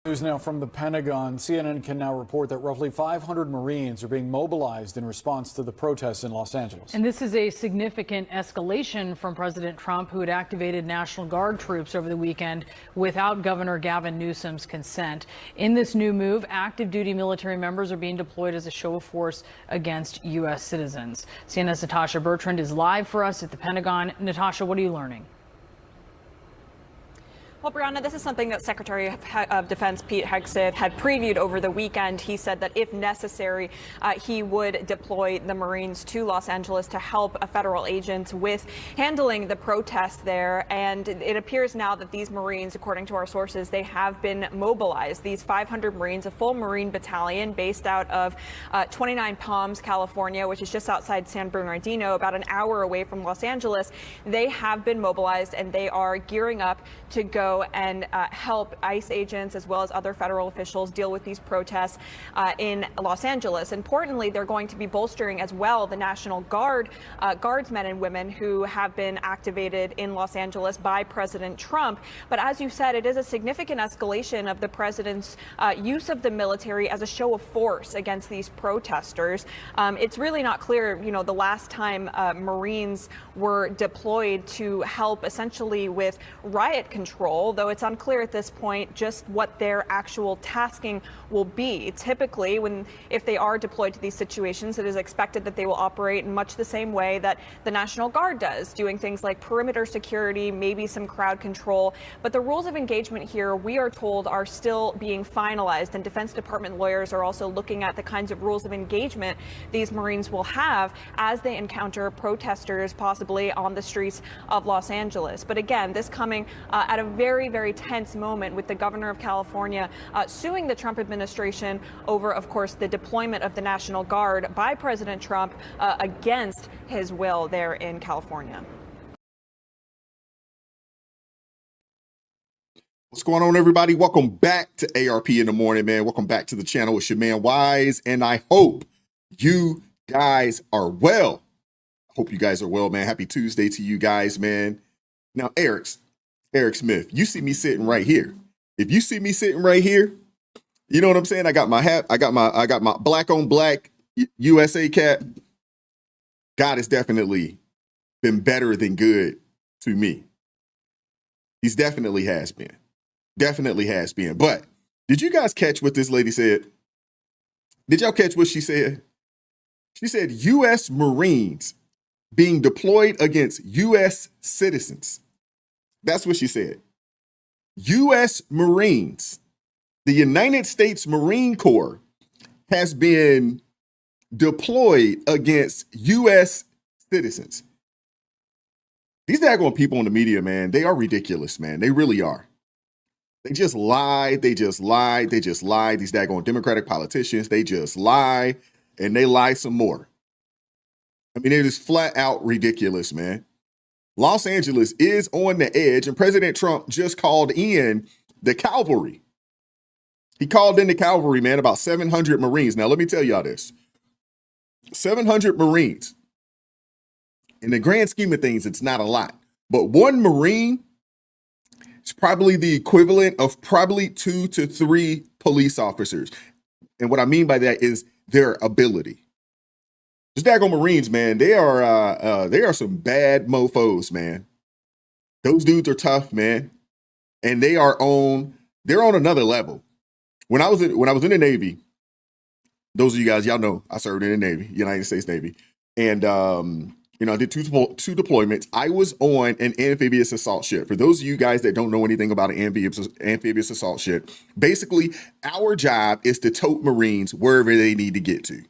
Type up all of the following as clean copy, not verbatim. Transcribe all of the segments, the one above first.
News now from the Pentagon. CNN can now report that roughly 500 Marines are being mobilized in response to the protests in Los Angeles. And this is a significant escalation from President Trump, who had activated National Guard troops over the weekend without Governor Gavin Newsom's consent. In this new move, active duty military members are being deployed as a show of force against U.S. citizens. CNN's Natasha Bertrand is live for us at the Pentagon. Natasha, what are you learning? Well, Brianna, this is something that Secretary of Defense Pete Hegseth had previewed over the weekend. He said that if necessary, he would deploy the Marines to Los Angeles to help federal agents with handling the protests there. And it appears now that these Marines, according to our sources, they have been mobilized. These 500 Marines, a full Marine battalion based out of 29 Palms, California, which is just outside San Bernardino, about an hour away from Los Angeles. They have been mobilized and they are gearing up to go and help ICE agents as well as other federal officials deal with these protests in Los Angeles. Importantly, they're going to be bolstering as well the National Guard, guardsmen and women who have been activated in Los Angeles by President Trump. But as you said, it is a significant escalation of the president's use of the military as a show of force against these protesters. It's really not clear, the last time Marines were deployed to help essentially with riot control, though it's unclear at this point just what their actual tasking will be. Typically, if they are deployed to these situations, it is expected that they will operate in much the same way that the National Guard does, doing things like perimeter security, maybe some crowd control. But the rules of engagement here, we are told, are still being finalized, and Defense Department lawyers are also looking at the kinds of rules of engagement these Marines will have as they encounter protesters possibly on the streets of Los Angeles. But again, this coming at a very tense moment with the governor of California suing the Trump administration over, of course, the deployment of the National Guard by President Trump against his will there in California. What's going on, everybody? Welcome back to ARP in the morning, man. Welcome back to the channel. It's your man Wise, and I hope you guys are well. Hope you guys are well, man. Happy Tuesday to you guys, man. Now, Eric Smith, you see me sitting right here. If you see me sitting right here, you know what I'm saying? I got my hat, I got my black on black USA cap. God has definitely been better than good to me. He's definitely has been. Definitely has been. But did you guys catch what this lady said? Did y'all catch what she said? She said U.S. Marines being deployed against U.S. citizens. That's what she said. U.S. Marines, the United States Marine Corps, has been deployed against U.S. citizens. These daggone people in the media, man, they are ridiculous, man. They really are. They just lie. They just lie. They just lie. These daggone Democratic politicians, they just lie, and they lie some more. I mean, it is flat out ridiculous, man. Los Angeles is on the edge, and President Trump just called in the cavalry. He called in the cavalry, man, about 700 Marines. Now, let me tell y'all this. 700 Marines. In the grand scheme of things, it's not a lot. But one Marine is probably the equivalent of probably 2 to 3 police officers. And what I mean by that is their ability. These daggone Marines, man, they are some bad mofos, man. Those dudes are tough, man. And they're on another level. When I was in the Navy, those of you guys, y'all know I served in the Navy, United States Navy. And I did two deployments. I was on an amphibious assault ship. For those of you guys that don't know anything about an amphibious assault ship, basically our job is to tote Marines wherever they need to get to.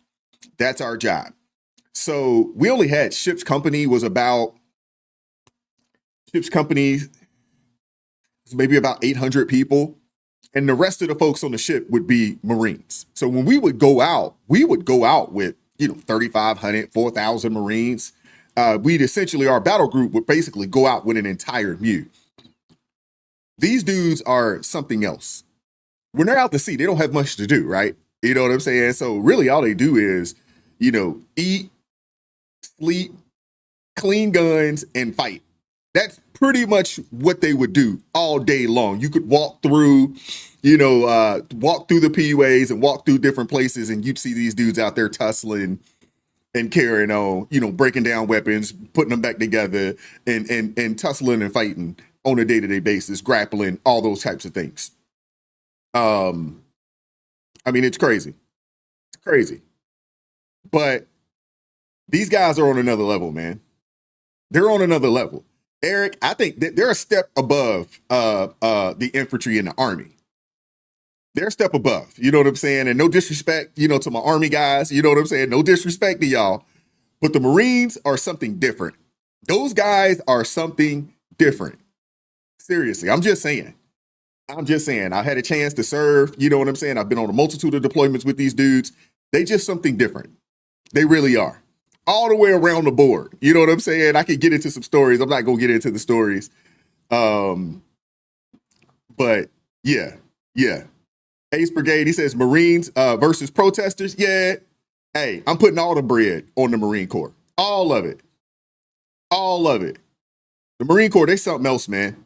That's our job. So we only had ship's company was maybe about 800 people. And the rest of the folks on the ship would be Marines. So when we would go out with, 3,500, 4,000 Marines. We'd essentially, our battle group would basically go out with an entire MEU. These dudes are something else. When they're out to sea, they don't have much to do, right? You know what I'm saying? So really all they do is, eat, sleep, clean guns, and fight. That's pretty much what they would do all day long. You could walk through, walk through the PUAs and walk through different places, and you'd see these dudes out there tussling and carrying on, breaking down weapons, putting them back together, and tussling and fighting on a day-to-day basis, grappling, all those types of things. It's crazy. It's crazy. But these guys are on another level, man. They're on another level. Eric, I think that they're a step above the infantry in the Army. They're a step above, you know what I'm saying? And no disrespect, to my Army guys, you know what I'm saying? No disrespect to y'all. But the Marines are something different. Those guys are something different. Seriously, I'm just saying. I had a chance to serve, you know what I'm saying? I've been on a multitude of deployments with these dudes. They just something different. They really are. All the way around the board. You know what I'm saying? I could get into some stories. I'm not going to get into the stories. But yeah. Ace Brigade, he says Marines versus protesters. Yeah. Hey, I'm putting all the bread on the Marine Corps. All of it. The Marine Corps, they something else, man.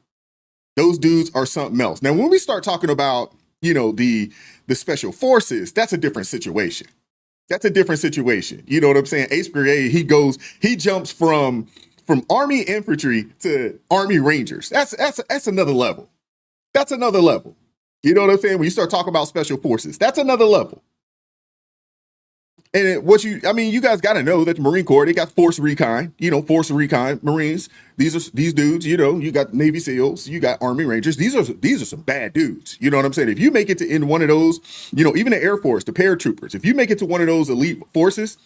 Those dudes are something else. Now, when we start talking about, the special forces, that's a different situation. You know what I'm saying? Ace Brigade, he jumps from Army infantry to Army Rangers. That's another level. That's another level. You know what I'm saying? When you start talking about special forces, that's another level. And you guys got to know that the Marine Corps, they got Force Recon, Force Recon Marines. These dudes, you got Navy SEALs, you got Army Rangers. These are some bad dudes. You know what I'm saying? If you make it to in one of those, even the Air Force, the paratroopers, if you make it to one of those elite forces,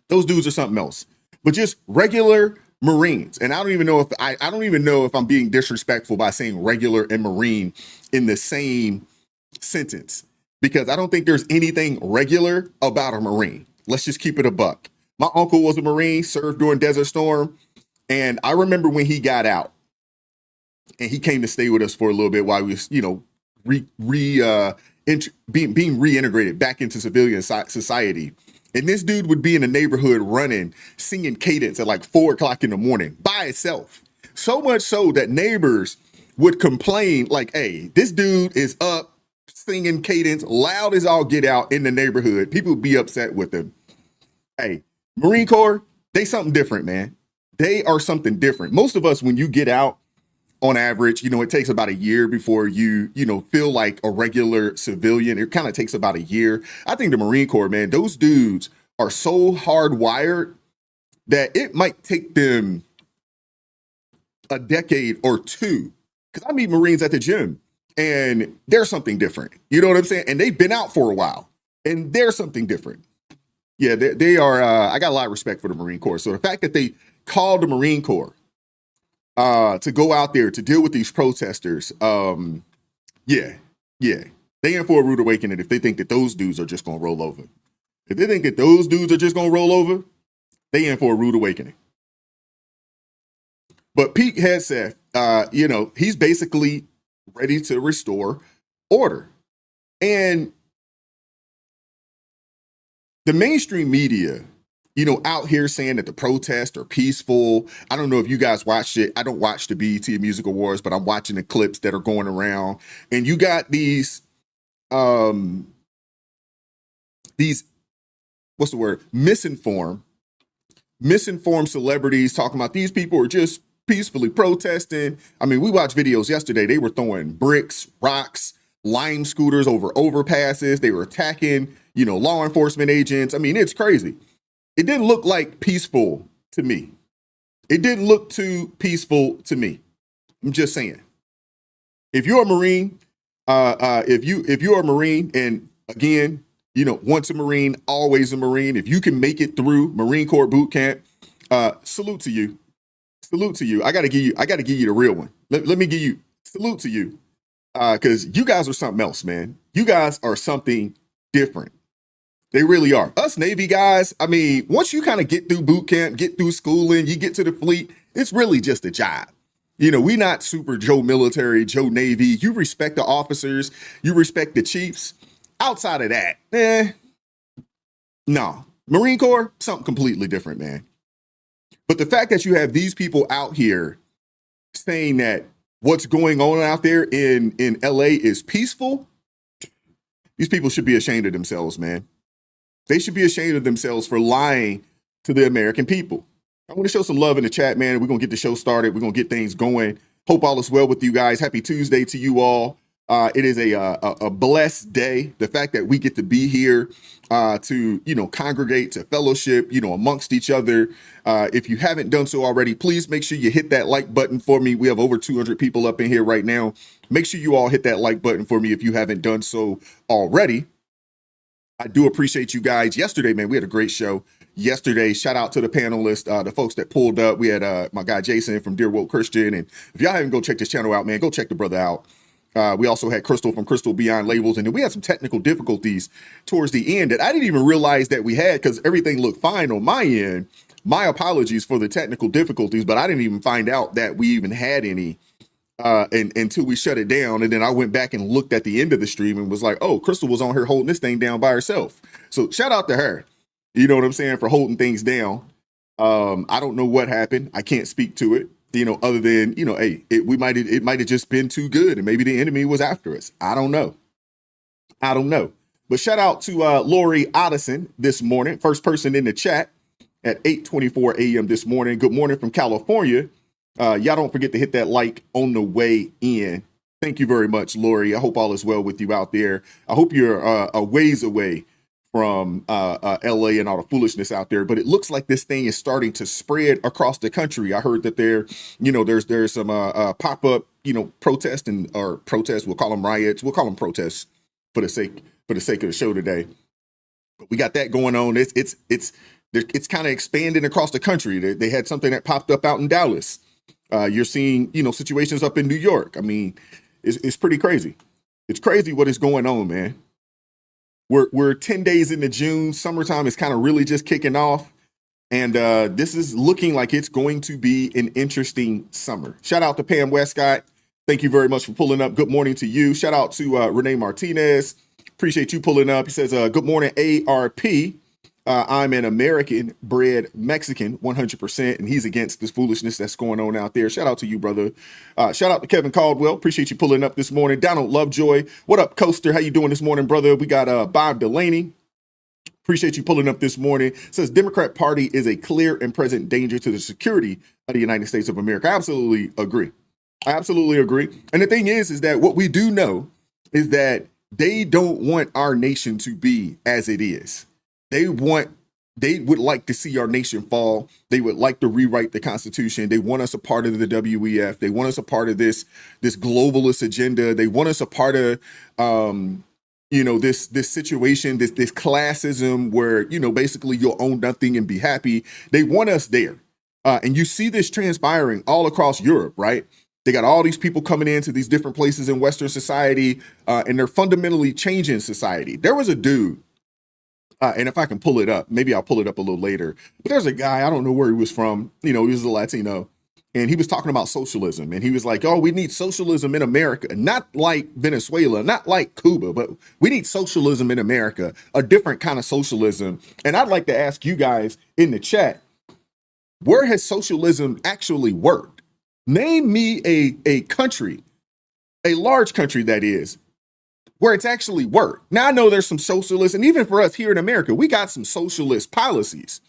those dudes are something else. But just regular Marines, and I don't even know if I'm being disrespectful by saying regular and Marine in the same sentence, because I don't think there's anything regular about a Marine. Let's just keep it a buck. My uncle was a Marine, served during Desert Storm, and I remember when he got out and he came to stay with us for a little bit while we was, being reintegrated back into civilian society. And this dude would be in the neighborhood running, singing cadence at like 4 o'clock in the morning by itself. So much so that neighbors would complain like, hey, this dude is up singing cadence loud as all get out in the neighborhood. People would be upset with him. Hey, Marine Corps, they something different, man. They are something different. Most of us, when you get out, on average, it takes about a year before you feel like a regular civilian. It kind of takes about a year. I think the Marine Corps, man, those dudes are so hardwired that it might take them a decade or two. Because I meet Marines at the gym and they're something different. You know what I'm saying? And they've been out for a while and they're something different. Yeah, they are. I got a lot of respect for the Marine Corps. So the fact that they called the Marine Corps to go out there to deal with these protesters, they in for a rude awakening if they think that those dudes are just going to roll over. If they think that those dudes are just going to roll over, they in for a rude awakening. But Pete Hegseth, he's basically ready to restore order. And the mainstream media, out here saying that the protests are peaceful. I don't know if you guys watched it. I don't watch the BET Music Awards, but I'm watching the clips that are going around. And you got these what's the word? Misinformed celebrities talking about these people are just peacefully protesting. I mean, we watched videos yesterday. They were throwing bricks, rocks, lime scooters over overpasses. They were attacking, law enforcement agents. I mean, it's crazy. It didn't look like peaceful to me. It didn't look too peaceful to me. I'm just saying. If you're a Marine, if you're a Marine, and again, once a Marine, always a Marine. If you can make it through Marine Corps boot camp, salute to you. Salute to you. I gotta give you the real one. Let me give you salute to you. Because you guys are something else, man. You guys are something different. They really are. Us Navy guys, I mean, once you kind of get through boot camp, get through schooling, you get to the fleet, it's really just a job. We not super Joe military, Joe Navy. You respect the officers, you respect the chiefs. Outside of that, no. Marine Corps, something completely different, man. But the fact that you have these people out here saying that what's going on out there in LA is peaceful, these people should be ashamed of themselves, man. They should be ashamed of themselves for lying to the American people. I want to show some love in the chat, man. We're going to get the show started. We're going to get things going. Hope all is well with you guys. Happy Tuesday to you all. It is a blessed day. The fact that we get to be here to, congregate, to fellowship, amongst each other. If you haven't done so already, please make sure you hit that like button for me. We have over 200 people up in here right now. Make sure you all hit that like button for me if you haven't done so already. I do appreciate you guys. Yesterday, man, we had a great show. Yesterday, shout out to the panelists, the folks that pulled up. We had my guy Jason from Dear Woke Christian. And if y'all haven't go check this channel out, man, go check the brother out. We also had Crystal from Crystal Beyond Labels. And then we had some technical difficulties towards the end that I didn't even realize that we had because everything looked fine on my end. My apologies for the technical difficulties, but I didn't even find out that we even had any until we shut it down. And then I went back and looked at the end of the stream and was like, oh, Crystal was on here holding this thing down by herself. So shout out to her. You know what I'm saying? For holding things down. I don't know what happened. I can't speak to it, other than, hey, it might have just been too good. And maybe the enemy was after us. I don't know. But shout out to Lori Addison this morning. First person in the chat at 8:24 a.m. this morning. Good morning from California. Y'all don't forget to hit that like on the way in. Thank you very much, Lori. I hope all is well with you out there. I hope you're a ways away from LA and all the foolishness out there, but it looks like this thing is starting to spread across the country. I heard that there's some pop-up, protest or protests. We'll call them riots. We'll call them protests for the sake of the show today. But we got that going on. It's kind of expanding across the country. They had something that popped up out in Dallas. You're seeing, situations up in New York. I mean, it's pretty crazy. It's crazy what is going on, man. We're 10 days into June. Summertime is kind of really just kicking off. And this is looking like it's going to be an interesting summer. Shout out to Pam Westcott. Thank you very much for pulling up. Good morning to you. Shout out to Renee Martinez. Appreciate you pulling up. He says, good morning, ARP. I'm an American-bred Mexican, 100%, and he's against this foolishness that's going on out there. Shout out to you, brother. Shout out to Kevin Caldwell. Appreciate you pulling up this morning. Donald Lovejoy. What up, Coaster? How you doing this morning, brother? We got Bob Delaney. Appreciate you pulling up this morning. Says Democrat Party is a clear and present danger to the security of the United States of America. I absolutely agree. And the thing is that what we do know is that they don't want our nation to be as it is. They would like to see our nation fall. They would like to rewrite the Constitution. They want us a part of the WEF. They want us a part of this globalist agenda. They want us a part of, this situation, this classism where, basically you'll own nothing and be happy. They want us there. And you see this transpiring all across Europe, right? They got all these people coming into these different places in Western society, and they're fundamentally changing society. There was a dude. And if I can pull it up, maybe I'll pull it up a little later. But there's a guy, I don't know where he was from. He was a Latino. And he was talking about socialism. And he was like, oh, we need socialism in America. Not like Venezuela, not like Cuba, but we need socialism in America, a different kind of socialism. And I'd like to ask you guys in the chat, where has socialism actually worked? Name me a country, a large country that is, where it's actually worked. Now, I know there's some socialists, and even for us here in America, we got some socialist policies.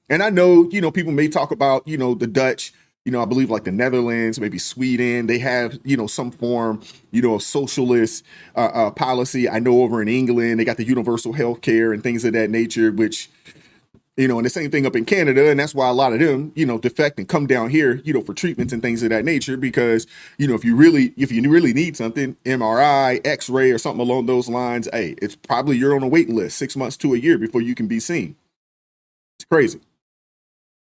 And I know, people may talk about, the Dutch, I believe like the Netherlands, maybe Sweden, they have, some form, of socialist policy. I know over in England, they got the universal health care and things of that nature, which, and the same thing up in Canada. And that's why a lot of them, defect and come down here, for treatments and things of that nature, because, if you really need something, MRI, X-ray or something along those lines, hey, it's probably you're on a waiting list 6 months to a year before you can be seen. It's crazy.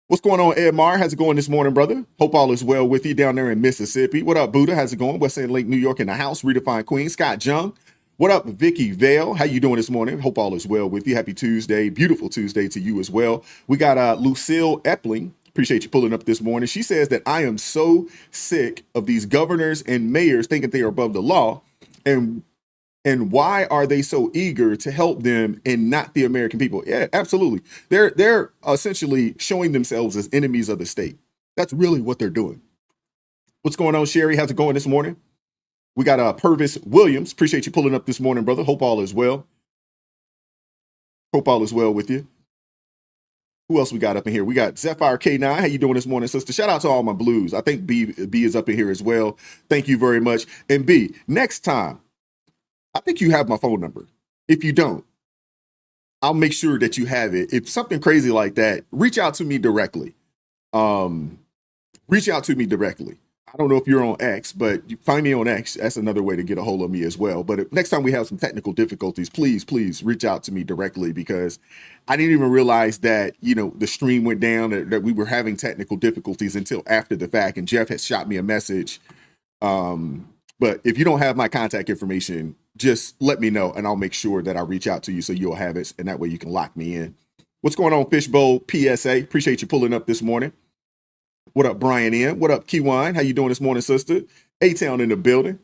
What's going on, Ed Mar? How's it going this morning, brother? Hope all is well with you down there in Mississippi. What up, Buddha? How's it going? West End Lake, New York in the house. Redefined Queen. Scott Jung. What up, Vicky Vale? How you doing this morning? Hope all is well with you. Happy Tuesday. Beautiful Tuesday to you as well. We got Lucille Epling. Appreciate you pulling up this morning. She says that I am so sick of these governors and mayors thinking they are above the law. And why are they so eager to help them and not the American people? Yeah, absolutely. They're essentially showing themselves as enemies of the state. That's really what they're doing. What's going on, Sherry? How's it going this morning? We got Purvis Williams. Appreciate you pulling up this morning, brother. Hope all is well. Hope all is well with you. Who else we got up in here? We got Zephyr K9. How you doing this morning, sister? Shout out to all my blues. I think B is up in here as well. Thank you very much. And B, next time, I think you have my phone number. If you don't, I'll make sure that you have it. If something crazy like that, reach out to me directly. Reach out to me directly. I don't know if you're on X, but you find me on X. That's another way to get a hold of me as well. But next time we have some technical difficulties, please reach out to me directly, because I didn't even realize that, the stream went down, that we were having technical difficulties until after the fact. And Jeff has shot me a message. But if you don't have my contact information, just let me know and I'll make sure that I reach out to you so you'll have it. And that way you can lock me in. What's going on, Fishbowl PSA? Appreciate you pulling up this morning. What up, Brian N? What up, Kiwine? How you doing this morning, sister? A-Town in the building.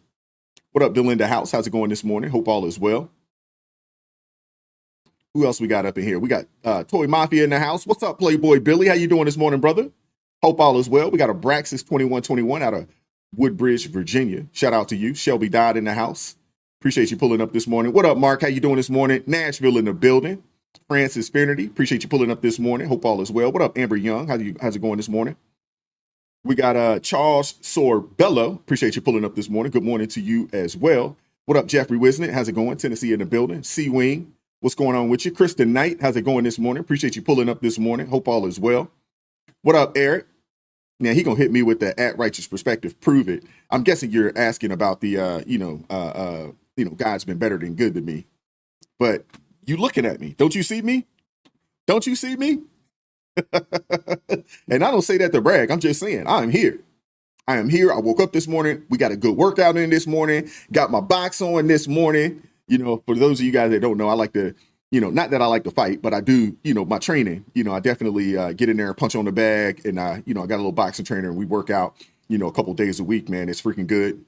What up, Delinda House? How's it going this morning? Hope all is well. Who else we got up in here? We got Toy Mafia in the house. What's up, Playboy Billy? How you doing this morning, brother? Hope all is well. We got a Braxis 2121 out of Woodbridge, Virginia. Shout out to you. Shelby Dodd in the house. Appreciate you pulling up this morning. What up, Mark? How you doing this morning? Nashville in the building. Francis Finnerty. Appreciate you pulling up this morning. Hope all is well. What up, Amber Young? How's it going this morning? We got Charles Sorbello. Appreciate you pulling up this morning. Good morning to you as well. What up, Jeffrey Wisnett? How's it going? Tennessee in the building. C-Wing. What's going on with you? Kristen Knight. How's it going this morning? Appreciate you pulling up this morning. Hope all is well. What up, Eric? Now he gonna hit me with the at righteous perspective. Prove it. I'm guessing you're asking about the God's been better than good to me. But you looking at me? Don't you see me? Don't you see me? And I don't say that to brag. I'm just saying I'm here. I am here. I woke up this morning. We got a good workout in this morning. Got my box on this morning. For those of you guys that don't know, I like to, not that I like to fight, but I do, my training, I definitely get in there and punch on the bag. And I got a little boxing trainer and we work out, a couple days a week, man. It's freaking good.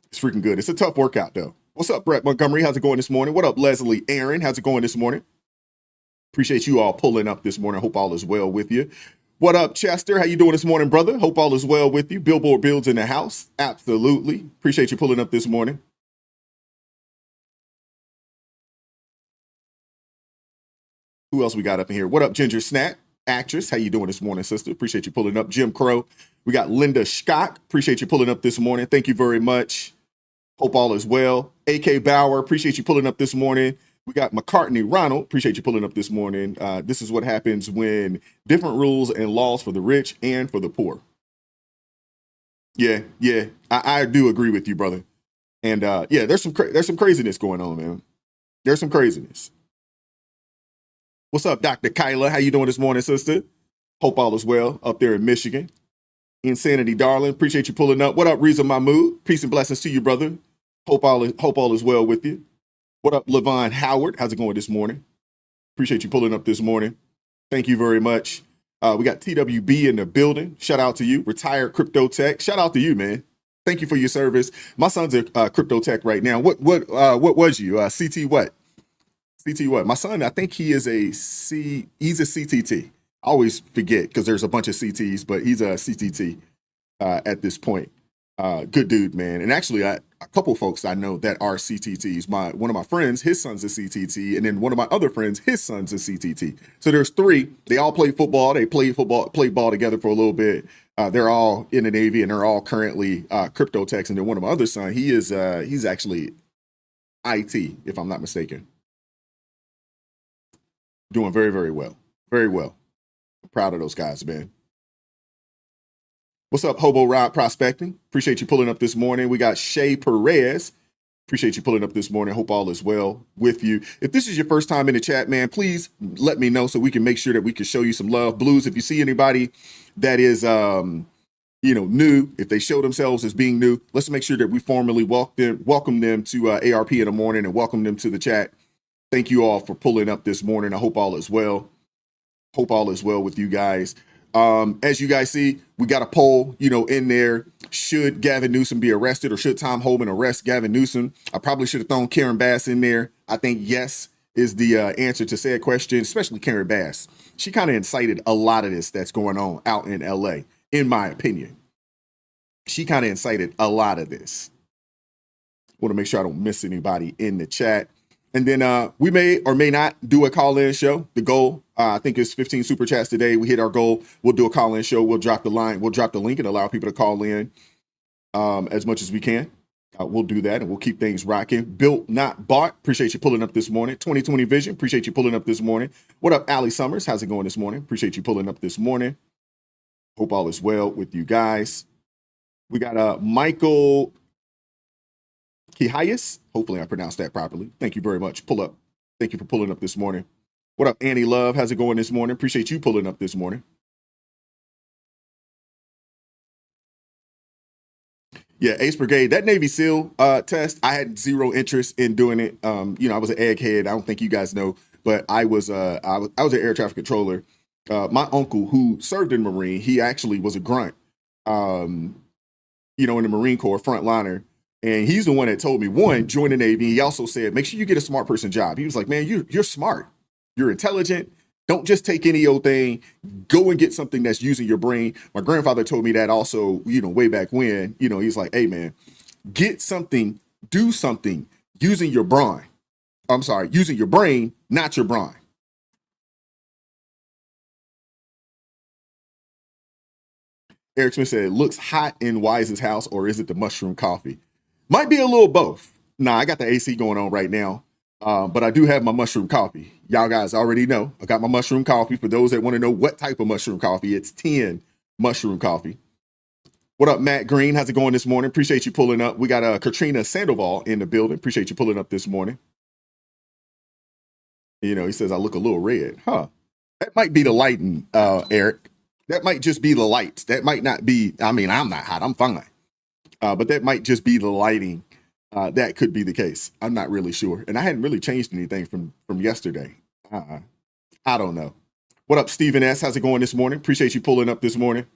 It's freaking good. It's a tough workout though. What's up, Brett Montgomery? How's it going this morning? What up, Leslie Aaron? How's it going this morning? Appreciate you all pulling up this morning. Hope all is well with you. What up, Chester? How you doing this morning, brother? Hope all is well with you. Billboard Builds in the house. Absolutely. Appreciate you pulling up this morning. Who else we got up in here? What up, Ginger Snap? Actress. How you doing this morning, sister? Appreciate you pulling up. Jim Crow. We got Linda Scott. Appreciate you pulling up this morning. Thank you very much. Hope all is well. AK Bauer. Appreciate you pulling up this morning. We got McCartney Ronald. Appreciate you pulling up this morning. This is what happens when different rules and laws for the rich and for the poor. Yeah, I do agree with you, brother. And there's some craziness going on, man. There's some craziness. What's up, Dr. Kyla? How you doing this morning, sister? Hope all is well up there in Michigan. Insanity, darling. Appreciate you pulling up. What up, Reza Mahmood? Peace and blessings to you, brother. Hope all is well with you. What up, Levon Howard? How's it going this morning? Appreciate you pulling up this morning. Thank you very much. We got TWB in the building. Shout out to you. Retired Crypto Tech. Shout out to you, man. Thank you for your service. My son's a Crypto Tech right now. What was you? CT what? CT what? My son, I think he is he's a CTT. I always forget because there's a bunch of CTs, but he's a CTT at this point. Good dude, man. And actually, a couple folks I know that are CTTs. One of my friends, his son's a CTT, and then one of my other friends, his son's a CTT. So there's three. They all play football. They played ball together for a little bit. They're all in the Navy, and they're all currently crypto techs. And then one of my other son, he's actually IT, if I'm not mistaken. Doing very, very well. Very well. I'm proud of those guys, man. What's up, Hobo Rob Prospecting? Appreciate you pulling up this morning. We got Shay Perez. Appreciate you pulling up this morning. Hope all is well with you. If this is your first time in the chat, man, please let me know so we can make sure that we can show you some love. Blues, if you see anybody that is, new, if they show themselves as being new, let's make sure that we formally welcome them to ARP in the morning and welcome them to the chat. Thank you all for pulling up this morning. I hope all is well. Hope all is well with you guys. As you guys see, we got a poll, in there. Should Gavin Newsom be arrested or should Tom Homan arrest Gavin Newsom? I probably should have thrown Karen Bass in there. I think yes is the answer to said question, especially Karen Bass. She kind of incited a lot of this that's going on out in LA, in my opinion. She kind of incited a lot of this. Want to make sure I don't miss anybody in the chat. And then we may or may not do a call-in show. The goal, I think, is 15 super chats today. We hit our goal. We'll do a call-in show. We'll drop the line. We'll drop the link and allow people to call in as much as we can. We'll do that, and we'll keep things rocking. Built, not bought. Appreciate you pulling up this morning. 2020 Vision. Appreciate you pulling up this morning. What up, Allie Summers? How's it going this morning? Appreciate you pulling up this morning. Hope all is well with you guys. We got Michael Kihayas. Hopefully I pronounced that properly. Thank you very much. Pull up. Thank you for pulling up this morning. What up, Annie Love? How's it going this morning? Appreciate you pulling up this morning. Yeah, Ace Brigade, that Navy SEAL test, I had zero interest in doing it. I was an egghead. I don't think you guys know, but I was an air traffic controller. My uncle, who served in Marine, he actually was a grunt, in the Marine Corps, frontliner. And he's the one that told me, one, join the Navy. He also said, make sure you get a smart person job. He was like, man, you're smart. You're intelligent. Don't just take any old thing. Go and get something that's using your brain. My grandfather told me that also, way back when, he's like, hey, man, get something, do something using your brain. I'm sorry, using your brain, not your brain. Eric Smith said, it looks hot in Wise's house, or is it the mushroom coffee? Might be a little both. Nah, I got the AC going on right now, but I do have my mushroom coffee. Y'all guys already know. I got my mushroom coffee. For those that want to know what type of mushroom coffee, it's 10 mushroom coffee. What up, Matt Green? How's it going this morning? Appreciate you pulling up. We got Katrina Sandoval in the building. Appreciate you pulling up this morning. He says, I look a little red. Huh. That might be the lighting, Eric. That might just be the lights. That might not be, I'm not hot. I'm fine. But that might just be the lighting. That could be the case. I'm not really sure. And I hadn't really changed anything from yesterday. I don't know. What up, Stephen S? How's it going this morning? Appreciate you pulling up this morning.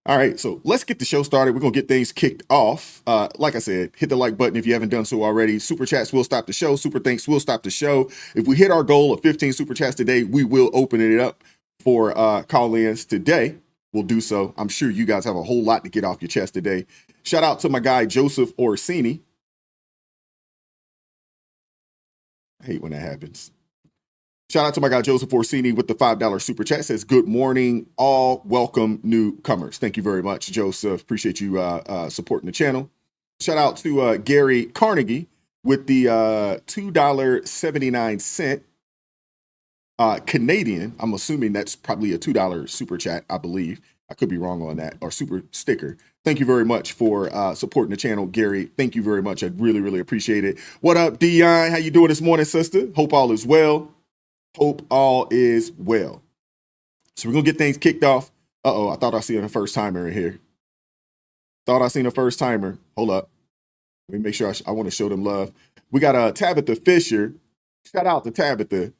All right, so let's get the show started. We're going to get things kicked off. Like I said, hit the like button if you haven't done so already. Super chats will stop the show. Super thanks will stop the show. If we hit our goal of 15 super chats today, we will open it up for call-ins today. We'll do so. I'm sure you guys have a whole lot to get off your chest today. Shout out to my guy, Joseph Orsini. I hate when that happens. Shout out to my guy, Joseph Orsini, with the $5 super chat. Says, good morning, all welcome newcomers. Thank you very much, Joseph. Appreciate you supporting the channel. Shout out to Gary Carnegie with the $2.79 Canadian. I'm assuming that's probably a $2 super chat, I believe. I could be wrong on that, or super sticker. Thank you very much for supporting the channel, Gary. Thank you very much. I really, really appreciate it. What up, Dion? How you doing this morning, sister? Hope all is well. Hope all is well. So we're going to get things kicked off. Uh-oh, I thought I seen a first timer in here. Thought I seen a first timer. Hold up. Let me make sure I want to show them love. We got Tabitha Fisher. Shout out to Tabitha.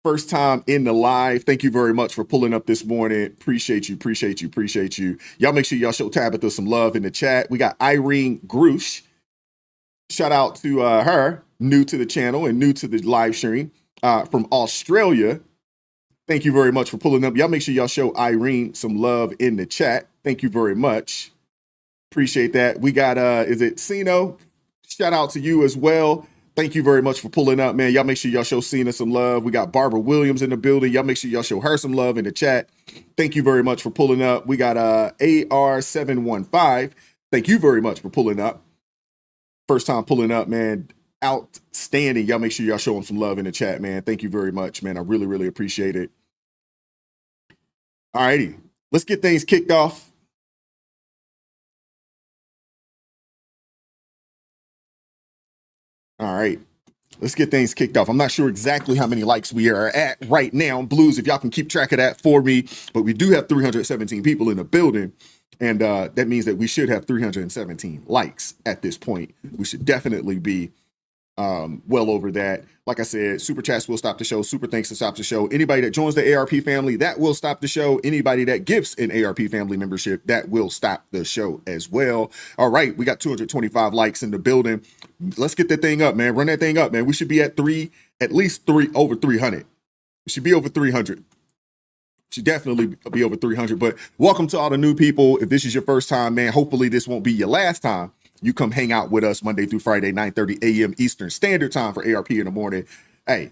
First time in the live. Thank you very much for pulling up this morning. Appreciate you, appreciate you, appreciate you. Y'all make sure y'all show Tabitha some love in the chat. We got Irene Grush. Shout out to her, new to the channel and new to the live stream. From Australia. Thank you very much for pulling up. Y'all make sure y'all show Irene some love in the chat. Thank you very much. Appreciate that. We got, is it Sino? Shout out to you as well. Thank you very much for pulling up, man. Y'all make sure y'all show Cena some love. We got Barbara Williams in the building. Y'all make sure y'all show her some love in the chat. Thank you very much for pulling up. We got AR715. Thank you very much for pulling up. First time pulling up, man. Outstanding. Y'all make sure y'all show them some love in the chat, man. Thank you very much, man. I really, really appreciate it. All righty. Let's get things kicked off. All right. Let's get things kicked off. I'm not sure exactly how many likes we are at right now. Blues, if y'all can keep track of that for me. But we do have 317 people in the building. And that means that we should have 317 likes at this point. We should definitely be well over that. Like I said, super chats will stop the show. Super thanks to stop the show. Anybody that joins the ARP family, that will stop the show. Anybody that gives an ARP family membership, that will stop the show as well. All right, we got 225 likes in the building. Let's get that thing up, man. Run that thing up, man. We should be at at least over 300. It should be over 300. Should definitely be over 300. But welcome to all the new people. If this is your first time, man, hopefully this won't be your last time. You come hang out with us Monday through Friday, 9:30 a.m. Eastern Standard Time for ARP in the morning. Hey,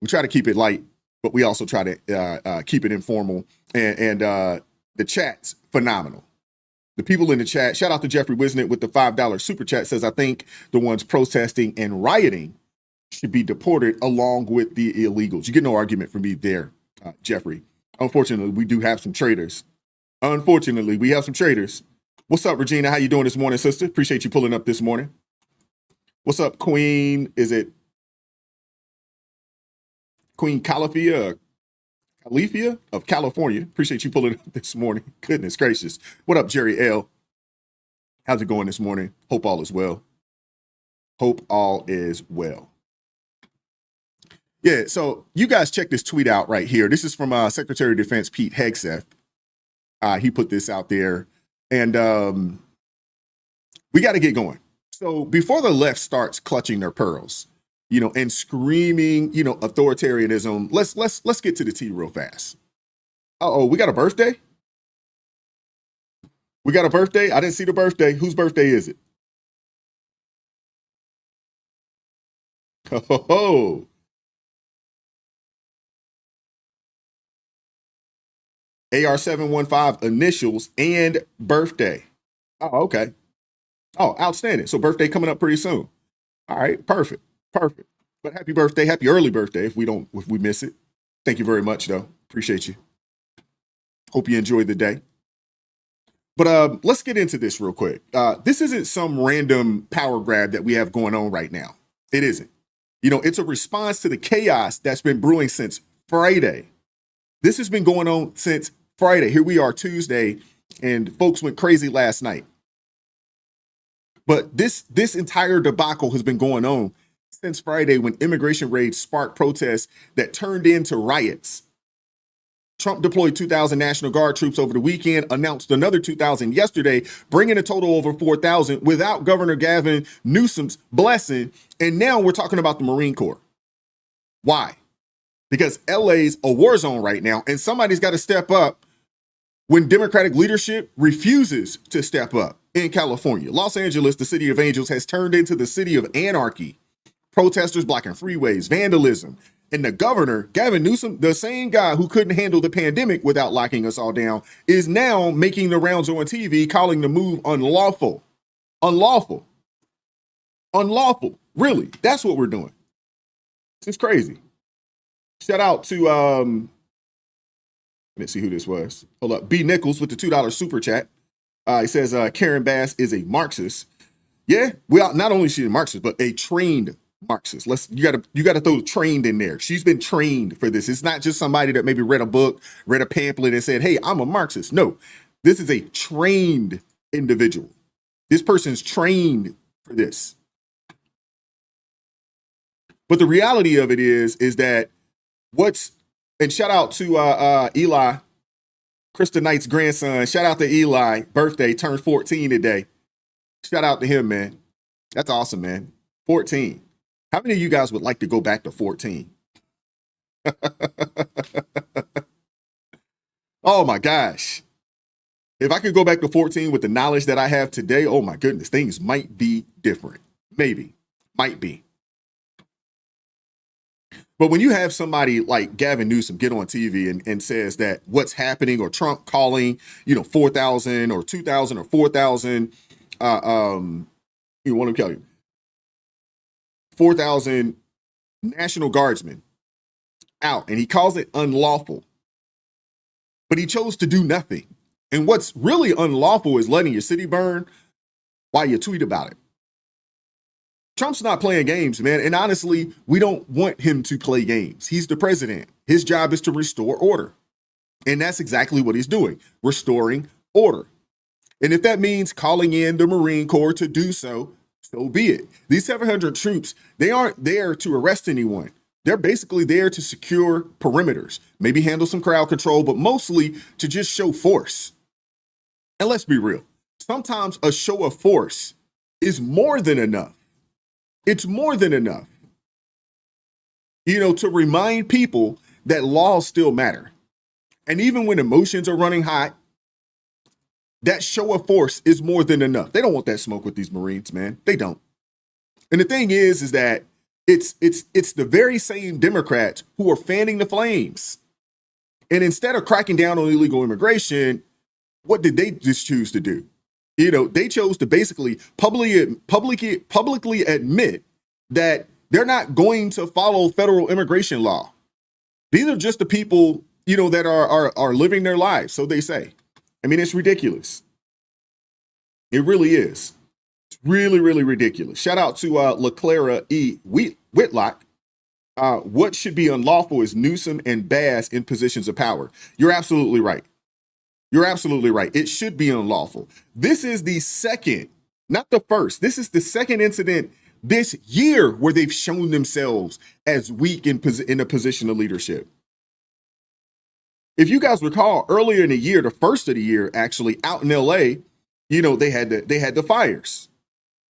we try to keep it light, but we also try to keep it informal. And the chat's phenomenal. The people in the chat, shout out to Jeffrey Wisnett with the $5 super chat, says, I think the ones protesting and rioting should be deported along with the illegals. You get no argument from me there, Jeffrey. Unfortunately, we do have some traitors. Unfortunately, we have some traitors. What's up, Regina? How you doing this morning, sister? Appreciate you pulling up this morning. What's up, Queen? Is it Queen Califia of California? Appreciate you pulling up this morning. Goodness gracious. What up, Jerry L? How's it going this morning? Hope all is well. Hope all is well. Yeah, so you guys check this tweet out right here. This is from Secretary of Defense Pete Hegseth. He put this out there, and we got to get going. So before the left starts clutching their pearls, and screaming, authoritarianism, let's get to the tea real fast. Uh-oh, we got a birthday? We got a birthday? I didn't see the birthday. Whose birthday is it? Oh. AR715 initials and birthday. Oh, okay. Oh, outstanding. So birthday coming up pretty soon. All right, perfect. But happy birthday, happy early birthday if we miss it. Thank you very much, though. Appreciate you. Hope you enjoyed the day. But let's get into this real quick. This isn't some random power grab that we have going on right now. It isn't. It's a response to the chaos that's been brewing since Friday. This has been going on since Friday. Here we are Tuesday, and folks went crazy last night. But this entire debacle has been going on since Friday, when immigration raids sparked protests that turned into riots. Trump deployed 2,000 National Guard troops over the weekend, announced another 2,000 yesterday, bringing a total over 4,000 without Governor Gavin Newsom's blessing. And now we're talking about the Marine Corps. Why? Because LA's a war zone right now, and somebody's got to step up when Democratic leadership refuses to step up in California. Los Angeles, the city of angels, has turned into the city of anarchy. Protesters blocking freeways, vandalism. And the governor, Gavin Newsom, the same guy who couldn't handle the pandemic without locking us all down, is now making the rounds on TV, calling the move unlawful. Unlawful. Really, that's what we're doing. It's crazy. Shout out to, let's see who this was. Hold up. B. Nichols with the $2 super chat. He says Karen Bass is a Marxist. Yeah, well, not only is she a Marxist, but a trained Marxist. You gotta throw trained in there. She's been trained for this. It's not just somebody that maybe read a book, read a pamphlet, and said, hey, I'm a Marxist. No, this is a trained individual. This person's trained for this. But the reality of it is that and shout out to Eli, Krista Knight's grandson. Shout out to Eli, birthday, turned 14 today. Shout out to him, man. That's awesome, man. 14. How many of you guys would like to go back to 14? Oh my gosh. If I could go back to 14 with the knowledge that I have today, oh my goodness, things might be different. Maybe. Might be. But when you have somebody like Gavin Newsom get on TV and says that what's happening, or Trump calling, 4,000 or 2,000 or 4,000, what do we tell you? 4,000 National Guardsmen out, and he calls it unlawful. But he chose to do nothing. And what's really unlawful is letting your city burn while you tweet about it. Trump's not playing games, man. And honestly, we don't want him to play games. He's the president. His job is to restore order. And that's exactly what he's doing, restoring order. And if that means calling in the Marine Corps to do so, so be it. These 700 troops, they aren't there to arrest anyone. They're basically there to secure perimeters, maybe handle some crowd control, but mostly to just show force. And let's be real. Sometimes a show of force is more than enough. It's more than enough. to remind people that laws still matter. And even when emotions are running hot, that show of force is more than enough. They don't want that smoke with these Marines, man. They don't. And the thing is that it's the very same Democrats who are fanning the flames. And instead of cracking down on illegal immigration, what did they just choose to do? They chose to basically publicly admit that they're not going to follow federal immigration law. These are just the people, that are living their lives, so they say. I mean, it's ridiculous. It really is. It's really, really ridiculous. Shout out to LaClara E. Whitlock. What should be unlawful is Newsom and Bass in positions of power. You're absolutely right. You're absolutely right. It should be unlawful. This is the second, not the first. This is the second incident this year where they've shown themselves as weak in a position of leadership. If you guys recall, earlier in the year, the first of the year, actually, out in LA, they had the fires.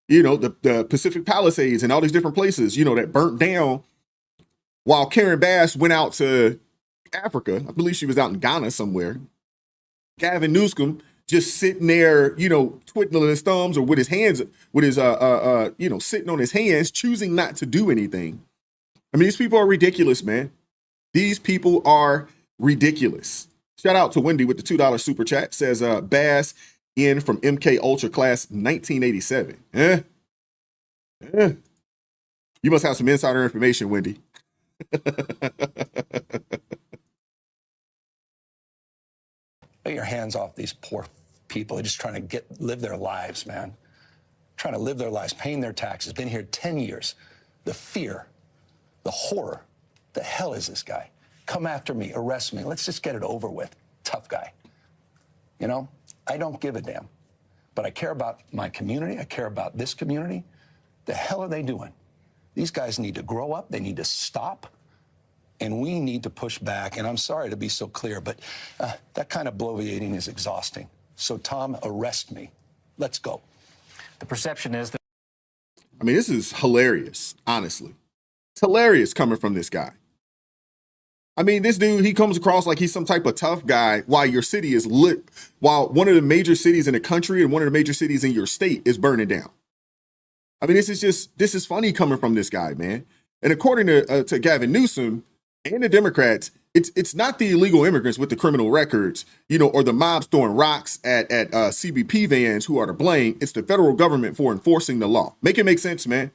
The Pacific Palisades and all these different places, that burnt down while Karen Bass went out to Africa. I believe she was out in Ghana somewhere. Gavin Newsom just sitting there, twiddling his thumbs or with his hands, sitting on his hands, choosing not to do anything. I mean, these people are ridiculous, man. These people are ridiculous. Shout out to Wendy with the $2 super chat. Says Bass in from MK Ultra class 1987. You must have some insider information, Wendy. Get your hands off these poor people. They're just trying to live their lives, man. Trying to live their lives, paying their taxes. Been here 10 years. The fear, the horror. The hell is this guy? Come after me, arrest me. Let's just get it over with. Tough guy. I don't give a damn. But I care about my community. I care about this community. The hell are they doing? These guys need to grow up. They need to stop. And we need to push back. And I'm sorry to be so clear, but that kind of bloviating is exhausting. So, Tom, arrest me. Let's go. The perception is that. I mean, this is hilarious, honestly. It's hilarious coming from this guy. I mean, this dude, he comes across like he's some type of tough guy while your city is lit, while one of the major cities in the country and one of the major cities in your state is burning down. I mean, this is funny coming from this guy, man. And according to Gavin Newsom and the Democrats, it's not the illegal immigrants with the criminal records, or the mobs throwing rocks at CBP vans who are to blame. It's the federal government for enforcing the law. Make it make sense, man.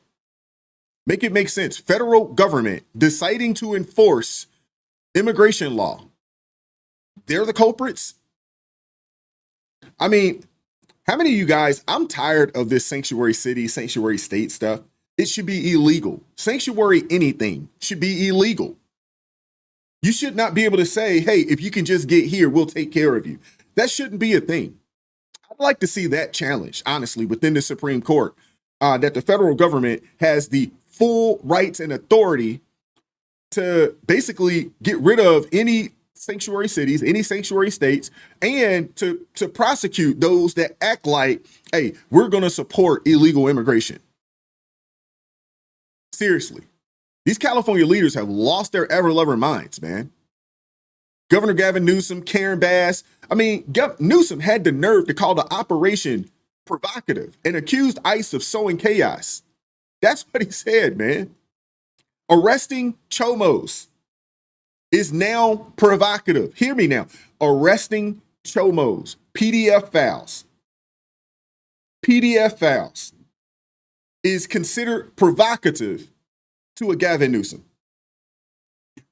Make it make sense. Federal government deciding to enforce immigration law. They're the culprits. I mean, how many of you guys, I'm tired of this sanctuary city, sanctuary state stuff. It should be illegal. Sanctuary anything should be illegal. You should not be able to say, hey, if you can just get here, we'll take care of you. That shouldn't be a thing. I'd like to see that challenged, honestly, within the Supreme Court, that the federal government has the full rights and authority to basically get rid of any sanctuary cities, any sanctuary states, and to prosecute those that act like, hey, we're going to support illegal immigration. Seriously. These California leaders have lost their ever-loving minds, man. Governor Gavin Newsom, Karen Bass. I mean, Newsom had the nerve to call the operation provocative and accused ICE of sowing chaos. That's what he said, man. Arresting chomos is now provocative. Hear me now. Arresting chomos, PDF files is considered provocative to a Gavin Newsom.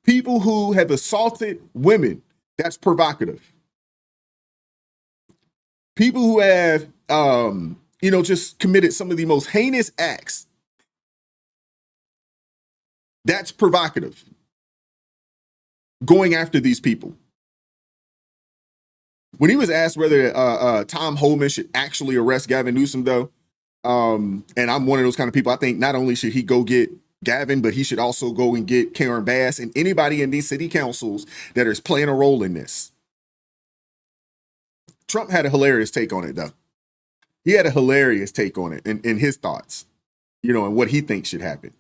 People who have assaulted women, that's provocative. People who have, just committed some of the most heinous acts, that's provocative. Going after these people. When he was asked whether Tom Homan should actually arrest Gavin Newsom, though, and I'm one of those kind of people, I think not only should he go get Gavin, but he should also go and get Karen Bass and anybody in these city councils that is playing a role in this. Trump had a hilarious take on it, though. He had a hilarious take on it and his thoughts, and what he thinks should happen.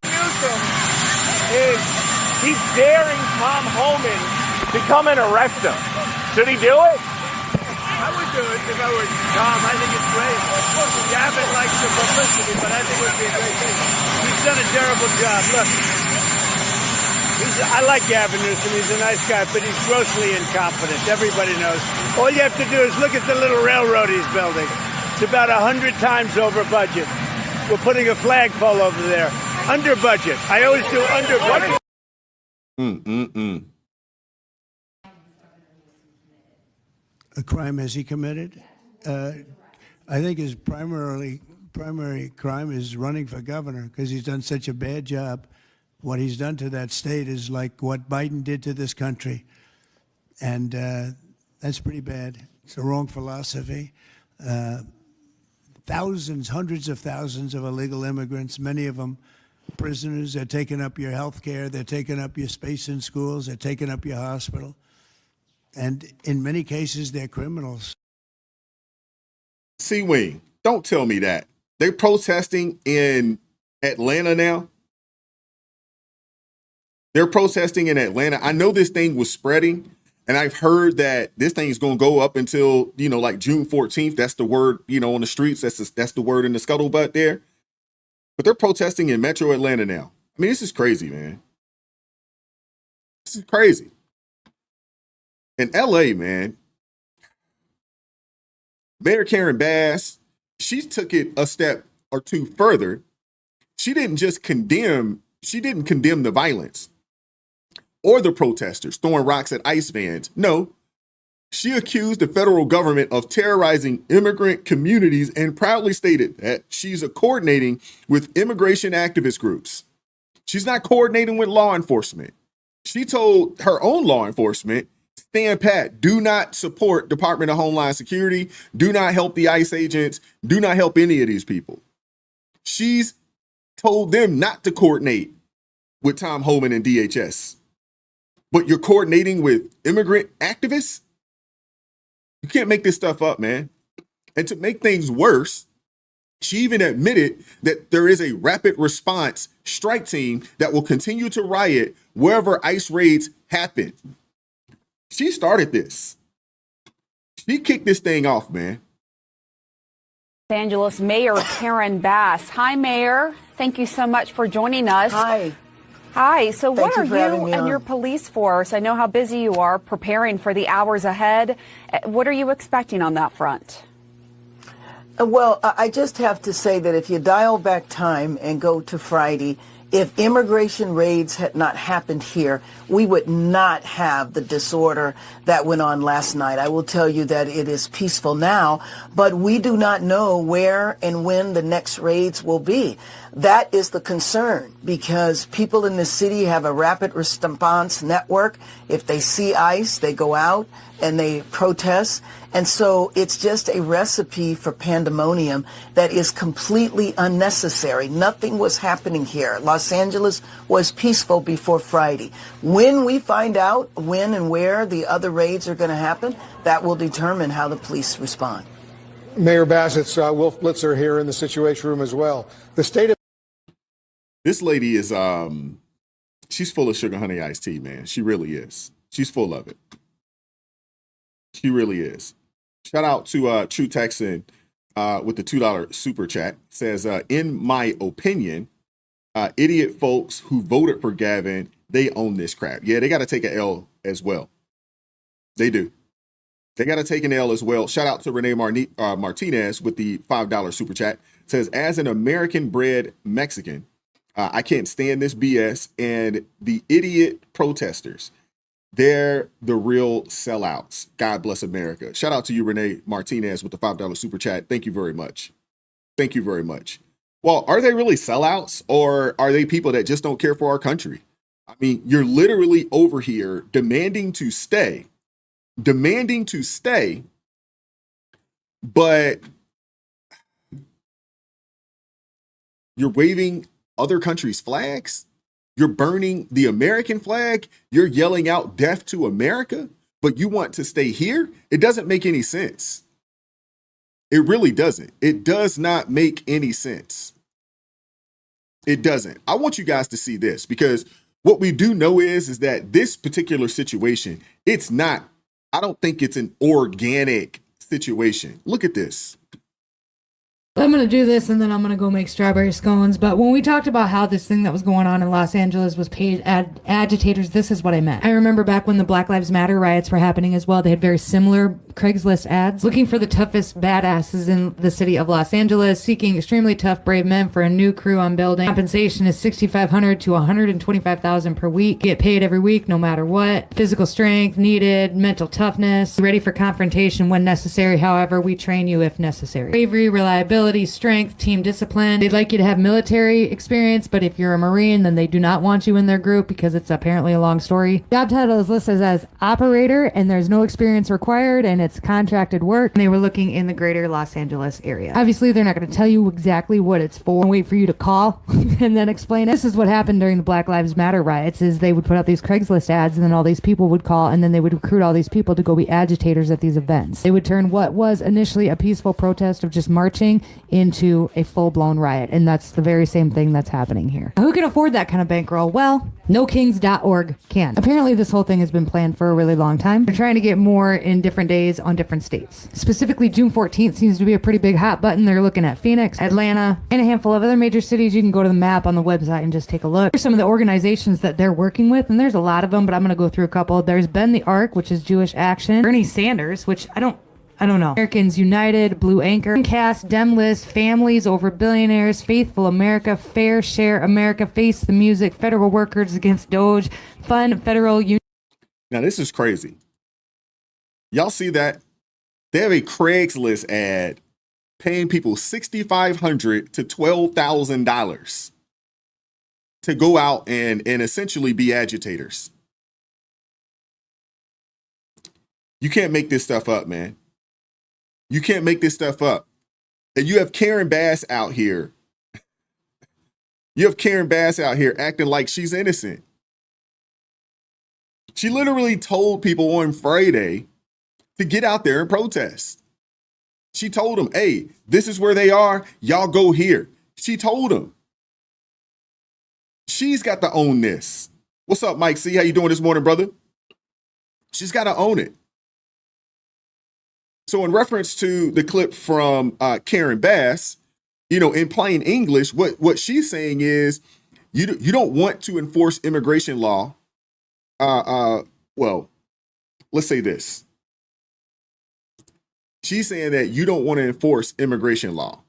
Newsom keeps daring Tom Homan to come and arrest him. Should he do it? I would do it if I were Tom. I think it's great. Gavin likes the publicity, but I think it would be a great thing. He's done a terrible job. Look, I like Gavin Newsom. He's a nice guy, but he's grossly incompetent. Everybody knows. All you have to do is look at the little railroad he's building. It's about 100 times over budget. We're putting a flagpole over there. Under budget. I always do under budget. A crime has he committed? I think his primary crime is running for governor because he's done such a bad job. What he's done to that state is like what Biden did to this country. And that's pretty bad. It's the wrong philosophy. Thousands, hundreds of thousands of illegal immigrants, many of them prisoners. They're taking up your health care. They're taking up your space in schools. They're taking up your hospital. And in many cases, they're criminals. C-Wing, don't tell me that. They're protesting in Atlanta now. They're protesting in Atlanta. I know this thing was spreading, and I've heard that this thing is going to go up until, like June 14th. That's the word, on the streets. That's the word in the scuttlebutt there. But they're protesting in Metro Atlanta now. I mean, this is crazy, man. This is crazy. In LA, man, Mayor Karen Bass, she took it a step or two further. She didn't condemn the violence or the protesters throwing rocks at ICE vans. No, she accused the federal government of terrorizing immigrant communities and proudly stated that she's coordinating with immigration activist groups. She's not coordinating with law enforcement. She told her own law enforcement, stand pat, do not support Department of Homeland Security, do not help the ICE agents, do not help any of these people. She's told them not to coordinate with Tom Homan and DHS. But you're coordinating with immigrant activists? You can't make this stuff up, man. And to make things worse, she even admitted that there is a rapid response strike team that will continue to riot wherever ICE raids happen. She started this. She kicked this thing off, man. Los Angeles Mayor Karen Bass. Hi, Mayor. Thank you so much for joining us. Hi. Hi. So what are you and on. your police force? I know how busy you are preparing for the hours ahead. What are you expecting on that front? Well, I just have to say that if you dial back time and go to Friday, if immigration raids had not happened here, we would not have the disorder that went on last night. I will tell you that it is peaceful now, but we do not know where and when the next raids will be. That is the concern because people in the city have a rapid response network. If they see ICE, they go out and they protest. And so it's just a recipe for pandemonium that is completely unnecessary. Nothing was happening here. Los Angeles was peaceful before Friday. When we find out when and where the other raids are going to happen, that will determine how the police respond. Mayor Bassett's Wolf Blitzer here in the Situation Room as well. The state of This lady is, she's full of sugar honey iced tea, man. She really is. She's full of it. She really is. Shout out to True Texan with the $2 super chat. Says, in my opinion, idiot folks who voted for Gavin, they own this crap. Yeah, they got to take an L as well. They do. They got to take an L as well. Shout out to Renee Martinez with the $5 super chat. Says, as an American-bred Mexican, I can't stand this BS and the idiot protesters. They're the real sellouts. God bless America. Shout out to you, Renee Martinez, with the $5 super chat. Thank you very much. Thank you very much. Well, are they really sellouts or are they people that just don't care for our country? I mean, you're literally over here demanding to stay, but you're waving other countries' flags. You're burning the American flag. You're yelling out death to America, but you want to stay here? It doesn't make any sense. It really doesn't. It does not make any sense. It doesn't. I want you guys to see this because What we do know is that this particular situation, I don't think it's an organic situation. Look at this. I'm going to do this and then I'm going to go make strawberry scones. But when we talked about how this thing that was going on in Los Angeles was paid agitators, this is what I meant. I remember back when the Black Lives Matter riots were happening as well, they had very similar Craigslist ads looking for the toughest badasses in the city of Los Angeles, seeking extremely tough, brave men for a new crew on building. Compensation is $6,500 to $125,000 per week. Get paid every week, no matter what. Physical strength needed, mental toughness, ready for confrontation when necessary. However, we train you if necessary. Bravery, reliability, strength, team discipline. They'd like you to have military experience, but if you're a Marine, then they do not want you in their group because it's apparently a long story. Job title is listed as operator, and there's no experience required, and it's contracted work. And they were looking in the greater Los Angeles area. Obviously, they're not going to tell you exactly what it's for and wait for you to call and then explain it. This is what happened during the Black Lives Matter riots, is they would put out these Craigslist ads, and then all these people would call, and then they would recruit all these people to go be agitators at these events. They would turn what was initially a peaceful protest of just marching into a full-blown riot, and that's the very same thing that's happening here. Who can afford that kind of bankroll? Well, NoKings.org can. Apparently this whole thing has been planned for a really long time. They're trying to get more in different days on different states. Specifically, June 14th seems to be a pretty big hot button. They're looking at Phoenix, Atlanta, and a handful of other major cities. You can go to the map on the website and just take a look. Here's some of the organizations that they're working with, and there's a lot of them, but I'm going to go through a couple. There's Bend the Arc, which is Jewish Action. Bernie Sanders, which I don't know. Americans United, Blue Anchor, Cast, Demlist, Families Over Billionaires, Faithful America, Fair Share America, Face the Music, Federal Workers Against Doge, Fund Federal Union. Now, this is crazy. Y'all see that? They have a Craigslist ad paying people $6,500 to $12,000 to go out and essentially be agitators. You can't make this stuff up, man. You can't make this stuff up. And you have Karen Bass out here. You have Karen Bass out here acting like she's innocent. She literally told people on Friday to get out there and protest. She told them, hey, this is where they are. Y'all go here. She told them. She's got to own this. What's up, Mike C? How you doing this morning, brother? She's got to own it. So in reference to the clip from Karen Bass, in plain English, what she's saying is you don't want to enforce immigration law. Well, let's say this. She's saying that you don't want to enforce immigration law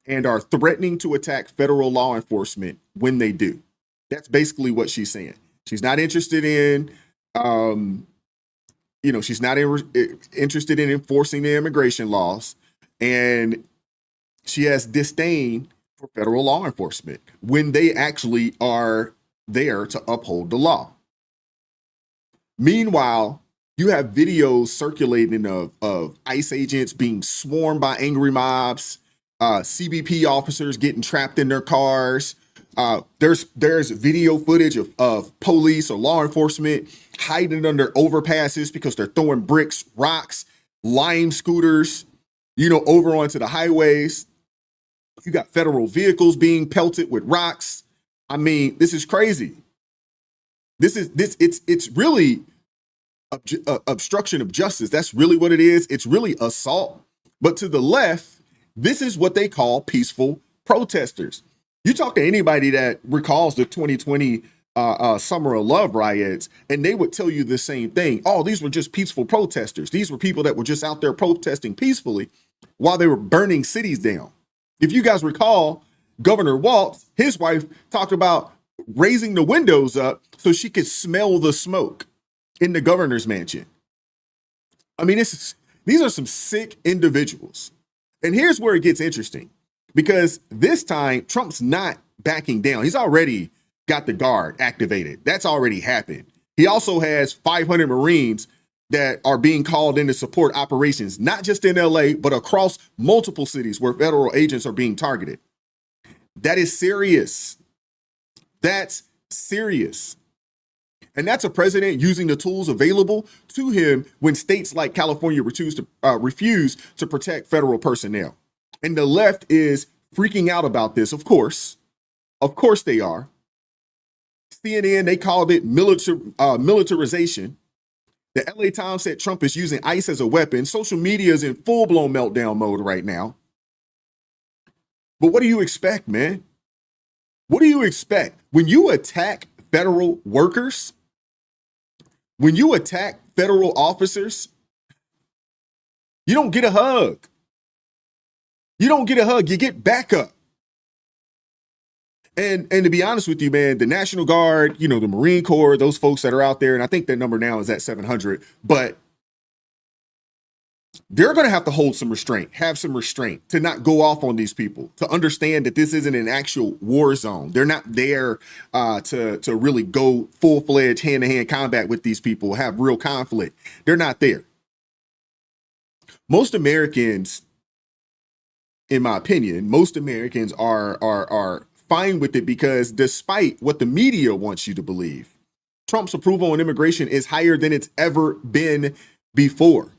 and are threatening to attack federal law enforcement when they do. That's basically what she's saying. She's not interested in she's not interested in enforcing the immigration laws, and she has disdain for federal law enforcement when they actually are there to uphold the law. Meanwhile, you have videos circulating of ICE agents being swarmed by angry mobs, CBP officers getting trapped in their cars. There's video footage of police or law enforcement hiding under overpasses because they're throwing bricks, rocks, lime scooters, over onto the highways. You got federal vehicles being pelted with rocks. I mean, this is crazy. It's really obstruction of justice. That's really what it is. It's really assault. But to the left, this is what they call peaceful protesters. You talk to anybody that recalls the 2020 Summer of Love riots, and they would tell you the same thing. Oh, these were just peaceful protesters. These were people that were just out there protesting peacefully while they were burning cities down. If you guys recall, Governor Walz, his wife, talked about raising the windows up so she could smell the smoke in the governor's mansion. I mean, these are some sick individuals. And here's where it gets interesting. Because this time, Trump's not backing down. He's already got the guard activated. That's already happened. He also has 500 Marines that are being called in to support operations, not just in LA, but across multiple cities where federal agents are being targeted. That is serious. That's serious. And that's a president using the tools available to him when states like California refuse to protect federal personnel. And the left is freaking out about this, of course. Of course they are. CNN, they called it militarization. The LA Times said Trump is using ICE as a weapon. Social media is in full-blown meltdown mode right now. But what do you expect, man? What do you expect? When you attack federal workers, when you attack federal officers, you don't get a hug. You don't get a hug. You get backup. And to be honest with you, man, the National Guard, the Marine Corps, those folks that are out there, and I think that number now is at 700, but they're going to have to hold some restraint, have some restraint to not go off on these people, to understand that this isn't an actual war zone. They're not there to really go full-fledged hand-to-hand combat with these people, have real conflict. They're not there. Most Americans, in my opinion, most Americans are fine with it because despite what the media wants you to believe, Trump's approval on immigration is higher than it's ever been before.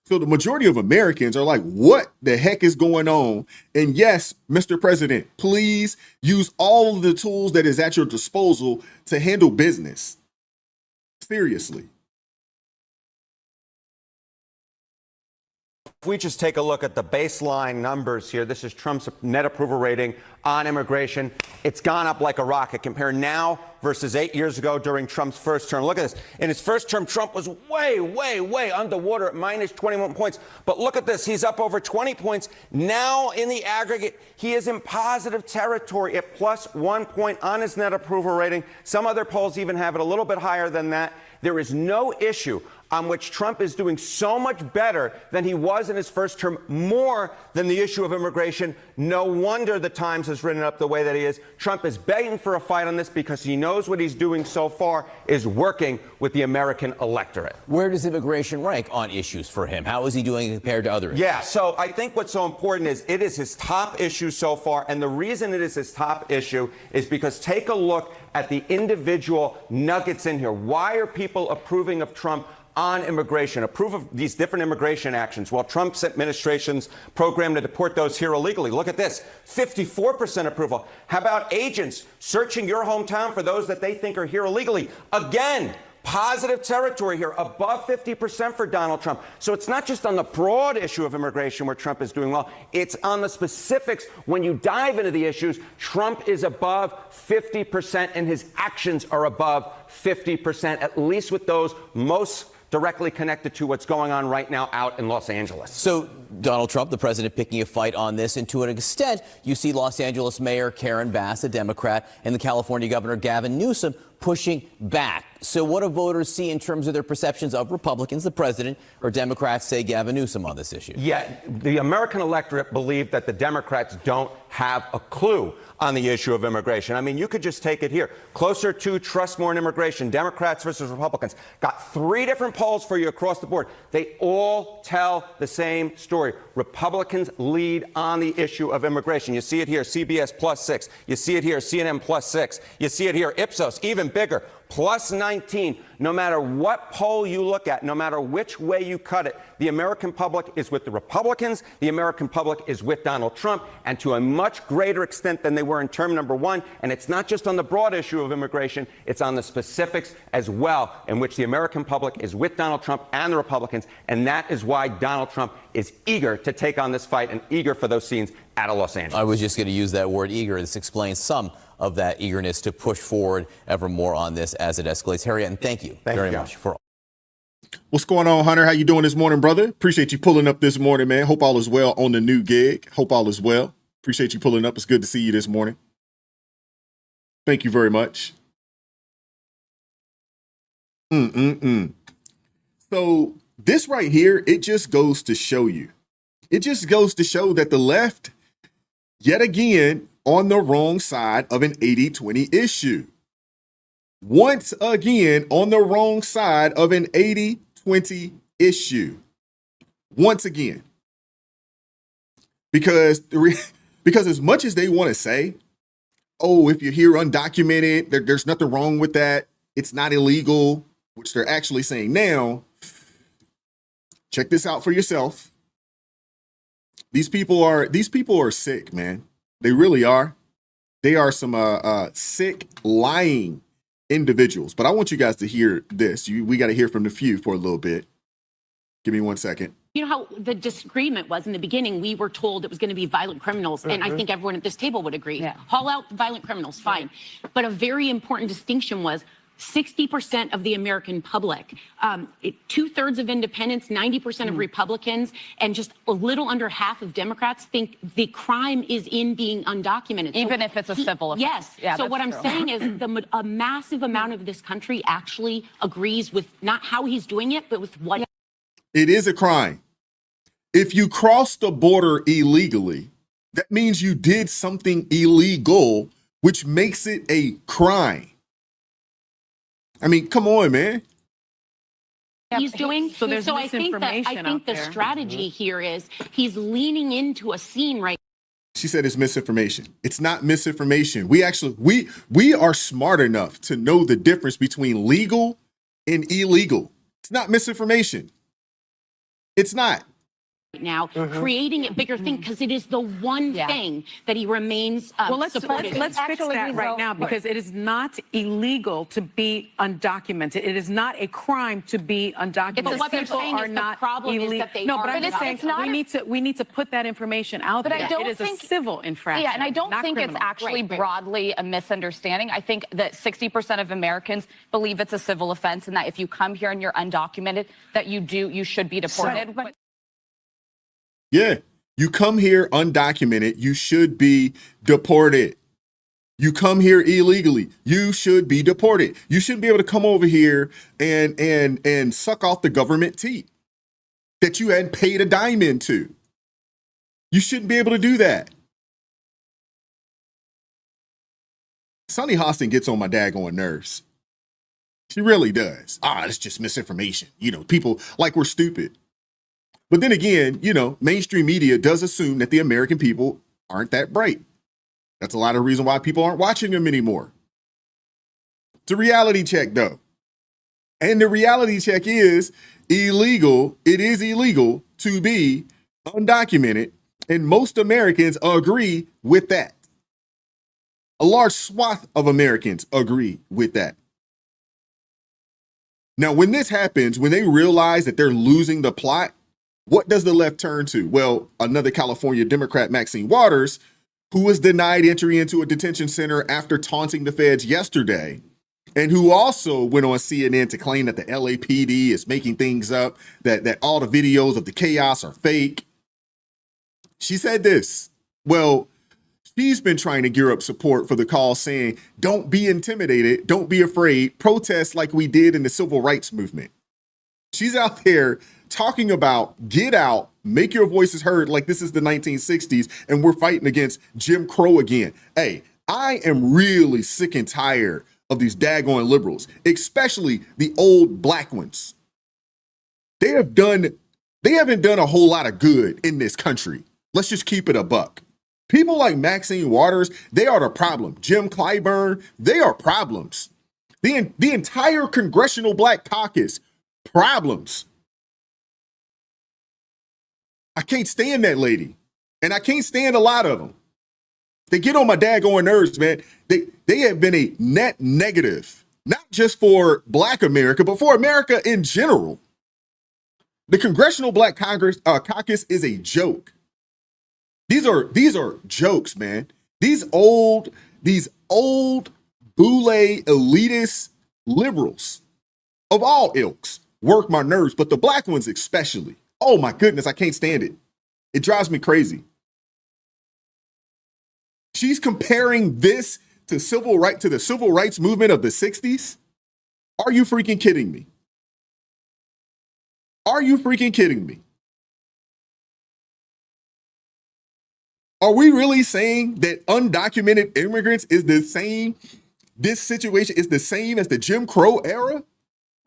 So the majority of Americans are like, what the heck is going on? And yes, Mr. President, please use all of the tools that is at your disposal to handle business. Seriously. If we just take a look at the baseline numbers here, this is Trump's net approval rating on immigration. It's gone up like a rocket. Compare now versus 8 years ago during Trump's first term. Look at this. In his first term, Trump was way underwater at minus 21 points. But look at this. He's up over 20 points. Now, in the aggregate, he is in positive territory at plus 1 point on his net approval rating. Some other polls even have it a little bit higher than that. There is no issue on which Trump is doing so much better than he was in his first term, more than the issue of immigration. No wonder the Times has written it up the way that he is. Trump is begging for a fight on this because he knows what he's doing so far is working with the American electorate. Where does immigration rank on issues for him? How is he doing compared to others? Yeah, so I think what's so important is it is his top issue so far. And the reason it is his top issue is because take a look at the individual nuggets in here. Why are people approving of Trump on immigration, approve of these different immigration actions? Well, Trump's administration's program to deport those here illegally. Look at this, 54% approval. How about agents searching your hometown for those that they think are here illegally? Again, positive territory here, above 50% for Donald Trump. So it's not just on the broad issue of immigration where Trump is doing well. It's on the specifics. When you dive into the issues, Trump is above 50% and his actions are above 50%, at least with those most directly connected to what's going on right now out in Los Angeles. So Donald Trump, the president, picking a fight on this, and to an extent, you see Los Angeles Mayor Karen Bass, a Democrat, and the California Governor Gavin Newsom pushing back. So what do voters see in terms of their perceptions of Republicans, the president, or Democrats, say Gavin Newsom, on this issue? Yeah, the American electorate believe that the Democrats don't have a clue on the issue of immigration. I mean, you could just take it here. Closer to trust more in immigration, Democrats versus Republicans. Got 3 different polls for you across the board. They all tell the same story. Republicans lead on the issue of immigration. You see it here, CBS +6. You see it here, CNN +6. You see it here, Ipsos, even bigger, +19. No matter what poll you look at, no matter which way you cut it, the American public is with the Republicans. The American public is with Donald Trump, and to a much greater extent than they were in term number 1. And it's not just on the broad issue of immigration, it's on the specifics as well, in which the American public is with Donald Trump and the Republicans. And that is why Donald Trump is eager to take on this fight and eager for those scenes out of Los Angeles. I was just going to use that word eager. This explains some of that eagerness to push forward ever more on this as it escalates. Harriet, and thank you very much for all. What's going on, Hunter? How you doing this morning, brother? Appreciate you pulling up this morning, man. Hope all is well on the new gig. Hope all is well. Appreciate you pulling up. It's good to see you this morning. Thank you very much. So this right here, it just goes to show you. It just goes to show that the left, yet again, on the wrong side of an 80-20 issue. Once again, on the wrong side of an 80-20 issue. Once again. Because as much as they want to say, oh, if you're here undocumented, there's nothing wrong with that, it's not illegal, which they're actually saying now, check this out for yourself. These people are sick, man. They really are. They are some sick, lying individuals. But I want you guys to hear this. We got to hear from the few for a little bit. Give me 1 second. You know how the disagreement was in the beginning? We were told it was going to be violent criminals, and I think everyone at this table would agree. Haul out violent criminals, fine. But a very important distinction was 60% of the American public, 2/3 of independents, 90% of Republicans, and just a little under half of Democrats think the crime is in being undocumented. Even if it's a civil offense. Yes. Yeah, so that's what I'm true. saying is a massive amount of this country actually agrees with not how he's doing it, but with what. It is a crime. If you cross the border illegally, that means you did something illegal, which makes it a crime. I mean, come on, man. He's doing. So there's I think misinformation out the there. strategy here is he's leaning into a scene right. She said it's misinformation. It's not misinformation. We are smart enough to know the difference between legal and illegal. It's not misinformation. It's not. Now, creating a bigger thing because it is the one thing that he remains Well, let's fix Actually, that right now because it is not illegal to be undocumented. It is not a crime to be undocumented. But what they're People saying are is the not problem is illegal. that they no, but are I'm just saying it's not we need to put that information out But there. I don't it is think- a civil infraction. Yeah, and I don't not think criminal. it's actually broadly a misunderstanding. I think that 60% of Americans believe it's a civil offense and that if you come here and you're undocumented, that you should be deported. Yeah. You come here undocumented, you should be deported. You come here illegally, you should be deported. You shouldn't be able to come over here and suck off the government teat that you hadn't paid a dime into. You shouldn't be able to do that. Sonny Hostin gets on my daggone nerves. She really does. It's just misinformation. You know, people like we're stupid. But then again, you know, mainstream media does assume that the American people aren't that bright. That's a lot of reason why people aren't watching them anymore. It's a reality check, though. And the reality check is illegal. It is illegal to be undocumented. And most Americans agree with that. A large swath of Americans agree with that. Now, when this happens, when they realize that they're losing the plot, what does the left turn to? Well, another California Democrat, Maxine Waters, who was denied entry into a detention center after taunting the feds yesterday, and who also went on CNN to claim that the LAPD is making things up, that all the videos of the chaos are fake. She said this. Well, she's been trying to gear up support for the call saying, don't be intimidated, don't be afraid, protest like we did in the civil rights movement. She's out there talking about get out, make your voices heard like this is the 1960s and we're fighting against Jim Crow again. Hey, I am really sick and tired of these daggone liberals, especially the old black ones. They haven't done a whole lot of good in this country. Let's just keep it a buck. People like Maxine Waters, they are the problem. Jim Clyburn, they are problems. The entire Congressional Black Caucus, problems. I can't stand that lady. And I can't stand a lot of them. They get on my daggone nerves, man. They have been a net negative, not just for Black America, but for America in general. The Congressional Black Caucus is a joke. These are jokes, man. These old boule elitist liberals of all ilks work my nerves, but the black ones especially. Oh my goodness, I can't stand it. It drives me crazy. She's comparing this to the civil rights movement of the 60s. Are you freaking kidding me? Are you freaking kidding me? Are we really saying that undocumented immigrants is the same? This situation is the same as the Jim Crow era?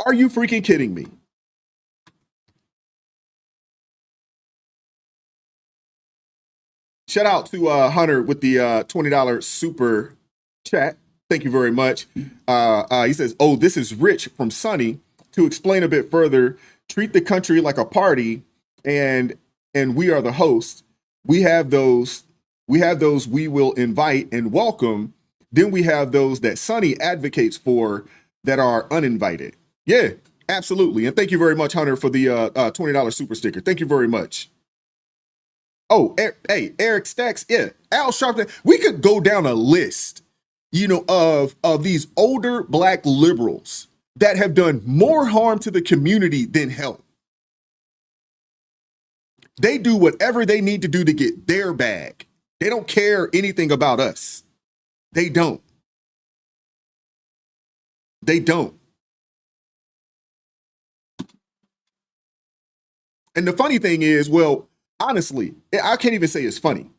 Are you freaking kidding me? Shout out to Hunter with the $20 super chat. Thank you very much. He says, oh, this is Rich from Sunny. To explain a bit further, treat the country like a party and we are the host. We have those We have those we will invite and welcome. Then we have those that Sonny advocates for that are uninvited. Yeah, absolutely. And thank you very much, Hunter, for the $20 super sticker. Thank you very much. Oh, hey, Eric Stacks. Yeah, Al Sharpton. We could go down a list, of these older black liberals that have done more harm to the community than help. They do whatever they need to do to get their bag. They don't care anything about us. They don't. They don't. And the funny thing is, well, honestly, I can't even say it's funny.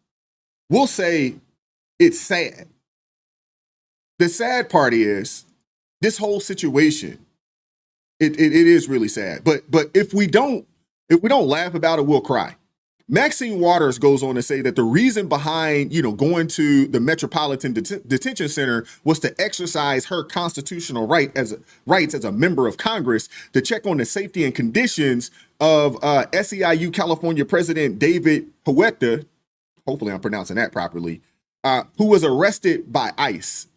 We'll say it's sad. The sad part is this whole situation. It is really sad. But if we don't laugh about it, we'll cry. Maxine Waters goes on to say that the reason behind, going to the Metropolitan Detention Center was to exercise her constitutional rights as a member of Congress to check on the safety and conditions of SEIU California President David Huerta, hopefully I'm pronouncing that properly, who was arrested by ICE.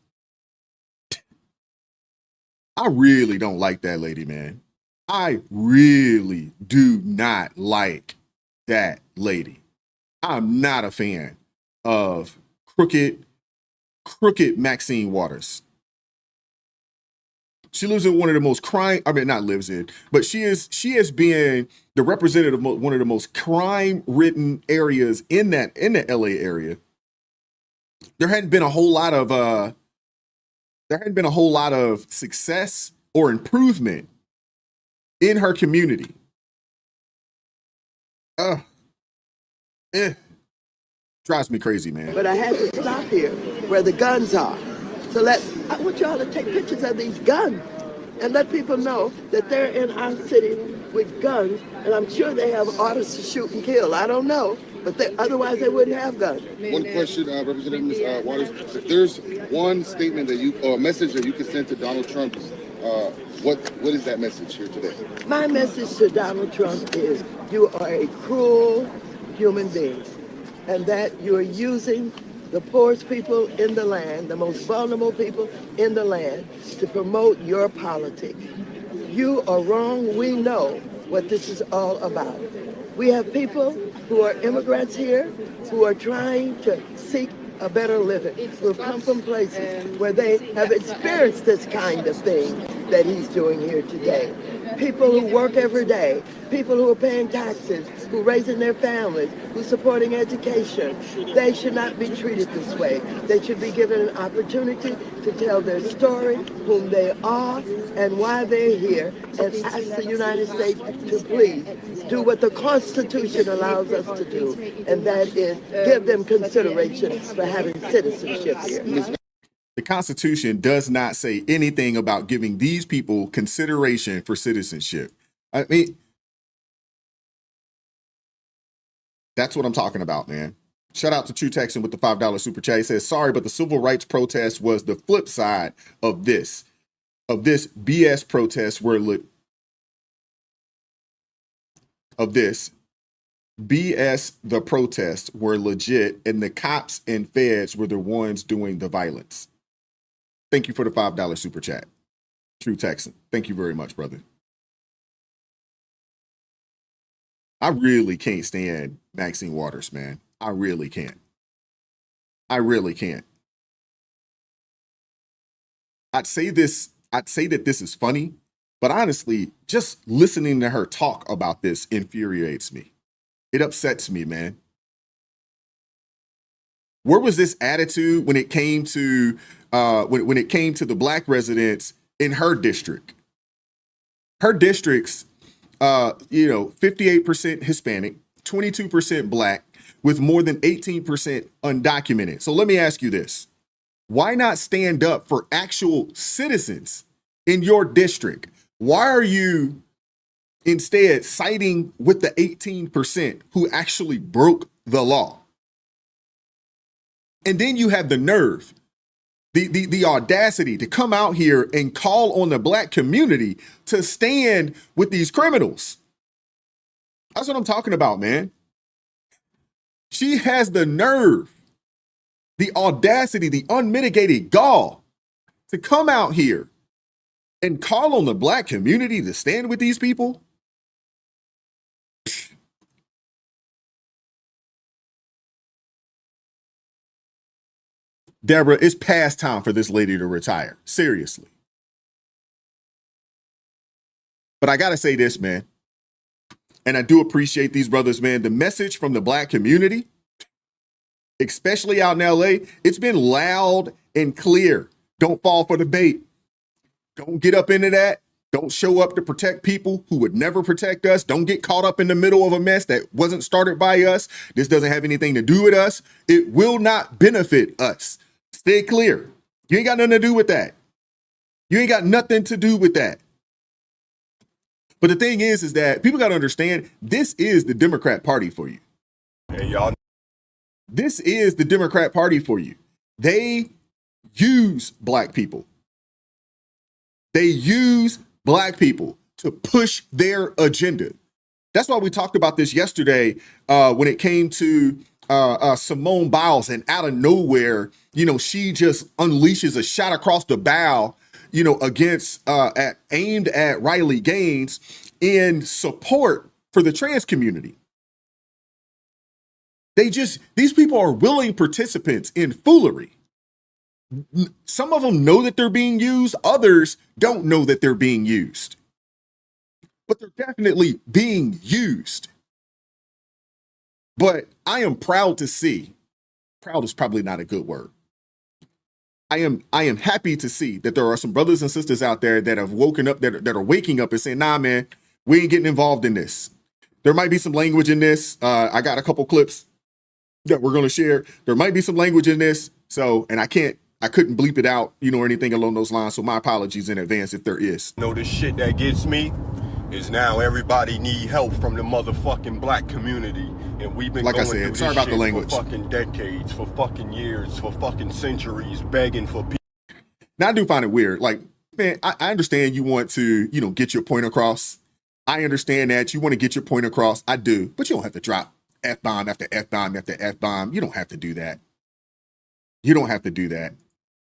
I really don't like that lady, man. I really do not like that lady. I'm not a fan of crooked Maxine Waters. She lives in one of the most she has been the representative of one of the most crime-ridden areas in the LA area. There hadn't been a whole lot of success or improvement in her community. Drives me crazy, man. But I had to stop here where the guns are. So I want y'all to take pictures of these guns and let people know that they're in our city with guns. And I'm sure they have orders to shoot and kill. I don't know, but otherwise they wouldn't have guns. One question, Representative Ms. Waters. If there's one statement or a message that you can send to Donald Trump, what is that message here today? My message to Donald Trump is you are a cruel human being, and that you are using the poorest people in the land, the most vulnerable people in the land, to promote your politics. You are wrong. We know what this is all about. We have people who are immigrants here who are trying to seek a better living, who have come from places where they have experienced this kind of thing that he's doing here today. People who work every day, people who are paying taxes, who are raising their families, who are supporting education. They should not be treated this way. They should be given an opportunity to tell their story, whom they are, and why they're here, and ask the United States to please do what the Constitution allows us to do, and that is give them consideration for having citizenship here. The Constitution does not say anything about giving these people consideration for citizenship. I mean, that's what I'm talking about, man. Shout out to True Texan with the $5 super chat. He says, sorry, but the civil rights protest was the flip side of this BS protest the protests were legit, and the cops and feds were the ones doing the violence. Thank you for the $5 super chat. True Texan. Thank you very much, brother. I really can't stand Maxine Waters, man. I really can't. I'd say that this is funny, but honestly, just listening to her talk about this infuriates me. It upsets me, man. Where was this attitude when it came to the black residents in her district? Her district's 58% Hispanic, 22% black, with more than 18% undocumented. So let me ask you this. Why not stand up for actual citizens in your district? Why are you instead siding with the 18% who actually broke the law? And then you have the nerve, the audacity to come out here and call on the black community to stand with these criminals. That's what I'm talking about, man. She has the nerve the audacity, the unmitigated gall to come out here and call on the black community to stand with these people. Deborah, it's past time for this lady to retire. Seriously. But I got to say this, man. And I do appreciate these brothers, man. The message from the black community, especially out in LA, it's been loud and clear. Don't fall for the bait. Don't get up into that. Don't show up to protect people who would never protect us. Don't get caught up in the middle of a mess that wasn't started by us. This doesn't have anything to do with us. It will not benefit us. Stay clear. You ain't got nothing to do with that. You ain't got nothing to do with that. But the thing is that people got to understand this is the Democrat Party for you. Hey, y'all. This is the Democrat Party for you. They use black people. They use black people to push their agenda. That's why we talked about this yesterday when it came to Simone Biles, and out of nowhere, she just unleashes a shot across the bow, against aimed at Riley Gaines in support for the trans community. These people are willing participants in foolery. Some of them know that they're being used. Others don't know that they're being used. But they're definitely being used. But I am proud to see, proud is probably not a good word. I am happy to see that there are some brothers and sisters out there that have woken up, that are waking up and saying, nah, man, we ain't getting involved in this. There might be some language in this. I got a couple clips that we're going to share. There might be some language in this. So, and I couldn't bleep it out, or anything along those lines. So my apologies in advance if there is. The shit that gets me is now everybody need help from the motherfucking black community. And we've been going through this shit for fucking decades, for fucking years, for fucking centuries, begging for people. Now I do find it weird. Like, man, I understand you want to, get your point across. I understand that you want to get your point across. I do, but you don't have to drop F-bomb after F-bomb after F-bomb. You don't have to do that. You don't have to do that.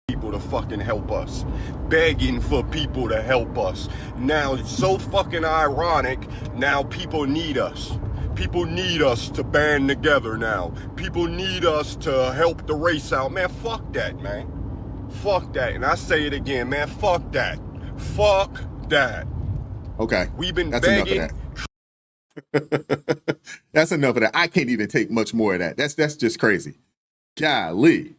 People to fucking help us, begging for people to help us. Now it's so fucking ironic. Now people need us. People need us to band together now. People need us to help the race out. Man, fuck that, man. Fuck that. And I say it again, man, fuck that. Fuck that. Okay. We've been That's begging. Enough of that. That's enough of that. I can't even take much more of that. That's just crazy. Golly.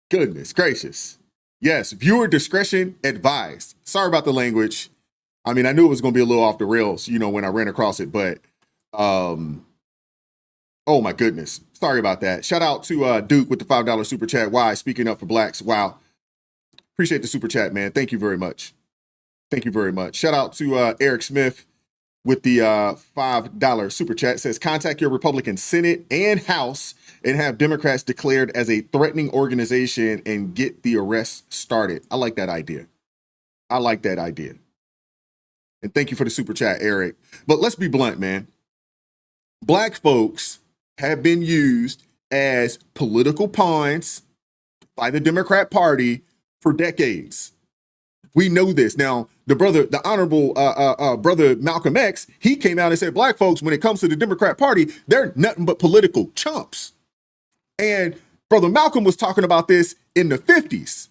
Goodness gracious. Yes, viewer discretion advised. Sorry about the language. I mean, I knew it was going to be a little off the rails, when I ran across it, but oh my goodness. Sorry about that. Shout out to Duke with the $5 super chat. Why? Speaking up for blacks. Wow. Appreciate the super chat, man. Thank you very much. Thank you very much. Shout out to Eric Smith with the $5 super chat. Says, contact your Republican Senate and House and have Democrats declared as a threatening organization and get the arrest started. I like that idea. I like that idea. And thank you for the super chat, Eric. But let's be blunt, man. Black folks have been used as political pawns by the Democrat Party for decades. We know this. Now, the honorable brother Malcolm X, he came out and said, black folks, when it comes to the Democrat Party, they're nothing but political chumps. And brother Malcolm was talking about this in the 50s,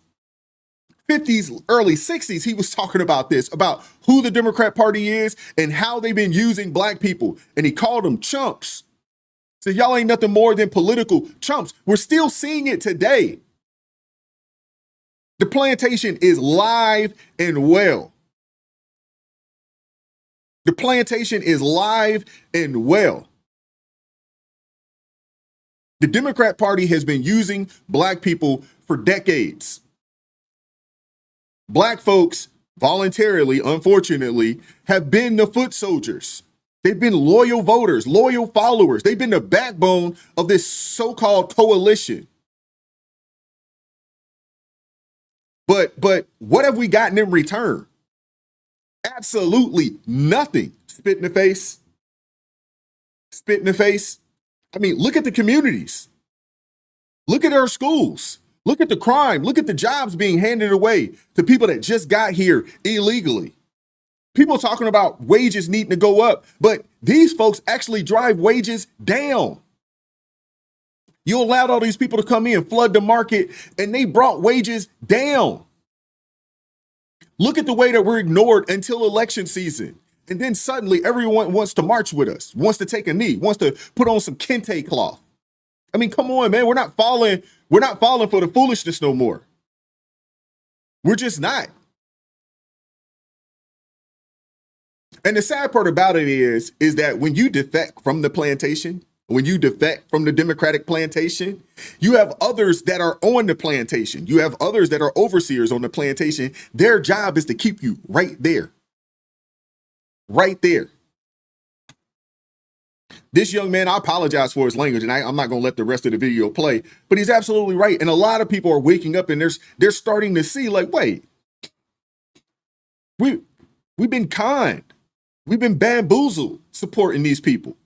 early 60s. He was talking about this, about who the Democrat Party is and how they've been using black people. And he called them chumps. So y'all ain't nothing more than political chumps. We're still seeing it today. The plantation is live and well. The plantation is live and well. The Democrat Party has been using black people for decades. Black folks voluntarily, unfortunately, have been the foot soldiers. They've been loyal voters, loyal followers. They've been the backbone of this so-called coalition. But what have we gotten in return? Absolutely nothing. Spit in the face. Spit in the face. I mean, look at the communities. Look at our schools. Look at the crime. Look at the jobs being handed away to people that just got here illegally. People talking about wages needing to go up, but these folks actually drive wages down. You allowed all these people to come in, flood the market, and they brought wages down. Look at the way that we're ignored until election season. And then suddenly everyone wants to march with us, wants to take a knee, wants to put on some kente cloth. I mean, come on, man. We're not falling for the foolishness no more. We're just not. And the sad part about it is that when you defect from the plantation, when you defect from the Democratic plantation, you have others that are on the plantation. You have others that are overseers on the plantation. Their job is to keep you right there. Right there. This young man, I apologize for his language, and I'm not going to let the rest of the video play, but he's absolutely right. And a lot of people are waking up and they're starting to see, like, wait, we've been conned. We've been bamboozled supporting these people.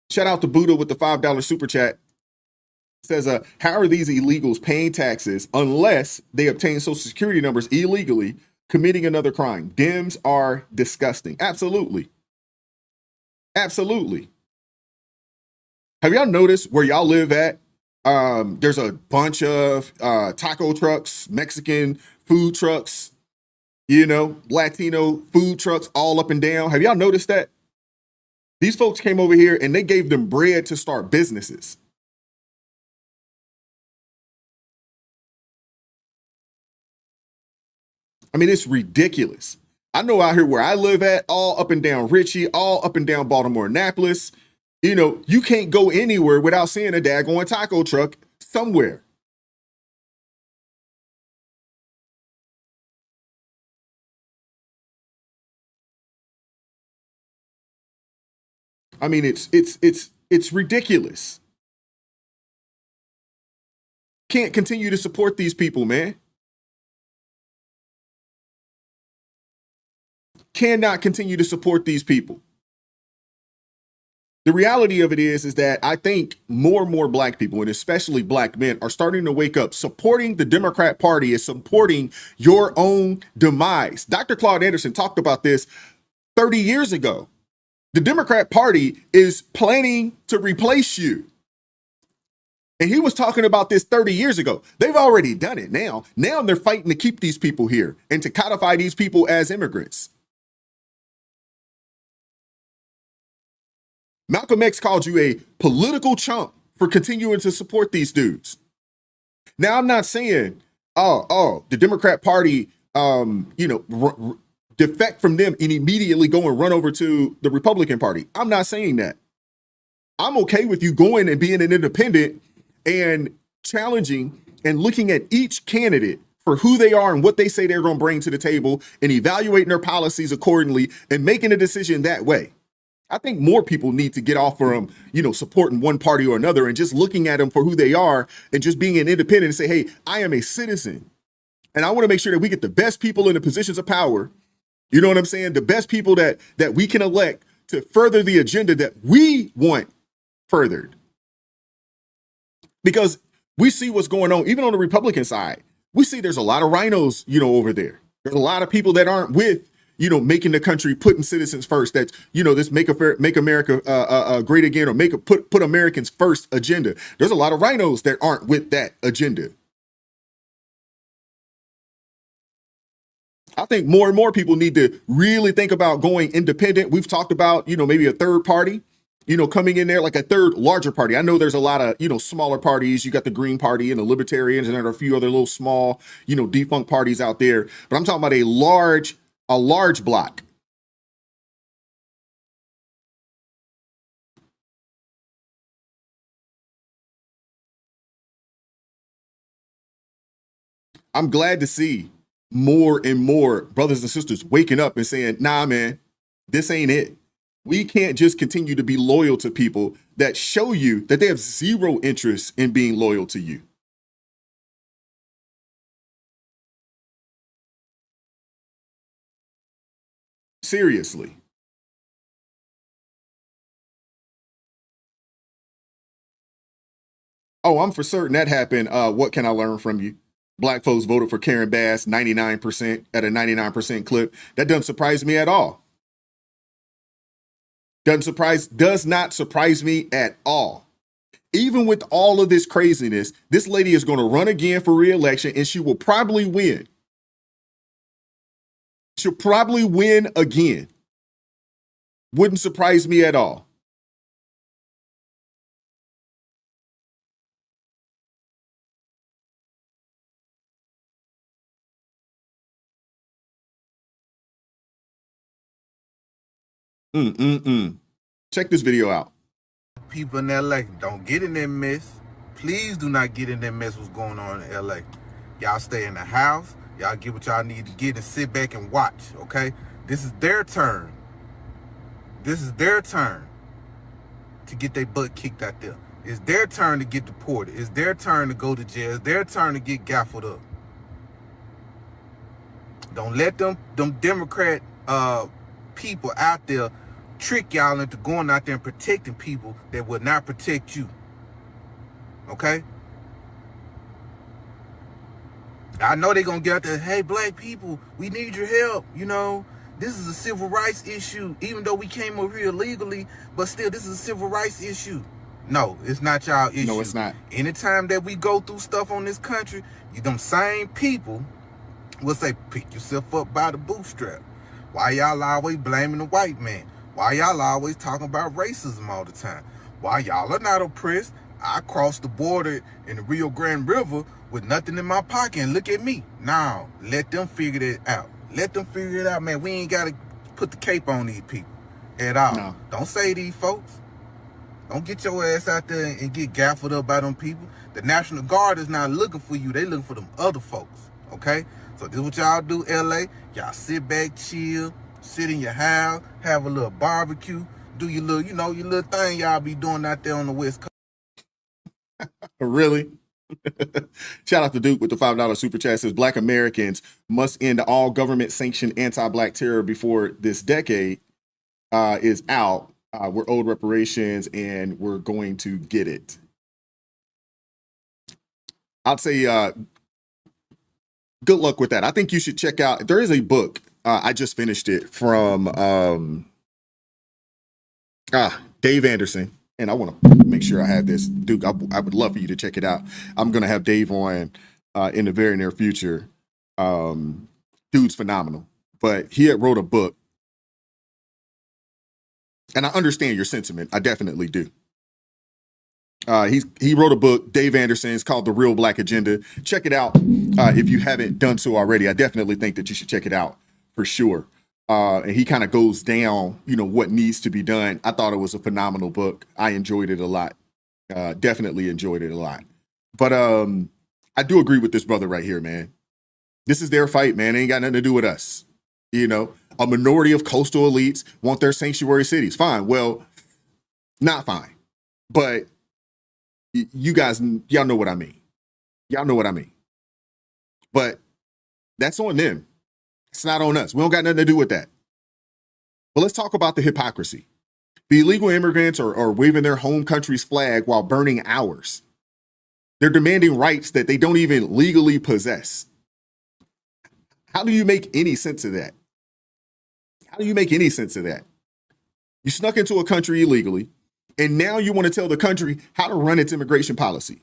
Shout out to Buddha with the $5 super chat. Says, how are these illegals paying taxes unless they obtain social security numbers illegally, committing another crime? Dems are disgusting. Absolutely. Absolutely. Have y'all noticed where y'all live at? There's a bunch of taco trucks, Mexican food trucks, Latino food trucks all up and down. Have y'all noticed that? These folks came over here and they gave them bread to start businesses. I mean, it's ridiculous. I know out here where I live at, all up and down Ritchie, all up and down Baltimore, Annapolis, you can't go anywhere without seeing a daggone taco truck somewhere. I mean, it's ridiculous. Can't continue to support these people, man. Cannot continue to support these people. The reality of it is that I think more and more black people, and especially black men, are starting to wake up. Supporting the Democrat Party is supporting your own demise. Dr. Claude Anderson talked about this 30 years ago. The Democrat Party is planning to replace you. And he was talking about this 30 years ago. They've already done it now. Now they're fighting to keep these people here and to codify these people as immigrants. Malcolm X called you a political chump for continuing to support these dudes. Now, I'm not saying, the Democrat Party, defect from them and immediately go and run over to the Republican Party. I'm not saying that. I'm okay with you going and being an independent and challenging and looking at each candidate for who they are and what they say they're going to bring to the table and evaluating their policies accordingly and making a decision that way. I think more people need to get off from, supporting one party or another and just looking at them for who they are and just being an independent and say, hey, I am a citizen and I want to make sure that we get the best people in the positions of power. You know what I'm saying? The best people that we can elect to further the agenda that we want furthered. Because we see what's going on, even on the Republican side. We see there's a lot of rhinos, over there. There's a lot of people that aren't with, making the country, putting citizens first. That's, this make America great again, or put Americans first agenda. There's a lot of rhinos that aren't with that agenda. I think more and more people need to really think about going independent. We've talked about, maybe a third party, coming in there, like a third larger party. I know there's a lot of, smaller parties. You got the Green Party and the Libertarians, and there are a few other little small, defunct parties out there. But I'm talking about a large block. I'm glad to see more and more brothers and sisters waking up and saying, nah, man, this ain't it. We can't just continue to be loyal to people that show you that they have zero interest in being loyal to you. Seriously. Oh, I'm for certain that happened. What can I learn from you? Black folks voted for Karen Bass 99% at a 99% clip. That doesn't surprise me at all. Does not surprise me at all. Even with all of this craziness, this lady is going to run again for re-election and she will probably win. She'll probably win again. Wouldn't surprise me at all. Check this video out. People in LA, don't get in that mess. Please do not get in that mess what's going on in LA. Y'all stay in the house. Y'all get what y'all need to get and sit back and watch, okay? This is their turn. This is their turn to get their butt kicked out there. It's their turn to get deported. It's their turn to go to jail. It's their turn to get gaffled up. Don't let them Democrat people out there trick y'all into going out there and protecting people that would not protect you. Okay? I know they're going to get out there, hey, black people, we need your help. You know, this is a civil rights issue. Even though we came over here illegally, but still, this is a civil rights issue. No, it's not y'all issue. No, it's not. Anytime that we go through stuff on this country, them same people will say, pick yourself up by the bootstrap. Why y'all always blaming the white man? Why y'all always talking about racism all the time? Why y'all are not oppressed? I crossed the border in the Rio Grande River with nothing in my pocket and look at me. Now, let them figure it out. Let them figure it out, man. We ain't got to put the cape on these people at all. No. Don't say these folks. Don't get your ass out there and get gaffled up by them people. The National Guard is not looking for you. They looking for them other folks, okay? So this is what y'all do, LA. Y'all sit back, chill, sit in your house, have a little barbecue, do your little, your little thing y'all be doing out there on the West Coast. Really? Shout out to Duke with the $5 super chat. Says Black Americans must end all government sanctioned anti-black terror before this decade is out. We're owed reparations and we're going to get it. I'd say good luck with that. I think you should check out. There is a book. I just finished it from Dave Anderson. And I want to make sure I have this. Duke, I would love for you to check it out. I'm going to have Dave on in the very near future. Dude's phenomenal. But he had wrote a book. And I understand your sentiment. I definitely do. He wrote a book, Dave Anderson. It's called The Real Black Agenda. Check it out if you haven't done so already. I definitely think that you should check it out for sure. And he kind of goes down, what needs to be done. I thought it was a phenomenal book. I enjoyed it a lot. Definitely enjoyed it a lot. But I do agree with this brother right here, man. This is their fight, man. It ain't got nothing to do with us. A minority of coastal elites want their sanctuary cities. Fine. Well, not fine. But you guys, y'all know what I mean. Y'all know what I mean. But that's on them. It's not on us. We don't got nothing to do with that. But let's talk about the hypocrisy. The illegal immigrants are waving their home country's flag while burning ours. They're demanding rights that they don't even legally possess. How do you make any sense of that? How do you make any sense of that? You snuck into a country illegally, and now you want to tell the country how to run its immigration policy.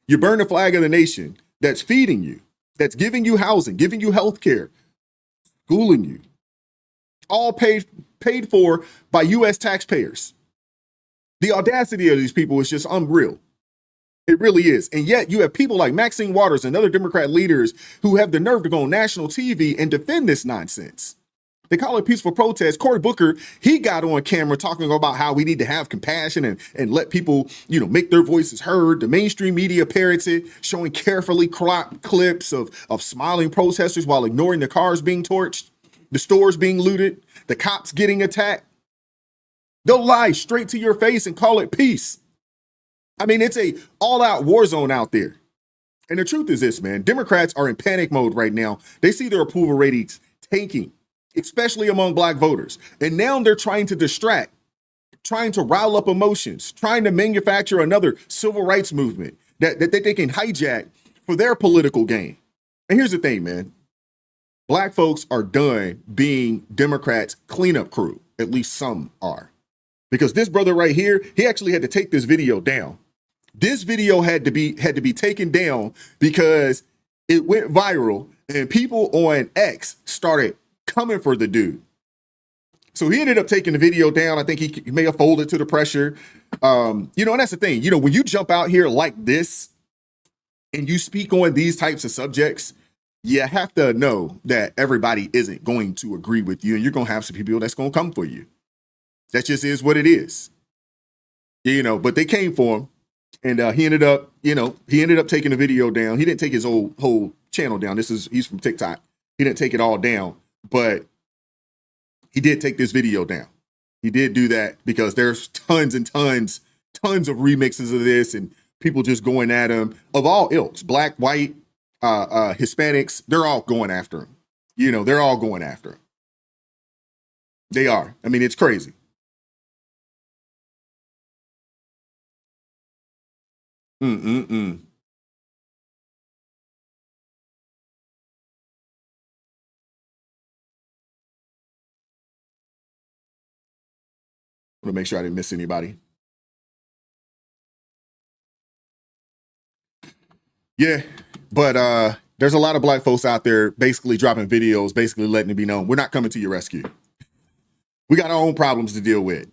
You burn the flag of the nation that's feeding you, that's giving you housing, giving you health care, schooling you, all paid for by U.S. taxpayers. The audacity of these people is just unreal. It really is. And yet you have people like Maxine Waters and other Democrat leaders who have the nerve to go on national TV and defend this nonsense. They call it peaceful protest. Cory Booker, he got on camera talking about how we need to have compassion and let people, make their voices heard. The mainstream media parrots it, showing carefully cropped clips of smiling protesters while ignoring the cars being torched, the stores being looted, the cops getting attacked. They'll lie straight to your face and call it peace. I mean, it's a all-out war zone out there. And the truth is this, man. Democrats are in panic mode right now. They see their approval ratings tanking, especially among black voters. And now they're trying to distract trying to rile up emotions, trying to manufacture another civil rights movement that they can hijack for their political gain. And here's the thing, man. Black folks are done being Democrats' cleanup crew. At least some are. Because this brother right here, he actually had to take this video down. This video had to be taken down because it went viral and people on X started coming for the dude. So he ended up taking the video down. I think he may have folded to the pressure. And that's the thing. When you jump out here like this and you speak on these types of subjects, you have to know that everybody isn't going to agree with you, and you're going to have some people that's going to come for you. That just is what it is. But they came for him. And he ended up taking the video down. He didn't take his whole channel down. He's from TikTok. He didn't take it all down, but he did take this video down. He did do that because there's tons and tons of remixes of this and people just going at him of all ilks, black, white, Hispanics. They're all going after him. They're all going after him. They are. I mean, it's crazy. I'm gonna make sure I didn't miss anybody. Yeah, but there's a lot of black folks out there basically dropping videos, basically letting it be known, we're not coming to your rescue. We got our own problems to deal with.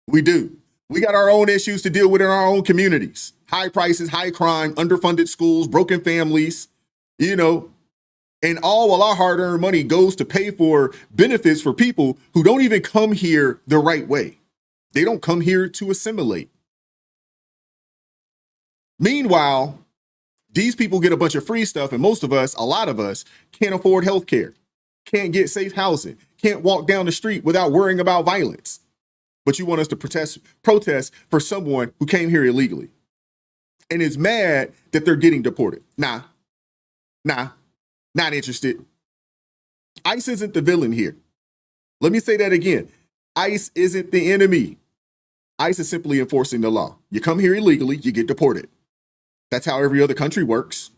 We do. We got our own issues to deal with in our own communities. High prices, high crime, underfunded schools, broken families, and all our hard-earned money goes to pay for benefits for people who don't even come here the right way. They don't come here to assimilate. Meanwhile, these people get a bunch of free stuff, and most of us, a lot of us, can't afford health care, can't get safe housing, can't walk down the street without worrying about violence. But you want us to protest for someone who came here illegally and is mad that they're getting deported. Nah, not interested. ICE isn't the villain here. Let me say that again. ICE isn't the enemy. ICE is simply enforcing the law. You come here illegally, you get deported. That's how every other country works.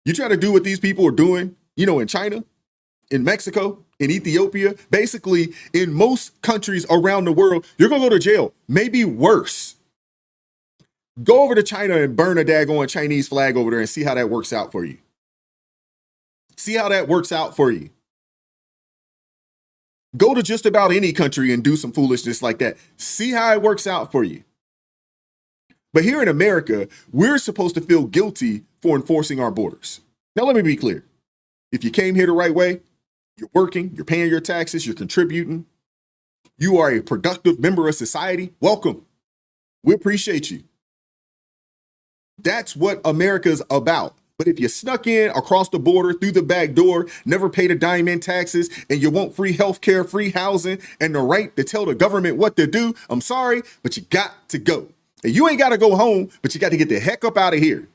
You try to do what these people are doing, in China, in Mexico, in Ethiopia, basically in most countries around the world, you're going to go to jail, maybe worse. Go over to China and burn a daggone Chinese flag over there and see how that works out for you. See how that works out for you. Go to just about any country and do some foolishness like that. See how it works out for you. But here in America, we're supposed to feel guilty for enforcing our borders. Now, let me be clear. If you came here the right way, you're working, you're paying your taxes, you're contributing, you are a productive member of society, welcome. We appreciate you. That's what America's about. But if you snuck in across the border through the back door, never paid a dime in taxes, and you want free health care, free housing, and the right to tell the government what to do, I'm sorry, but you got to go. And you ain't got to go home, but you got to get the heck up out of here.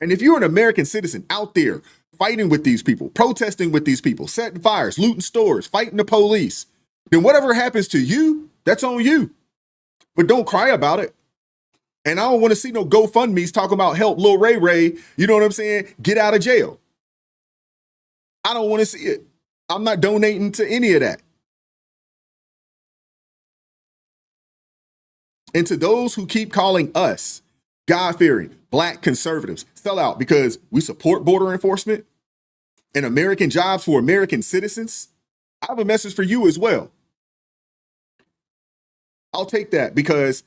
And if you're an American citizen out there fighting with these people, protesting with these people, setting fires, looting stores, fighting the police, then whatever happens to you, that's on you. But don't cry about it. And I don't want to see no GoFundMe's talking about help Lil Ray Ray, you know what I'm saying, get out of jail. I don't want to see it. I'm not donating to any of that. And to those who keep calling us God-fearing, black conservatives, sell out because we support border enforcement and American jobs for American citizens, I have a message for you as well. I'll take that because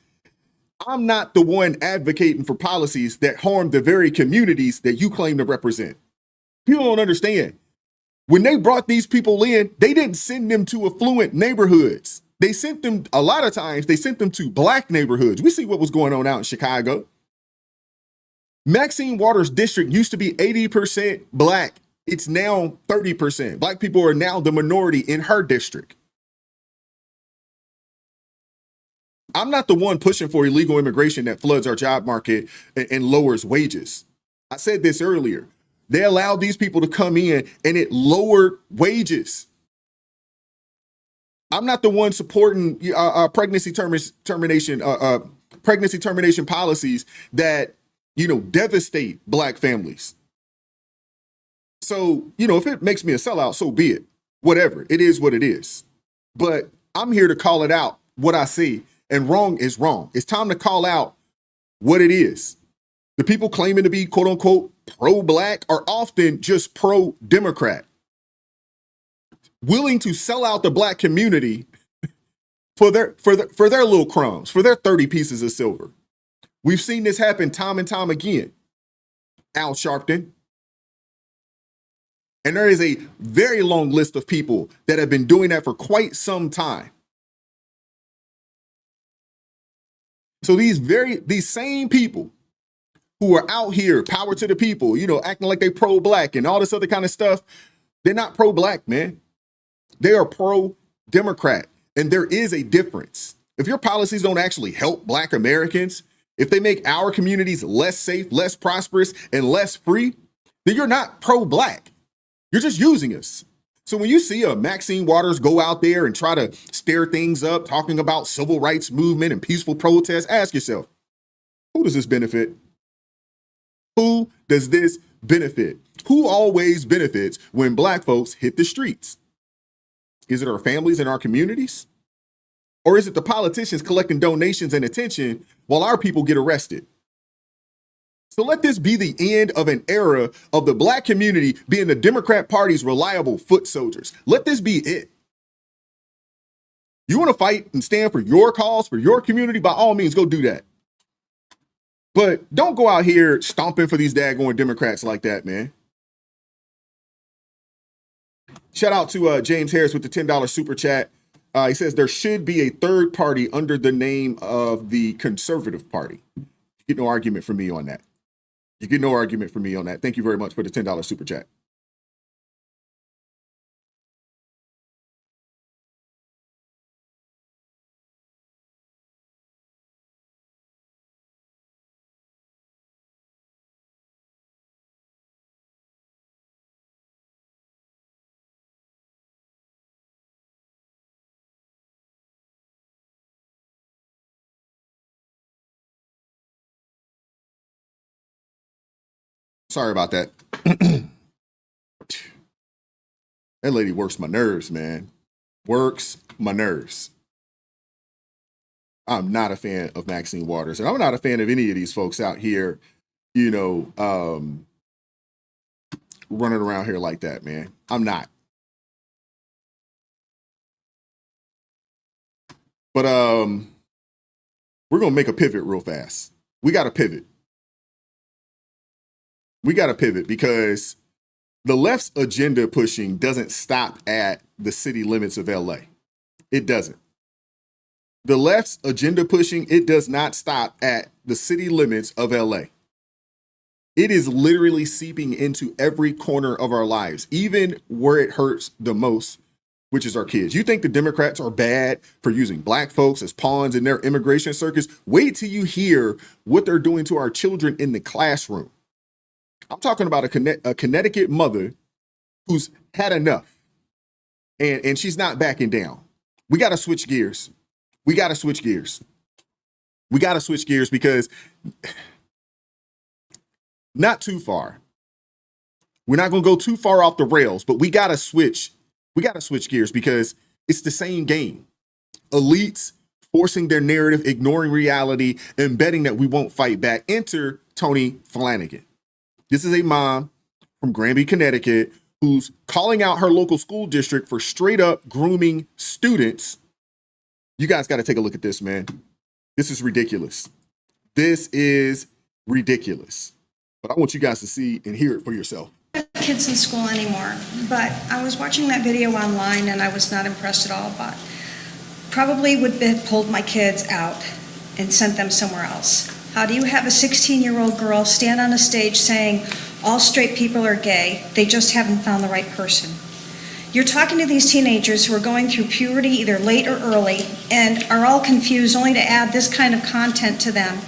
I'm not the one advocating for policies that harm the very communities that you claim to represent. People don't understand. When they brought these people in, they didn't send them to affluent neighborhoods. They sent them, a lot of times, they sent them to black neighborhoods. We see what was going on out in Chicago. Maxine Waters' district used to be 80% black. It's now 30%. Black people are now the minority in her district. I'm not the one pushing for illegal immigration that floods our job market and lowers wages. I said this earlier. They allowed these people to come in and it lowered wages. I'm not the one supporting pregnancy termination policies that, you know, devastate black families. So, you know, if it makes me a sellout, so be it. Whatever. It is what it is. But I'm here to call it out, what I see, and wrong is wrong. It's time to call out what it is. The people claiming to be quote unquote pro-black are often just pro-Democrat, willing to sell out the black community for their little crumbs, for their 30 pieces of silver. We've seen this happen time and time again. Al Sharpton. And there is a very long list of people that have been doing that for quite some time. So these same people who are out here, power to the people, you know, acting like they pro-black and all this other kind of stuff, they're not pro-black, man. They are pro-Democrat. And there is a difference. If your policies don't actually help black Americans, if they make our communities less safe, less prosperous, and less free, then you're not pro-black. You're just using us. So when you see a Maxine Waters go out there and try to stir things up, talking about civil rights movement and peaceful protests, ask yourself, who does this benefit? Who does this benefit? Who always benefits when black folks hit the streets? Is it our families and our communities? Or is it the politicians collecting donations and attention while our people get arrested? So let this be the end of an era of the black community being the Democrat Party's reliable foot soldiers. Let this be it. You want to fight and stand for your cause, for your community, by all means, go do that. But don't go out here stomping for these daggone Democrats like that, man. Shout out to James Harris with the $10 super chat. He says there should be a third party under the name of the Conservative Party. You get no argument from me on that. You get no argument from me on that. Thank you very much for the $10 super chat. Sorry about that. That lady works my nerves, man. Works my nerves. I'm not a fan of Maxine Waters, and I'm not a fan of any of these folks out here, you know, running around here like that, man. I'm not. But we're going to make a pivot real fast. We got to pivot. We got to pivot because the left's agenda pushing doesn't stop at the city limits of LA. It doesn't. The left's agenda pushing, it does not stop at the city limits of LA. It is literally seeping into every corner of our lives, even where it hurts the most, which is our kids. You think the Democrats are bad for using black folks as pawns in their immigration circus? Wait till you hear what they're doing to our children in the classroom. I'm talking about a Connecticut mother who's had enough, and she's not backing down. We got to switch gears. We got to switch gears. We got to switch gears because not too far. We're not going to go too far off the rails, but we got to switch. We got to switch gears because it's the same game. Elites forcing their narrative, ignoring reality, and betting that we won't fight back. Enter Tony Flanagan. This is a mom from Granby, Connecticut, who's calling out her local school district for straight up grooming students. You guys got to take a look at this, man. This is ridiculous. This is ridiculous. But I want you guys to see and hear it for yourself. Kids in school anymore, but I was watching that video online and I was not impressed at all, but probably would have pulled my kids out and sent them somewhere else. How do you have a 16-year-old girl stand on a stage saying all straight people are gay, they just haven't found the right person? You're talking to these teenagers who are going through puberty either late or early and are all confused only to add this kind of content to them.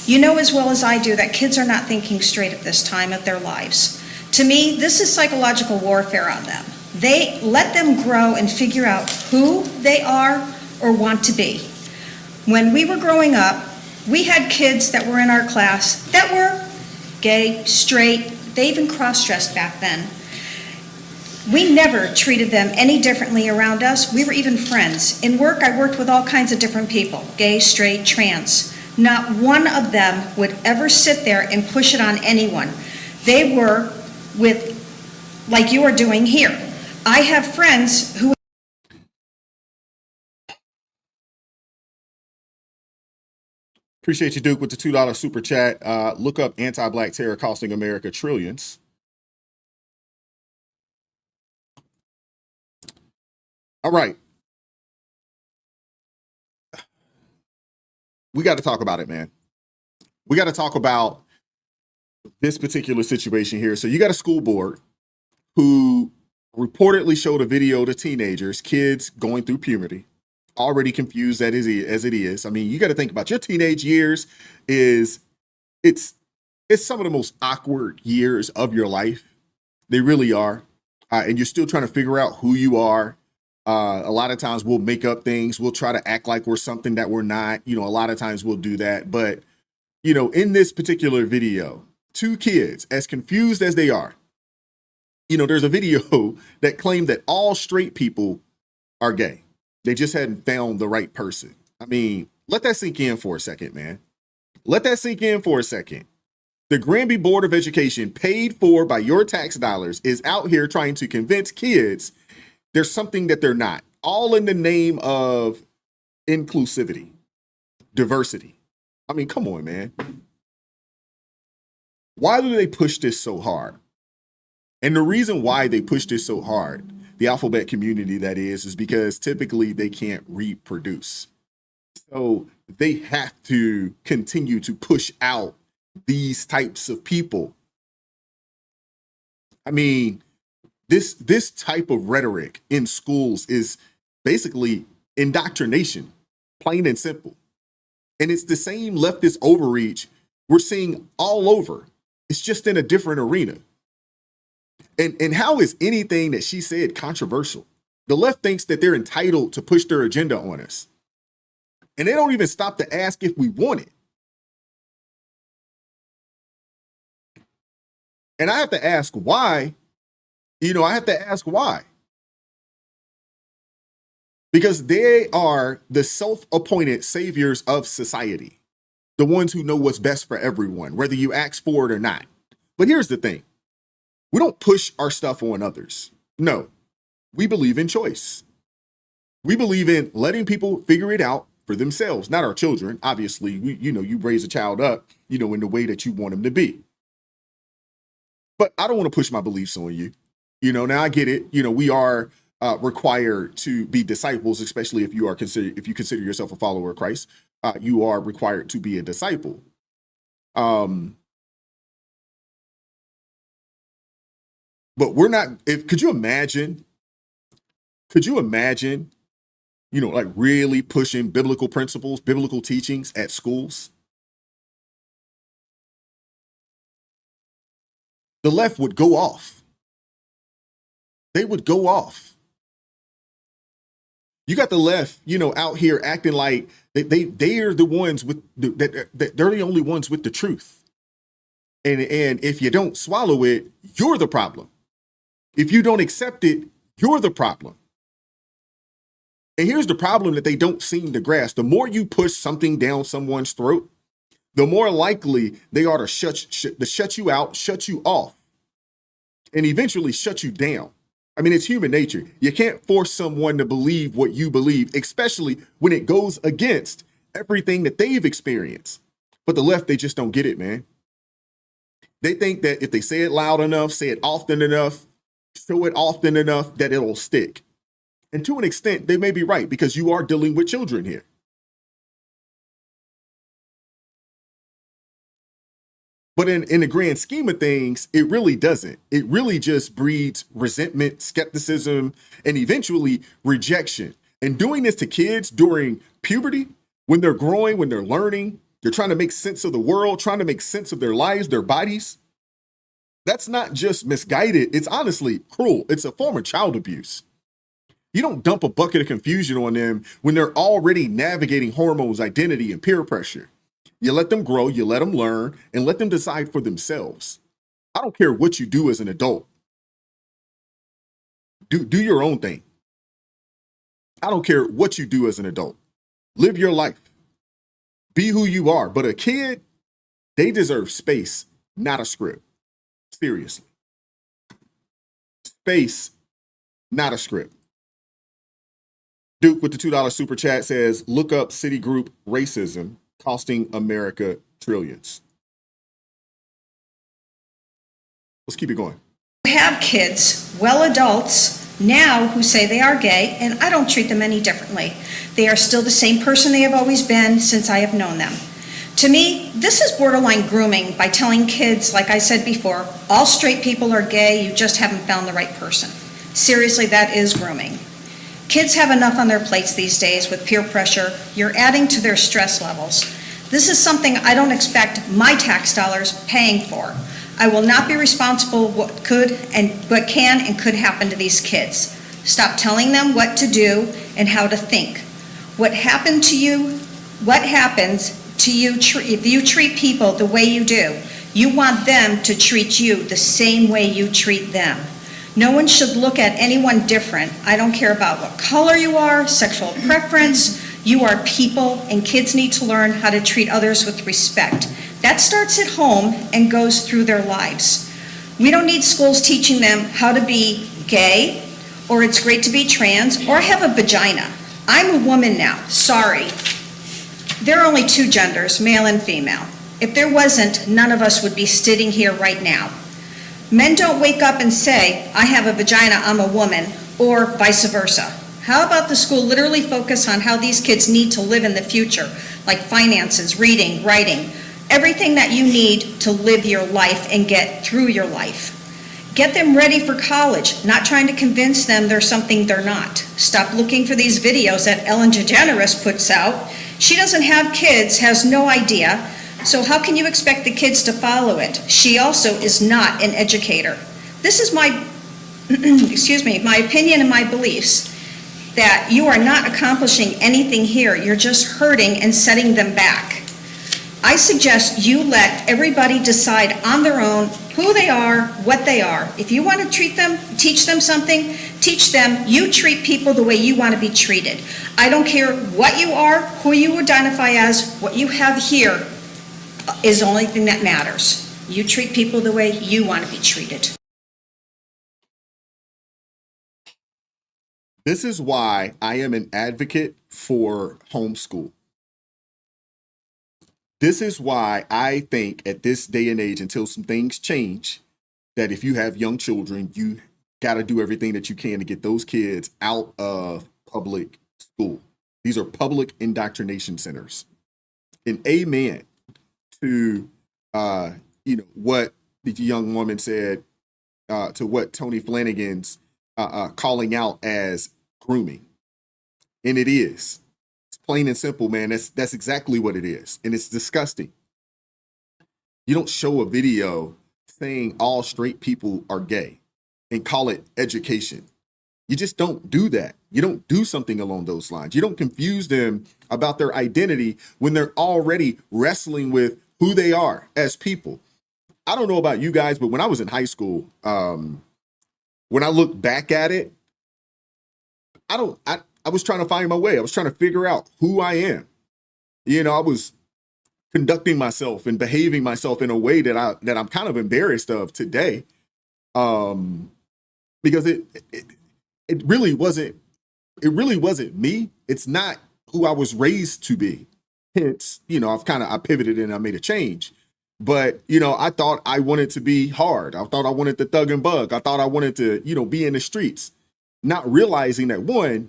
You know as well as I do that kids are not thinking straight at this time of their lives. To me, this is psychological warfare on them. They let them grow and figure out who they are or want to be. When we were growing up, we had kids that were in our class that were gay, straight, they even cross-dressed back then. We never treated them any differently around us. We were even friends. In work, I worked with all kinds of different people, gay, straight, trans. Not one of them would ever sit there and push it on anyone. They were with, like you are doing here. I have friends who... Appreciate you, Duke, with the $2 super chat. Look up anti-black terror costing America trillions. All right. We got to talk about it, man. We got to talk about this particular situation here. So you got a school board who reportedly showed a video to teenagers, kids going through puberty, already confused as it is. I mean, you got to think about your teenage years it's some of the most awkward years of your life. They really are. And you're still trying to figure out who you are. A lot of times we'll make up things. We'll try to act like we're something that we're not. You know, a lot of times we'll do that. But, you know, in this particular video, two kids, as confused as they are, you know, there's a video that claimed that all straight people are gay. They just hadn't found the right person. I mean, let that sink in for a second, man. Let that sink in for a second. The Granby Board of Education, paid for by your tax dollars, is out here trying to convince kids there's something that they're not, all in the name of inclusivity, diversity. I mean, come on, man. Why do they push this so hard? And the reason why they push this so hard, the alphabet community that is because typically they can't reproduce. So they have to continue to push out these types of people. I mean, this type of rhetoric in schools is basically indoctrination, plain and simple. And it's the same leftist overreach we're seeing all over. It's just in a different arena. And how is anything that she said controversial? The left thinks that they're entitled to push their agenda on us. And they don't even stop to ask if we want it. And I have to ask why. You know, I have to ask why. Because they are the self-appointed saviors of society. The ones who know what's best for everyone, whether you ask for it or not. But here's the thing. We don't push our stuff on others. No, we believe in choice. We believe in letting people figure it out for themselves, not our children. Obviously, you raise a child up, in the way that you want them to be. But I don't want to push my beliefs on you. Now I get it. We are required to be disciples, especially if you consider yourself a follower of Christ. You are required to be a disciple. But we're not. Could you imagine? Like really pushing biblical principles, biblical teachings at schools? The left would go off. They would go off. You got the left, out here acting like they are the ones with that they're the only ones with the truth. And if you don't swallow it, you're the problem. If you don't accept it, you're the problem. And here's the problem that they don't seem to grasp. The more you push something down someone's throat, the more likely they are to shut you out, shut you off, and eventually shut you down. I mean, it's human nature. You can't force someone to believe what you believe, especially when it goes against everything that they've experienced. But the left, they just don't get it, man. They think that if they say it loud enough, say it often enough, show it often enough, that it'll stick. And to an extent, they may be right, because you are dealing with children here. But in the grand scheme of things, it really doesn't. It really just breeds resentment, skepticism, and eventually rejection. And doing this to kids during puberty, when they're growing, when they're learning, they're trying to make sense of the world, trying to make sense of their lives, their bodies. That's not just misguided. It's honestly cruel. It's a form of child abuse. You don't dump a bucket of confusion on them when they're already navigating hormones, identity, and peer pressure. You let them grow, you let them learn, and let them decide for themselves. I don't care what you do as an adult. Do your own thing. I don't care what you do as an adult. Live your life. Be who you are. But a kid, they deserve space, not a script. Seriously. Space, not a script. Duke with the $2 super chat says, look up Citigroup racism costing America trillions. Let's keep it going. Have kids, well adults, now who say they are gay, and I don't treat them any differently. They are still the same person they have always been since I have known them. To me, this is borderline grooming by telling kids, like I said before, all straight people are gay, you just haven't found the right person. Seriously, that is grooming. Kids have enough on their plates these days with peer pressure. You're adding to their stress levels. This is something I don't expect my tax dollars paying for. I will not be responsible what can and could happen to these kids. Stop telling them what to do and how to think. What happens to you if you treat people the way you do? You want them to treat you the same way you treat them. No one should look at anyone different. I don't care about what color you are, sexual preference. You are people, and kids need to learn how to treat others with respect. That starts at home and goes through their lives. We don't need schools teaching them how to be gay, or it's great to be trans, or have a vagina. I'm a woman now, sorry. There are only two genders, male and female. If there wasn't, none of us would be sitting here right now. Men don't wake up and say, I have a vagina, I'm a woman, or vice versa. How about the school literally focus on how these kids need to live in the future, like finances, reading, writing, everything that you need to live your life and get through your life. Get them ready for college, not trying to convince them they're something they're not. Stop looking for these videos that Ellen DeGeneres puts out. She doesn't have kids, has no idea. So how can you expect the kids to follow it? She also is not an educator. This is my, my opinion and my beliefs, that you are not accomplishing anything here. You're just hurting and setting them back. I suggest you let everybody decide on their own who they are, what they are. If you want to teach them something, teach them. You treat people the way you want to be treated. I don't care what you are, who you identify as, what you have here is the only thing that matters. You treat people the way you want to be treated. This is why I am an advocate for homeschool. This is why I think at this day and age, until some things change, that if you have young children, you got to do everything that you can to get those kids out of public school. These are public indoctrination centers. And amen to what the young woman said, to what Tony Flanagan's calling out as grooming. And it is. It's plain and simple, man. That's exactly what it is. And it's disgusting. You don't show a video saying all straight people are gay and call it education. You just don't do that. You don't do something along those lines. You don't confuse them about their identity when they're already wrestling with who they are as people. I don't know about you guys, but when I was in high school, when I look back at it, I was trying to find my way. I was trying to figure out who I am. You know, I was conducting myself and behaving myself in a way that I'm kind of embarrassed of today. Because it really wasn't me. It's not who I was raised to be. Hence, I pivoted and I made a change. But, I thought I wanted to be hard. I thought I wanted to thug and bug. I thought I wanted to, be in the streets, not realizing that one,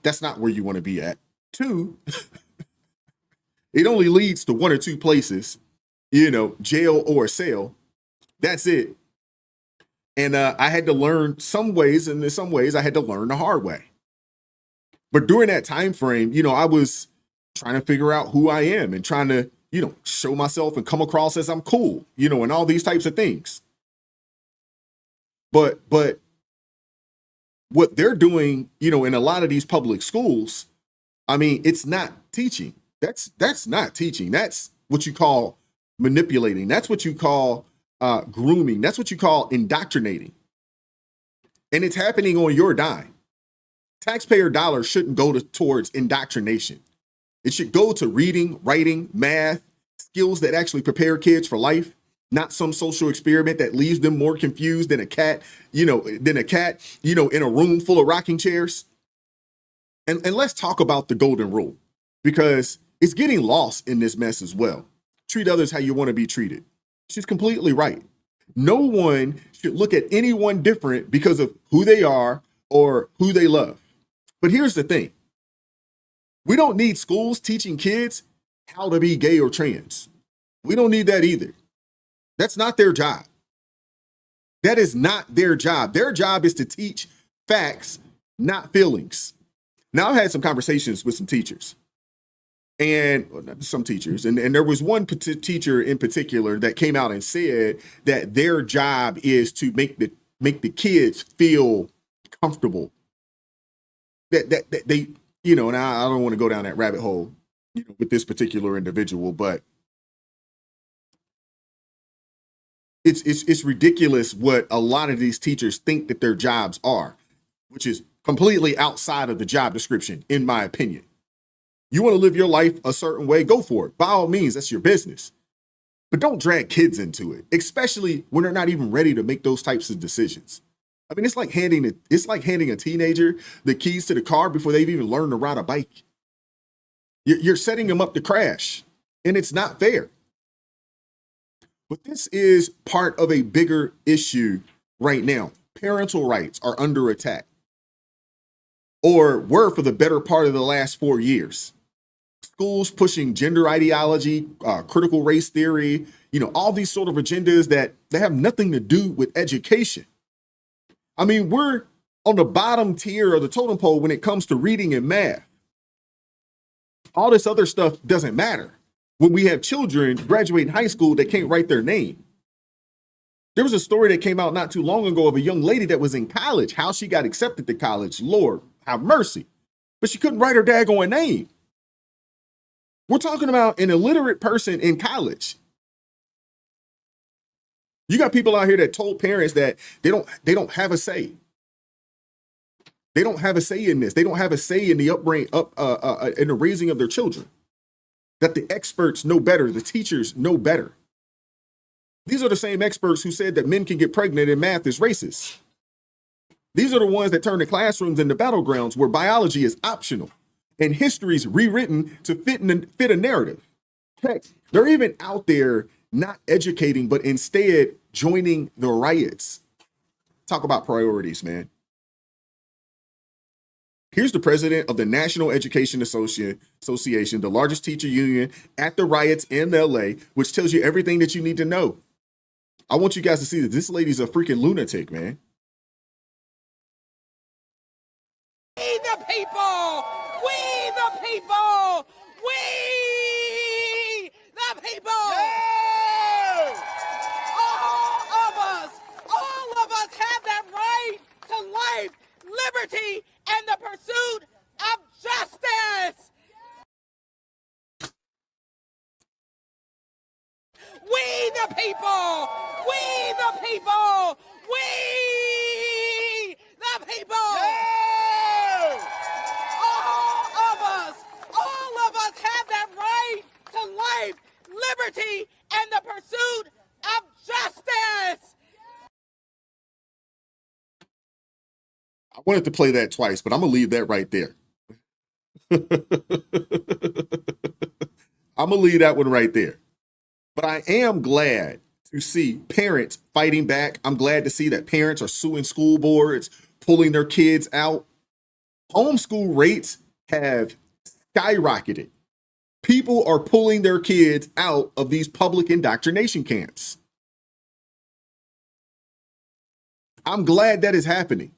that's not where you want to be at. Two, it only leads to one or two places, jail or cell. That's it. And I had to learn some ways, and in some ways I had to learn the hard way. But during that time frame, I was trying to figure out who I am and trying to, show myself and come across as I'm cool, and all these types of things. But what they're doing, in a lot of these public schools, I mean, it's not teaching. That's not teaching. That's what you call manipulating. That's what you call grooming. That's what you call indoctrinating. And it's happening on your dime. Taxpayer dollars shouldn't go towards indoctrination. It should go to reading, writing, math, skills that actually prepare kids for life, not some social experiment that leaves them more confused than a cat, in a room full of rocking chairs. And let's talk about the golden rule, because it's getting lost in this mess as well. Treat others how you want to be treated. She's completely right. No one should look at anyone different because of who they are or who they love. But here's the thing. We don't need schools teaching kids how to be gay or trans. We don't need that either. That's not their job. That is not their job. Their job is to teach facts, not feelings. Now, I've had some conversations with some teachers. And there was one teacher in particular that came out and said that their job is to make the kids feel comfortable. That they, and I don't want to go down that rabbit hole, with this particular individual, but it's ridiculous what a lot of these teachers think that their jobs are, which is completely outside of the job description, in my opinion. You want to live your life a certain way, go for it. By all means, that's your business. But don't drag kids into it, especially when they're not even ready to make those types of decisions. I mean, it's like handing a teenager the keys to the car before they've even learned to ride a bike. You're setting them up to crash, and it's not fair. But this is part of a bigger issue right now. Parental rights are under attack, or were for the better part of the last 4 years. Schools pushing gender ideology, critical race theory, all these sort of agendas that have nothing to do with education. I mean, we're on the bottom tier of the totem pole when it comes to reading and math. All this other stuff doesn't matter when we have children graduating high school that can't write their name. There was a story that came out not too long ago of a young lady that was in college, how she got accepted to college. Lord, have mercy. But she couldn't write her daggone name. We're talking about an illiterate person in college. You got people out here that told parents that they don't have a say. They don't have a say in this. They don't have a say in the in the raising of their children. That the experts know better, the teachers know better. These are the same experts who said that men can get pregnant and math is racist. These are the ones that turn the classrooms into battlegrounds where biology is optional and history is rewritten to fit a narrative. Heck, they're even out there not educating, but instead joining the riots. Talk about priorities, man. Here's the president of the National Education Association, the largest teacher union, at the riots in LA, which tells you everything that you need to know. I want you guys to see that this lady's a freaking lunatic, man. We the people! We the people! We the people! Yeah! All of us have that right to life, liberty, and the pursuit of justice. We the people! We the people! We the people! Yeah! All of us have that right to life, liberty, and the pursuit of justice. I wanted to play that twice, but I'm going to leave that right there. I'm going to leave that one right there. But I am glad to see parents fighting back. I'm glad to see that parents are suing school boards, pulling their kids out. Homeschool rates have skyrocketed. People are pulling their kids out of these public indoctrination camps. I'm glad that is happening.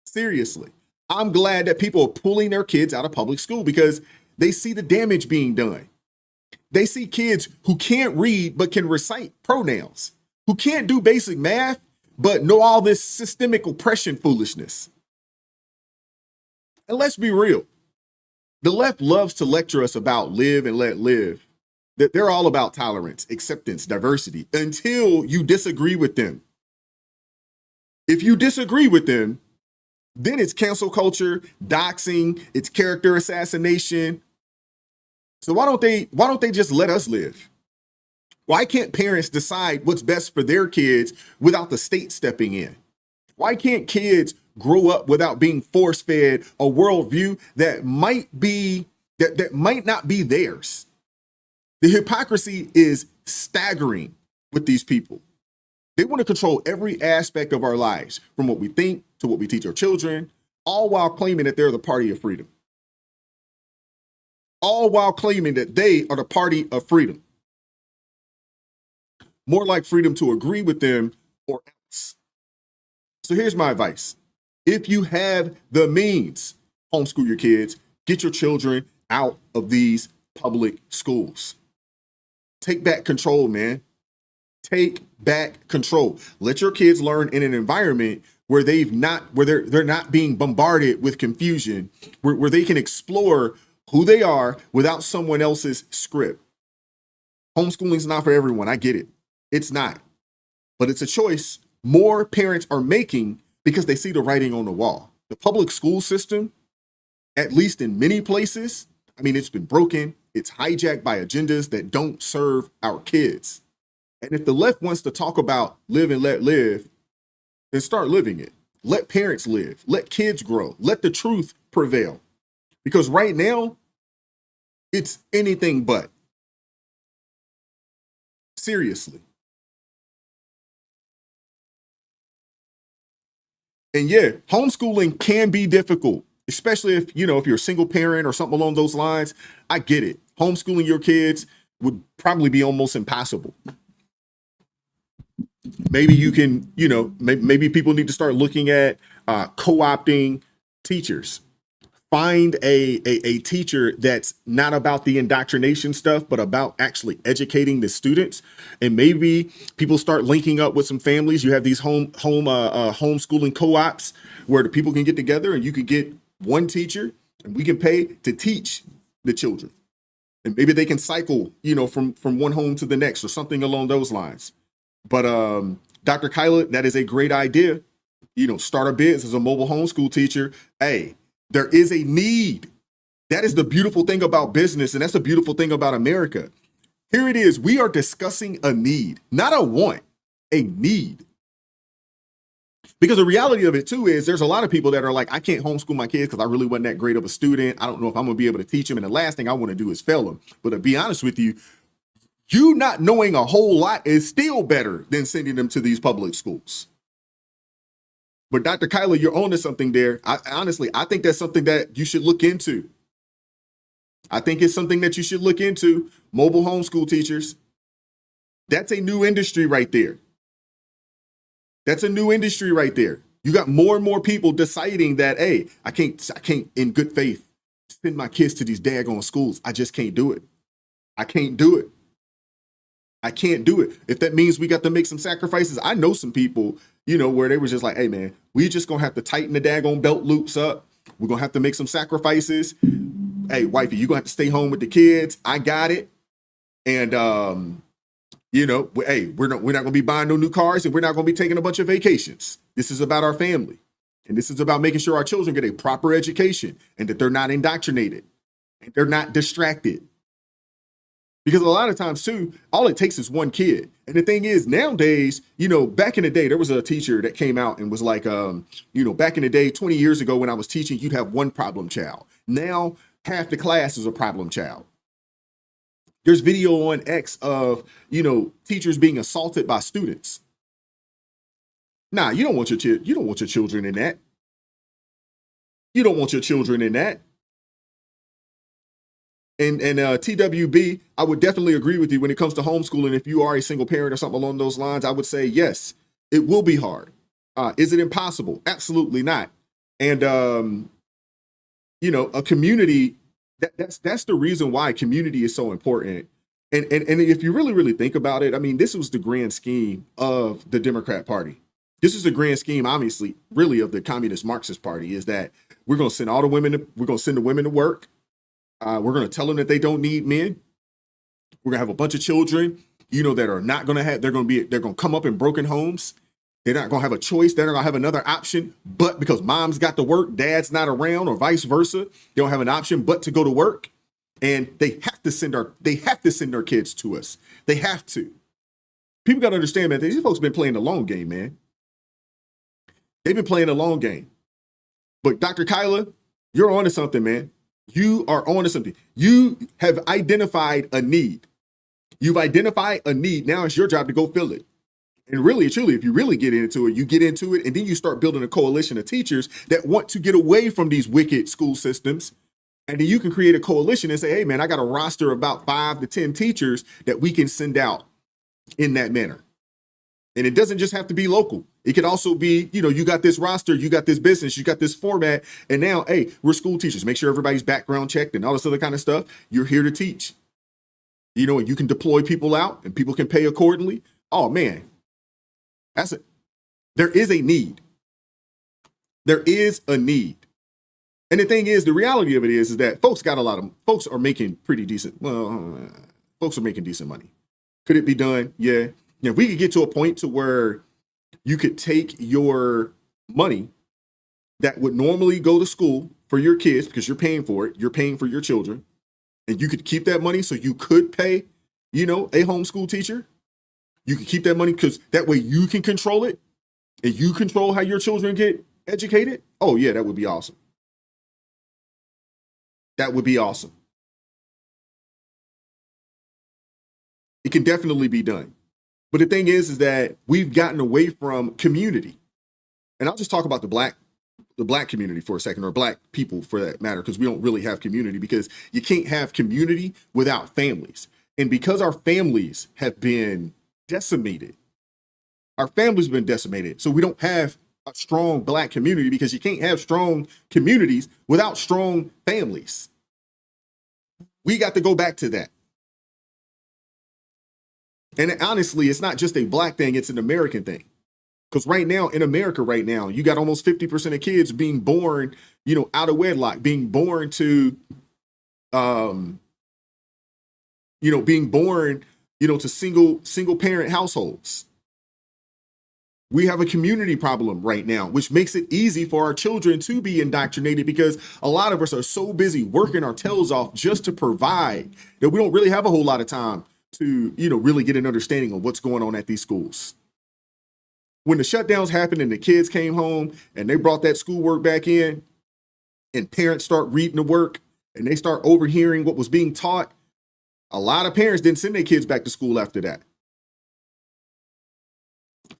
Seriously. I'm glad that people are pulling their kids out of public school because they see the damage being done. They see kids who can't read but can recite pronouns, who can't do basic math but know all this systemic oppression foolishness. And let's be real. The left loves to lecture us about live and let live. That they're all about tolerance, acceptance, diversity, until you disagree with them. If you disagree with them, then it's cancel culture, doxing, it's character assassination. So why don't they just let us live? Why can't parents decide what's best for their kids without the state stepping in? Why can't kids grow up without being force-fed a worldview that might not be theirs? The hypocrisy is staggering with these people. They want to control every aspect of our lives, from what we think to what we teach our children, all while claiming that they're the party of freedom. All while claiming that they are the party of freedom. More like freedom to agree with them or else. So here's my advice. If you have the means, homeschool your kids, get your children out of these public schools. Take back control, man. Take back control. Let your kids learn in an environment where they're not being bombarded with confusion, where they can explore who they are without someone else's script. Homeschooling is not for everyone. I get it. It's not. But it's a choice more parents are making because they see the writing on the wall. The public school system, at least in many places, I mean, it's been broken. It's hijacked by agendas that don't serve our kids. And if the left wants to talk about live and let live, then start living it. Let parents live. Let kids grow. Let the truth prevail. Because right now, it's anything but. Seriously. And yeah, homeschooling can be difficult, especially if you're a single parent or something along those lines. I get it. Homeschooling your kids would probably be almost impossible. Maybe you can, maybe people need to start looking at co-opting teachers. Find a teacher that's not about the indoctrination stuff, but about actually educating the students. And maybe people start linking up with some families. You have these homeschooling co-ops where the people can get together and you can get one teacher and we can pay to teach the children. And maybe they can cycle, from one home to the next or something along those lines. But Dr. Kyla, that is a great idea. Start a biz as a mobile homeschool teacher. Hey, there is a need. That is the beautiful thing about business, and that's the beautiful thing about America. Here it is. We are discussing a need, not a want, a need. Because the reality of it, too, is there's a lot of people that are like, I can't homeschool my kids because I really wasn't that great of a student. I don't know if I'm going to be able to teach them. And the last thing I want to do is fail them. But to be honest with you, you not knowing a whole lot is still better than sending them to these public schools. But Dr. Kyla, you're onto something there. Honestly, I think that's something that you should look into. I think it's something that you should look into. Mobile homeschool teachers. That's a new industry right there. That's a new industry right there. You got more and more people deciding that, hey, I can't in good faith send my kids to these daggone schools. I just can't do it. I can't do it. I can't do it. If that means we got to make some sacrifices, I know some people, where they were just like, hey, man, we just going to have to tighten the daggone belt loops up. We're going to have to make some sacrifices. Hey, wifey, you're going to have to stay home with the kids. I got it. And, hey, we're not going to be buying no new cars and we're not going to be taking a bunch of vacations. This is about our family. And this is about making sure our children get a proper education and that they're not indoctrinated and they're not distracted. Because a lot of times, too, all it takes is one kid. And the thing is, nowadays, back in the day, there was a teacher that came out and was like, back in the day, 20 years ago when I was teaching, you'd have one problem child. Now, half the class is a problem child. There's video on X of, teachers being assaulted by students. Nah, you don't want your children in that. You don't want your children in that. And TWB, I would definitely agree with you when it comes to homeschooling. If you are a single parent or something along those lines, I would say, yes, it will be hard. Is it impossible? Absolutely not. And, a community, that's the reason why community is so important. And if you really, really think about it, I mean, this was the grand scheme of the Democrat Party. This is the grand scheme, obviously, really, of the Communist Marxist Party, is that we're going to send all the women, we're going to send the women to work. We're going to tell them that they don't need men. We're going to have a bunch of children, that are not going to have, they're going to come up in broken homes. They're not going to have a choice. They're not going to have another option, but because mom's got to work, dad's not around, or vice versa, they don't have an option but to go to work. And they have to send their kids to us. They have to. People got to understand, man, these folks have been playing the long game, man. They've been playing a long game. But Dr. Kyla, you're on to something, man. You are on to something. You have identified a need. You've identified a need. Now it's your job to go fill it. And really, truly, if you really get into it, you get into it, and then you start building a coalition of teachers that want to get away from these wicked school systems. And then you can create a coalition and say, hey, man, I got a roster of about 5 to 10 teachers that we can send out in that manner. And it doesn't just have to be local. It could also be, you got this roster, you got this business, you got this format, and now, hey, we're school teachers. Make sure everybody's background checked and all this other kind of stuff. You're here to teach. And you can deploy people out and people can pay accordingly. Oh, man, that's it. There is a need. There is a need. And the thing is, the reality of it is that folks are making pretty decent. Well, folks are making decent money. Could it be done? Yeah. If we could get to a point to where you could take your money that would normally go to school for your kids, because you're paying for it, you're paying for your children, and you could keep that money so you could pay, a homeschool teacher. You could keep that money because that way you can control it and you control how your children get educated. Oh, yeah, that would be awesome. That would be awesome. It can definitely be done. But the thing is that we've gotten away from community. And I'll just talk about the black community for a second, or black people for that matter, because we don't really have community, because you can't have community without families. And because our families have been decimated, so we don't have a strong black community, because you can't have strong communities without strong families. We got to go back to that. And honestly, it's not just a black thing, it's an American thing. Because right now, in America right now, you got almost 50% of kids being born, out of wedlock, being born to, to single parent households. We have a community problem right now, which makes it easy for our children to be indoctrinated, because a lot of us are so busy working our tails off just to provide that we don't really have a whole lot of time to, really get an understanding of what's going on at these schools. When the shutdowns happened and the kids came home and they brought that schoolwork back in, and parents start reading the work and they start overhearing what was being taught, a lot of parents didn't send their kids back to school after that.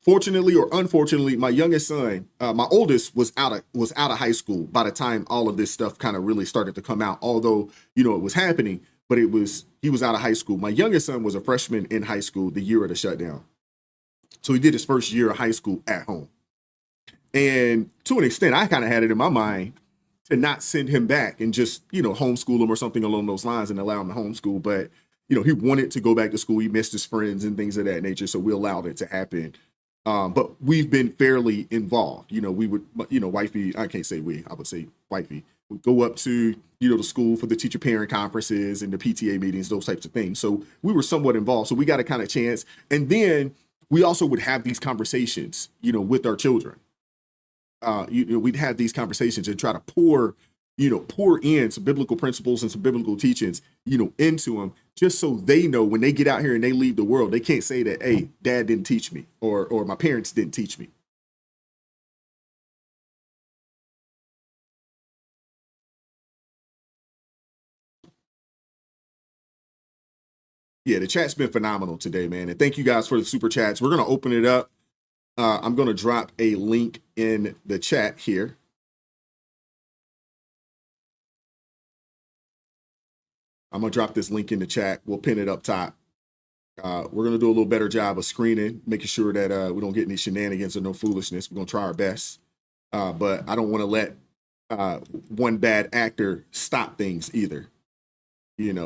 Fortunately or unfortunately, my youngest son, my oldest, was out of high school by the time all of this stuff kind of really started to come out, although, it was happening. But he was out of high school. My youngest son was a freshman in high school the year of the shutdown. So he did his first year of high school at home. And to an extent, I kind of had it in my mind to not send him back and just, homeschool him or something along those lines and allow him to homeschool. But, he wanted to go back to school. He missed his friends and things of that nature. So we allowed it to happen. But we've been fairly involved. We would, wifey, I can't say we, I would say wifey, would go up to, the school for the teacher parent conferences and the PTA meetings, those types of things. So we were somewhat involved. So we got a kind of chance. And then we also would have these conversations, with our children. We'd have these conversations and try to pour in some biblical principles and some biblical teachings, into them, just so they know when they get out here and they leave the world, they can't say that, hey, dad didn't teach me, or my parents didn't teach me. Yeah, the chat's been phenomenal today, man. And thank you guys for the super chats. We're going to open it up. I'm going to drop a link in the chat here. I'm going to drop this link in the chat. We'll pin it up top. We're going to do a little better job of screening, making sure that we don't get any shenanigans or no foolishness. We're going to try our best. But I don't want to let one bad actor stop things either.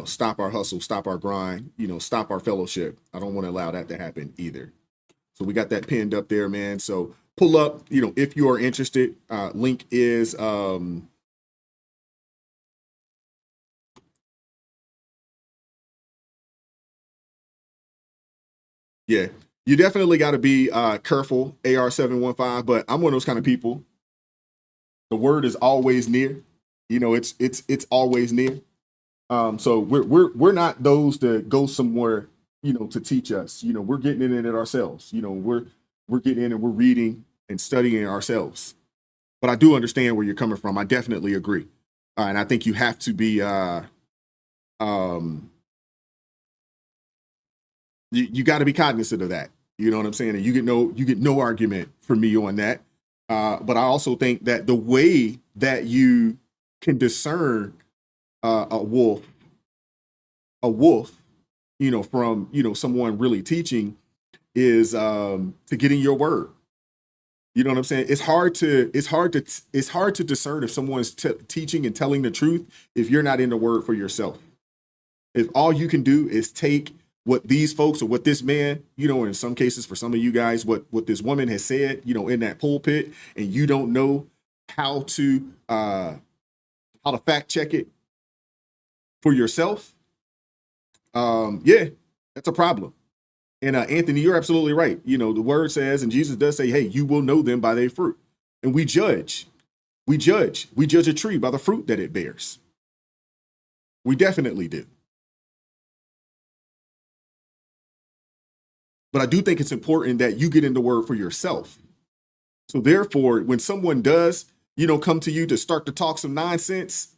Stop our hustle, stop our grind, stop our fellowship. I don't want to allow that to happen either. So we got that pinned up there, man. So pull up, if you are interested. Link is yeah, you definitely got to be careful, AR-715, but I'm one of those kind of people. The word is always near. It's always near. So we're not those that go somewhere, to teach us. We're getting in it ourselves. We're getting in and we're reading and studying ourselves. But I do understand where you're coming from. I definitely agree, and I think you have to be. You got to be cognizant of that. You know what I'm saying? And you get no argument from me on that. But I also think that the way that you can discern a wolf, from someone really teaching is to get in your word. You know what I'm saying? It's hard to discern if someone's teaching and telling the truth if you're not in the word for yourself. If all you can do is take what these folks or what this man, in some cases for some of you guys, what this woman has said, in that pulpit, and you don't know how to fact check it for yourself, yeah, that's a problem. And Anthony, you're absolutely right. The word says, and Jesus does say, hey, you will know them by their fruit. And we judge a tree by the fruit that it bears. We definitely do. But I do think it's important that you get in the word for yourself. So therefore, when someone does, come to you to start to talk some nonsense,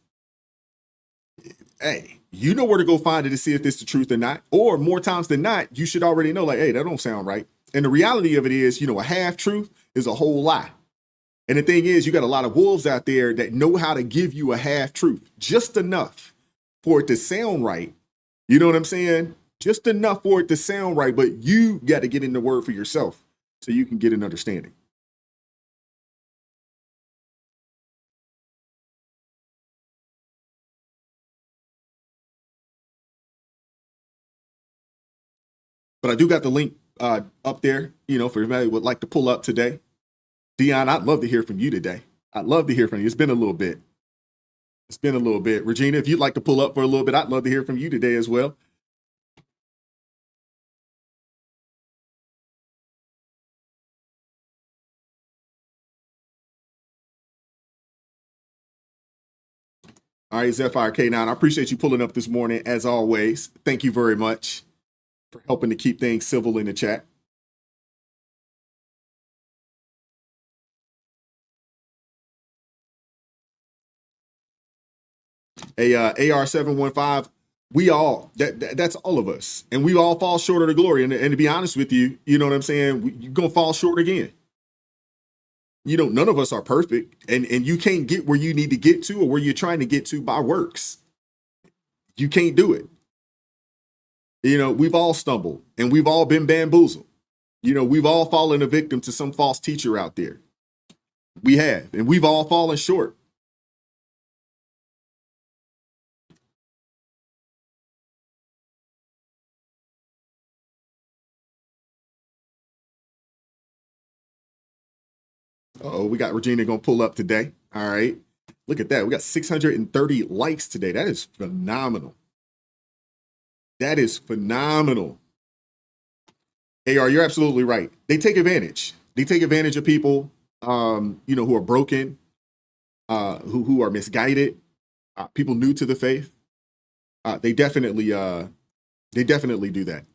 hey, you know where to go find it to see if it's the truth or not. Or more times than not, you should already know, like, hey, that don't sound right. And the reality of it is, a half truth is a whole lie. And the thing is, you got a lot of wolves out there that know how to give you a half truth, just enough for it to sound right. You know what I'm saying? Just enough for it to sound right, but you got to get in the word for yourself so you can get an understanding. But I do got the link up there, for anybody who would like to pull up today. Dion, I'd love to hear from you today. I'd love to hear from you. It's been a little bit. Regina, if you'd like to pull up for a little bit, I'd love to hear from you today as well. All right, Zephyr K9, I appreciate you pulling up this morning, as always. Thank you very much for helping to keep things civil in the chat. AR-715, we all, that's all of us. And we all fall short of the glory. And to be honest with you, you know what I'm saying? You're going to fall short again. None of us are perfect. And you can't get where you need to get to or where you're trying to get to by works. You can't do it. We've all stumbled and we've all been bamboozled. We've all fallen a victim to some false teacher out there. We have, and we've all fallen short. Oh, we got Regina going to pull up today. All right. Look at that. We got 630 likes today. That is phenomenal. That is phenomenal. AR, you're absolutely right. They take advantage. They take advantage of people, who are broken, who are misguided, people new to the faith. They definitely do that.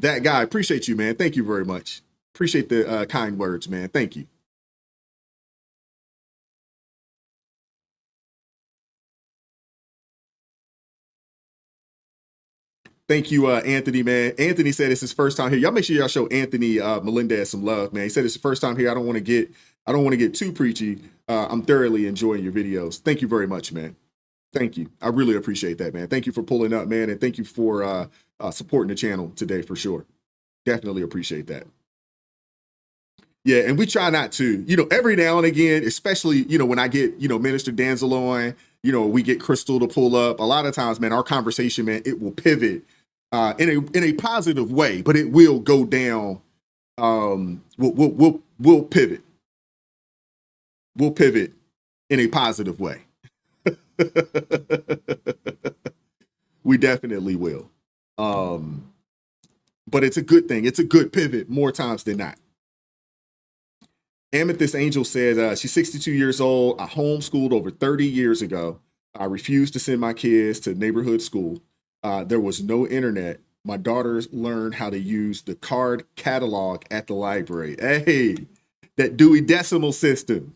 That guy, appreciate you, man. Thank you very much. Appreciate the kind words, man. Thank you. Thank you, Anthony, man. Anthony said it's his first time here. Y'all make sure y'all show Anthony Melendez some love, man. He said it's his first time here. I don't want to get too preachy. I'm thoroughly enjoying your videos. Thank you very much, man. Thank you. I really appreciate that, man. Thank you for pulling up, man. And thank you for supporting the channel today for sure. Definitely appreciate that. Yeah, and we try not to, every now and again, especially, when I get, Minister Danzel on, we get Crystal to pull up. A lot of times, man, our conversation, man, it will pivot in a positive way, but it will go down. We'll we'll pivot. We'll pivot in a positive way. We definitely will. But it's a good thing. It's a good pivot more times than not. Amethyst Angel said she's 62 years old. I homeschooled over 30 years ago. I refused to send my kids to neighborhood school. There was no internet. My daughters learned how to use the card catalog at the library. Hey, that Dewey Decimal System.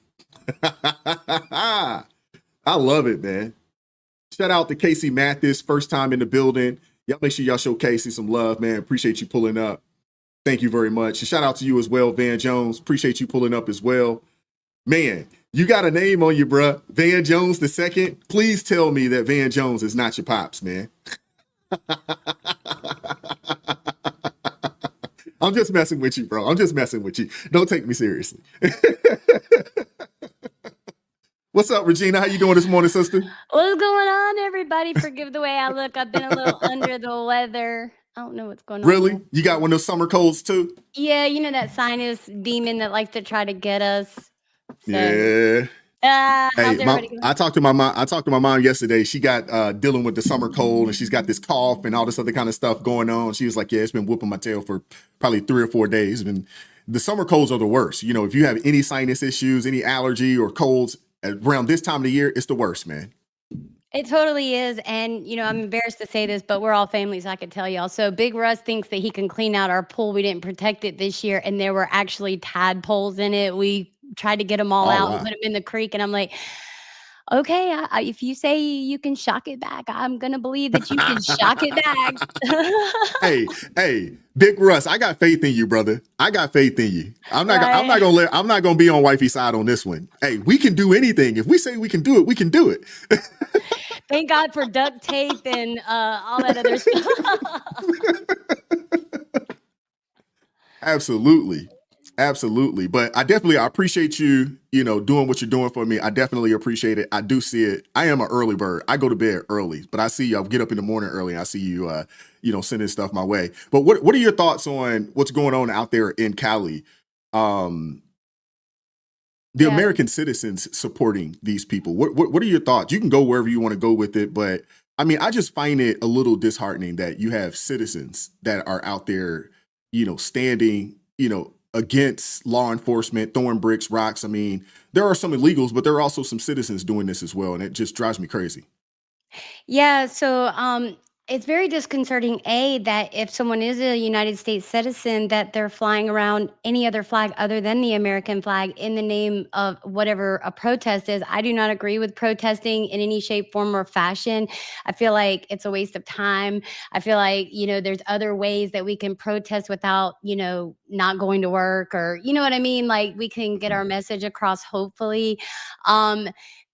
I love it, man. Shout out to Casey Mathis, first time in the building. Y'all make sure y'all show Casey some love, man. Appreciate you pulling up. Thank you very much. And shout out to you as well, Van Jones. Appreciate you pulling up as well. Man, you got a name on you, bruh. Van Jones the second. Please tell me that Van Jones is not your pops, man. I'm just messing with you, bro. I'm just messing with you. Don't take me seriously. What's up, Regina? How you doing this morning, sister? What's going on, everybody? Forgive the way I look. I've been a little under the weather. I don't know what's going on. Really? You got one of those summer colds too? Yeah, you know that sinus demon that likes to try to get us. So, Yeah. how's Hey, everybody going? I talked to my mom. I talked to my mom yesterday. She got dealing with the summer cold, and she's got this cough and all this other kind of stuff going on. She was like, "Yeah, it's been whooping my tail for probably 3 or 4 days." And the summer colds are the worst. You know, if you have any sinus issues, any allergy or colds around this time of the year, it's the worst, man. It totally is. And, you know, I'm embarrassed to say this, but we're all families, I could tell y'all. So Big Russ thinks that he can clean out our pool. We didn't protect it this year, and there were actually tadpoles in it. We tried to get them all out and put them in the creek. And I'm like, okay, if you say you can shock it back, I'm going to believe that you can shock it back. Hey, Big Russ, I got faith in you, brother. I got faith in you. I'm not gonna be on wifey's side on this one. Hey, we can do anything. If we say we can do it, we can do it. Thank God for duct tape and all that other stuff. Absolutely. But I appreciate you, doing what you're doing for me. I definitely appreciate it. I do see it. I am an early bird. I go to bed early, but I see you. I get up in the morning early. And I see you, sending stuff my way. But what are your thoughts on what's going on out there in Cali? The American citizens supporting these people. What are your thoughts? You can go wherever you want to go with it, but I mean, I just find it a little disheartening that you have citizens that are out there, standing, against law enforcement, throwing bricks, rocks. I mean, there are some illegals, but there are also some citizens doing this as well, and it just drives me crazy. Yeah, so it's very disconcerting, that if someone is a United States citizen, that they're flying around any other flag other than the American flag in the name of whatever a protest is. I do not agree with protesting in any shape, form, or fashion. I feel like it's a waste of time. I feel like, there's other ways that we can protest without, not going to work, or, you know what I mean? Like, we can get our message across, hopefully.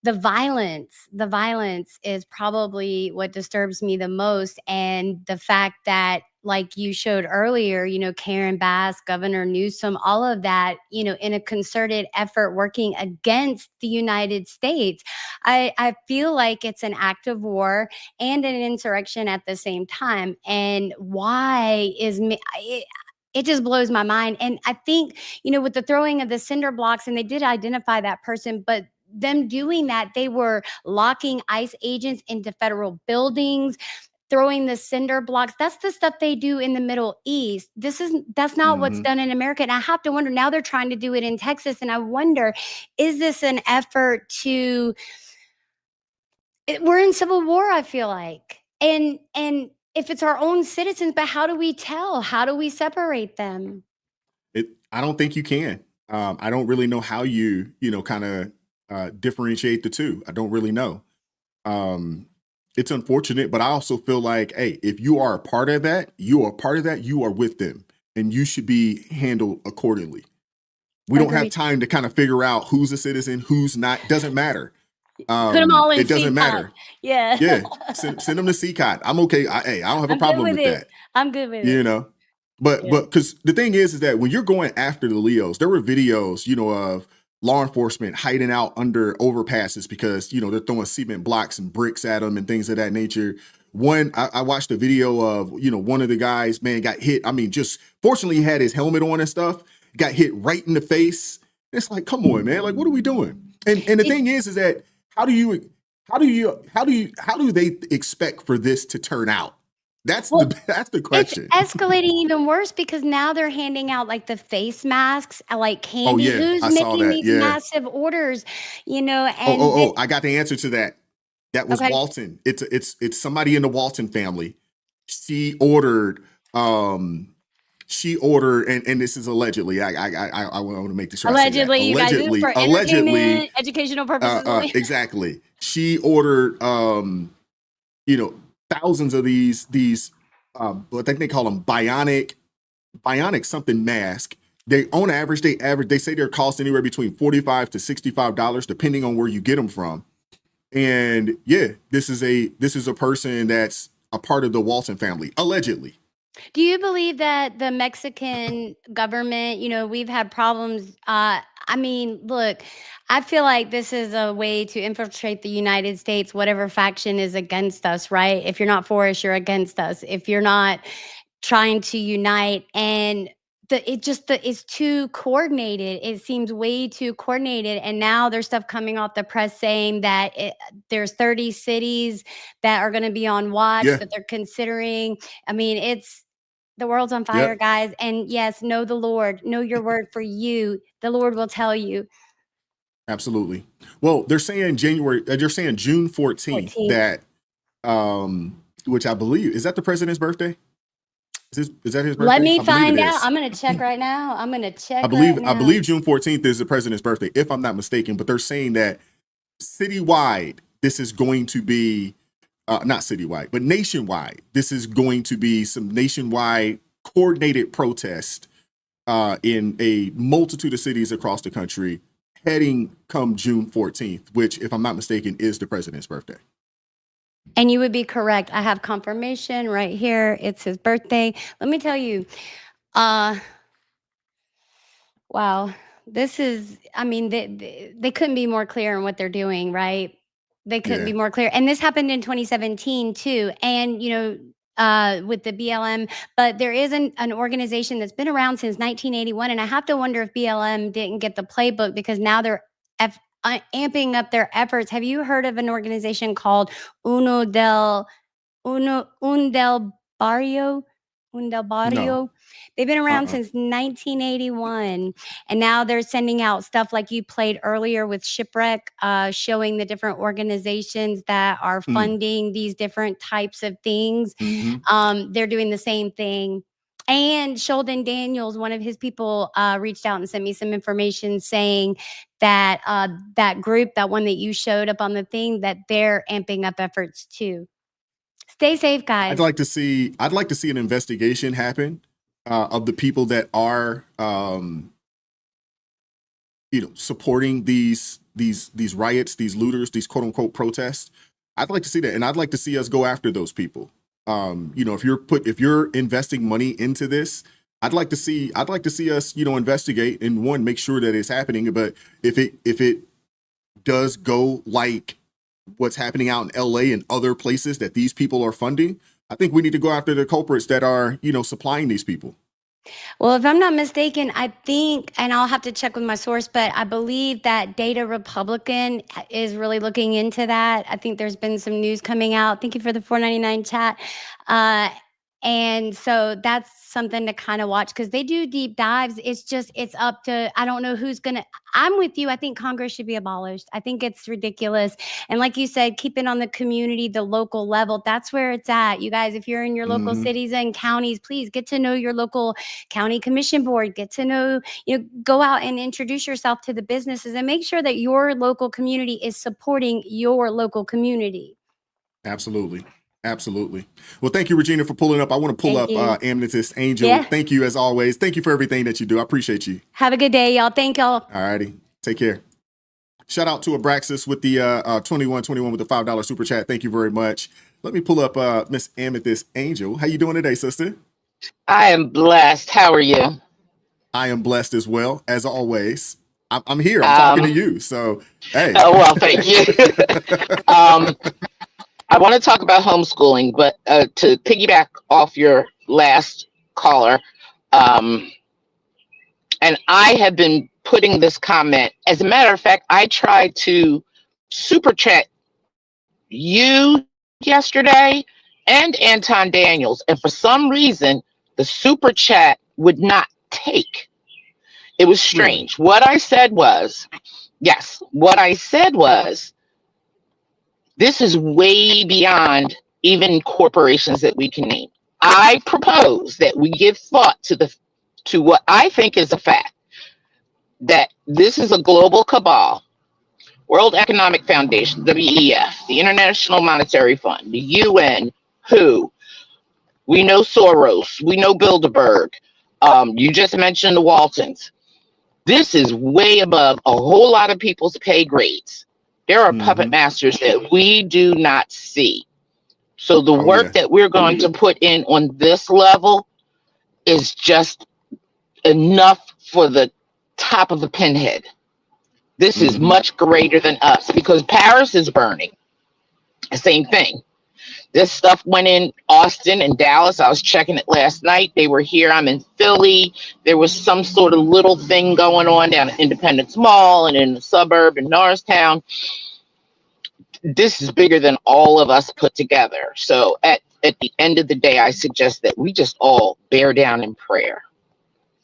The violence is probably what disturbs me the most. And the fact that, like you showed earlier, Karen Bass, Governor Newsom, all of that, in a concerted effort working against the United States. I feel like it's an act of war and an insurrection at the same time. And why is it just blows my mind. And I think, with the throwing of the cinder blocks, and they did identify that person, but them doing that, they were locking ICE agents into federal buildings, throwing the cinder blocks. That's the stuff they do in the Middle East. That's not what's done in America. And I have to wonder, now they're trying to do it in Texas. And I wonder, is this an effort to, we're in civil war, I feel like. And if it's our own citizens, but how do we tell? How do we separate them? I don't think you can. I don't really know how you, kind of differentiate the two. I don't really know. It's unfortunate, but I also feel like, hey, if you are a part of that, you are with them, and you should be handled accordingly. We don't have time to kind of figure out who's a citizen, who's not. Doesn't matter. Put them all in. It doesn't matter. Yeah. Send them to CCOT. I'm okay. I don't have a problem with that. I'm good with it. But because the thing is that when you're going after the Leos, there were videos, of law enforcement hiding out under overpasses because, they're throwing cement blocks and bricks at them and things of that nature. I watched a video of, one of the guys, man, got hit. I mean, just fortunately he had his helmet on and stuff, got hit right in the face. It's like, come on, man. Like, what are we doing? And the thing is that how do they expect for this to turn out? That's the question. It's escalating even worse because now they're handing out like the face masks, like Oh candy. yeah, Who's I saw making that. these Yeah. massive orders? And I got the answer to that. That was okay. Walton. It's somebody in the Walton family. She ordered and this is allegedly. I want to make sure I say that. Allegedly, you guys, this is for entertainment, educational purposes only. Exactly. She ordered thousands of these I think they call them bionic something mask. They on average they say they're cost anywhere between $45 to $65 depending on where you get them from. And yeah, this is a person that's a part of the Walton family, allegedly. Do you believe that the Mexican government, we've had problems? Look, I feel like this is a way to infiltrate the United States, whatever faction is against us, right? If you're not for us, you're against us. If you're not trying to unite, and it's too coordinated. It seems way too coordinated. And now there's stuff coming off the press saying that there's 30 cities that are going to be on watch, that they're considering. The world's on fire, guys. And yes, know the Lord, know your word for you. The Lord will tell you. Absolutely. Well, they're saying June 14th that, which I believe, is that the president's birthday? Is that his birthday? Let me find out. I'm going to check right now. I believe June 14th is the president's birthday, if I'm not mistaken. But they're saying that citywide, this is going to be not citywide, but nationwide. This is going to be some nationwide coordinated protest in a multitude of cities across the country heading come June 14th, which, if I'm not mistaken, is the president's birthday. And you would be correct. I have confirmation right here. It's his birthday. Let me tell you, wow, this is, they couldn't be more clear in what they're doing, right? They couldn't be more clear. And this happened in 2017 too. And, with the BLM, but there is an organization that's been around since 1981. And I have to wonder if BLM didn't get the playbook because now they're amping up their efforts. Have you heard of an organization called Un del Barrio? No. They've been around since 1981, and now they're sending out stuff like you played earlier with Shipwreck, showing the different organizations that are funding these different types of things. They're doing the same thing. And Sheldon Daniels, one of his people, reached out and sent me some information saying that that group, that one that you showed up on the thing, that they're amping up efforts too. Stay safe, guys. I'd like to see an investigation happen of the people that are supporting these riots, these looters, these quote unquote protests. I'd like to see that, and I'd like to see us go after those people. If you're investing money into this, I'd like to see us, investigate and make sure that it's happening. But if it does go like what's happening out in LA and other places that these people are funding, I think we need to go after the culprits that are, supplying these people. Well, if I'm not mistaken, I think, and I'll have to check with my source, but I believe that Data Republican is really looking into that. I think there's been some news coming out. Thank you for the $4.99 chat. And so that's something to kind of watch because they do deep dives. It's up to, I don't know who's going to, I'm with you. I think Congress should be abolished. I think it's ridiculous. And like you said, keep it on the community, the local level. That's where it's at. You guys, if you're in your local cities and counties, please get to know your local county commission board, get to know, go out and introduce yourself to the businesses and make sure that your local community is supporting your local community. Absolutely. Well, thank you, Regina, for pulling up. I want to pull up Amethyst Angel. Yeah. Thank you, as always. Thank you for everything that you do. I appreciate you. Have a good day, y'all. Thank y'all. All righty. Take care. Shout out to Abraxas with the 2121 with the $5 super chat. Thank you very much. Let me pull up Miss Amethyst Angel. How you doing today, sister? I am blessed. How are you? I am blessed as well, as always. I'm here. I'm talking to you. So, hey. Oh, well, thank you. I want to talk about homeschooling, but to piggyback off your last caller, And I have been putting this comment. As a matter of fact, I tried to super chat you yesterday and Anton Daniels. And for some reason, the super chat would not take. It was Really? strange. What I said was, yes, what I said was, this is way beyond even corporations that we can name. I propose that we give thought to what I think is a fact, that this is a global cabal. World Economic Foundation, WEF, the International Monetary Fund, the UN, WHO. We know Soros. We know Bilderberg. You just mentioned the Waltons. This is way above a whole lot of people's pay grades. There are puppet masters that we do not see. So the Oh, yeah. work that we're going to put in on this level is just enough for the top of the pinhead. This is much greater than us because Paris is burning. Same thing. This stuff went in Austin and Dallas. I was checking it last night. They were here. I'm in Philly. There was some sort of little thing going on down at Independence Mall and in the suburb in Norristown. This is bigger than all of us put together. So at the end of the day, I suggest that we just all bear down in prayer.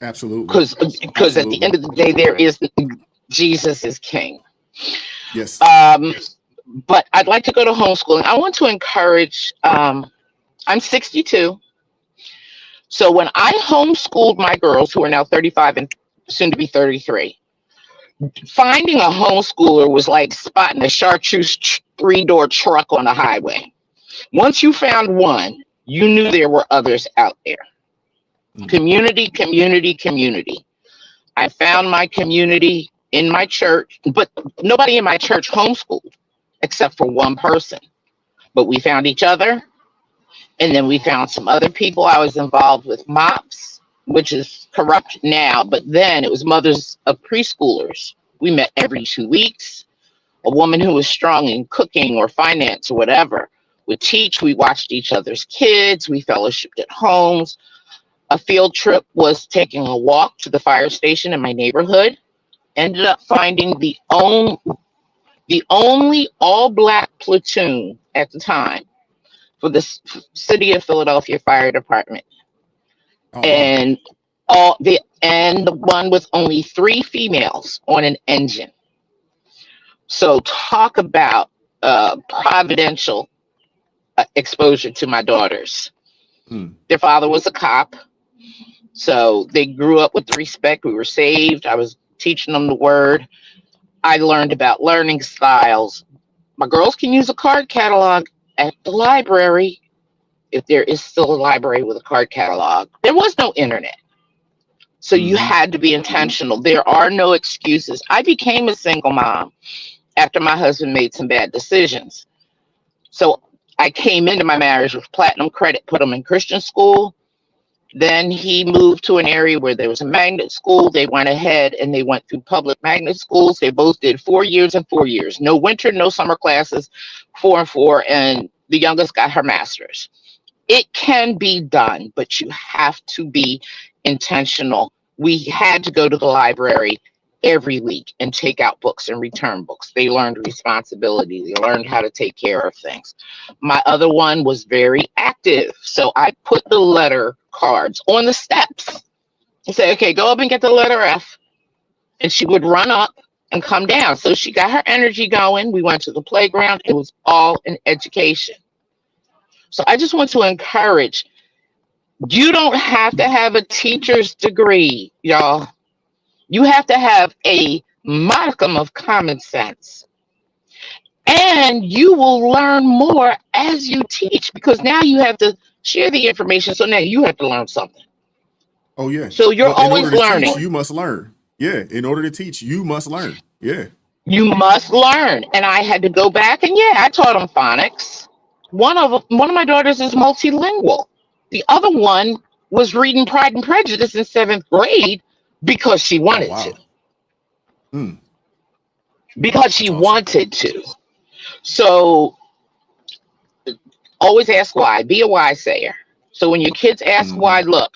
Absolutely. Because at the end of the day, Jesus is king. Yes. But I'd like to go to homeschooling. I want to encourage, I'm 62. So when I homeschooled my girls who are now 35 and soon to be 33, finding a homeschooler was like spotting a chartreuse 3-door truck on the highway. Once you found one, you knew there were others out there. Community, community, community. I found my community in my church, but nobody in my church homeschooled except for one person. But we found each other, and then we found some other people. I was involved with MOPS, which is corrupt now, but then it was mothers of preschoolers. We met every 2 weeks. A woman who was strong in cooking or finance or whatever would teach. We watched each other's kids. We fellowshipped at homes. A field trip was taking a walk to the fire station in my neighborhood. Ended up finding the only all-black platoon at the time for the city of Philadelphia Fire Department. Oh, And the one with only 3 females on an engine. So talk about providential exposure to my daughters. Their father was a cop, so they grew up with respect. We were saved. I was teaching them the word. I learned about learning styles. My girls can use a card catalog at the library, if there is still a library with a card catalog. There was no internet. So you had to be intentional. There are no excuses. I became a single mom after my husband made some bad decisions. So I came into my marriage with platinum credit, put him in Christian school. Then he moved to an area where there was a magnet school. They went ahead and they went through public magnet schools. They both did 4 years and 4 years. No winter, no summer classes, 4 and 4. And the youngest got her master's. It can be done, but you have to be intentional. We had to go to the library every week and take out books and return books. They learned responsibility. They learned how to take care of things. My other one was very active. So I put the letter cards on the steps and say, okay, go up and get the letter F. And she would run up and come down. So she got her energy going. We went to the playground. It was all an education. So I just want to encourage, you don't have to have a teacher's degree, y'all. You have to have a modicum of common sense. And you will learn more as you teach, because now you have to share the information. So now you have to learn something. Oh, yeah. So you're Well, in always order to learning. teach, you must learn. Yeah. In order to teach, you must learn. Yeah. You must learn. And I had to go back and I taught them phonics. One of my daughters is multilingual. The other one was reading Pride and Prejudice in 7th grade because she wanted to. Because she wanted to. So always ask why. Be a why sayer. So when your kids ask why, look,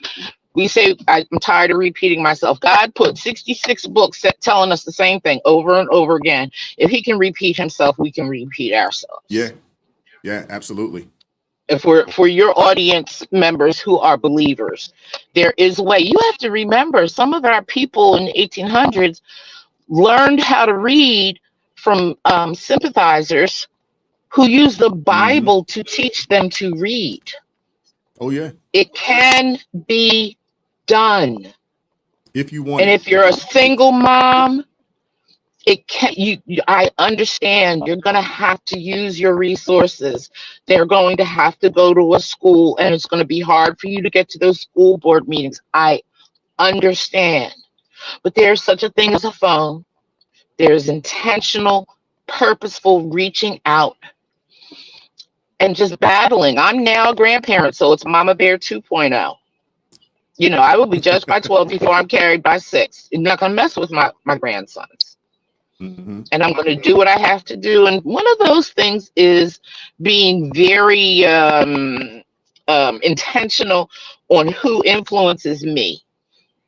We say, I'm tired of repeating myself. God put 66 books telling us the same thing over and over again. If he can repeat himself, we can repeat ourselves. Yeah. Yeah, absolutely. If for your audience members who are believers, there is a way. You have to remember, some of our people in the 1800s learned how to read from sympathizers who used the Bible to teach them to read. Oh, yeah. It can be done. If you want And it. if you're a single mom, it can I understand you're going to have to use your resources. They're going to have to go to a school, and it's going to be hard for you to get to those school board meetings. I understand. But there's such a thing as a phone. There's intentional, purposeful reaching out and just battling. I'm now a grandparent, so it's Mama Bear 2.0. You know, I will be judged by 12 before I'm carried by 6. You're not going to mess with my grandsons. And I'm going to do what I have to do. And one of those things is being very intentional on who influences me.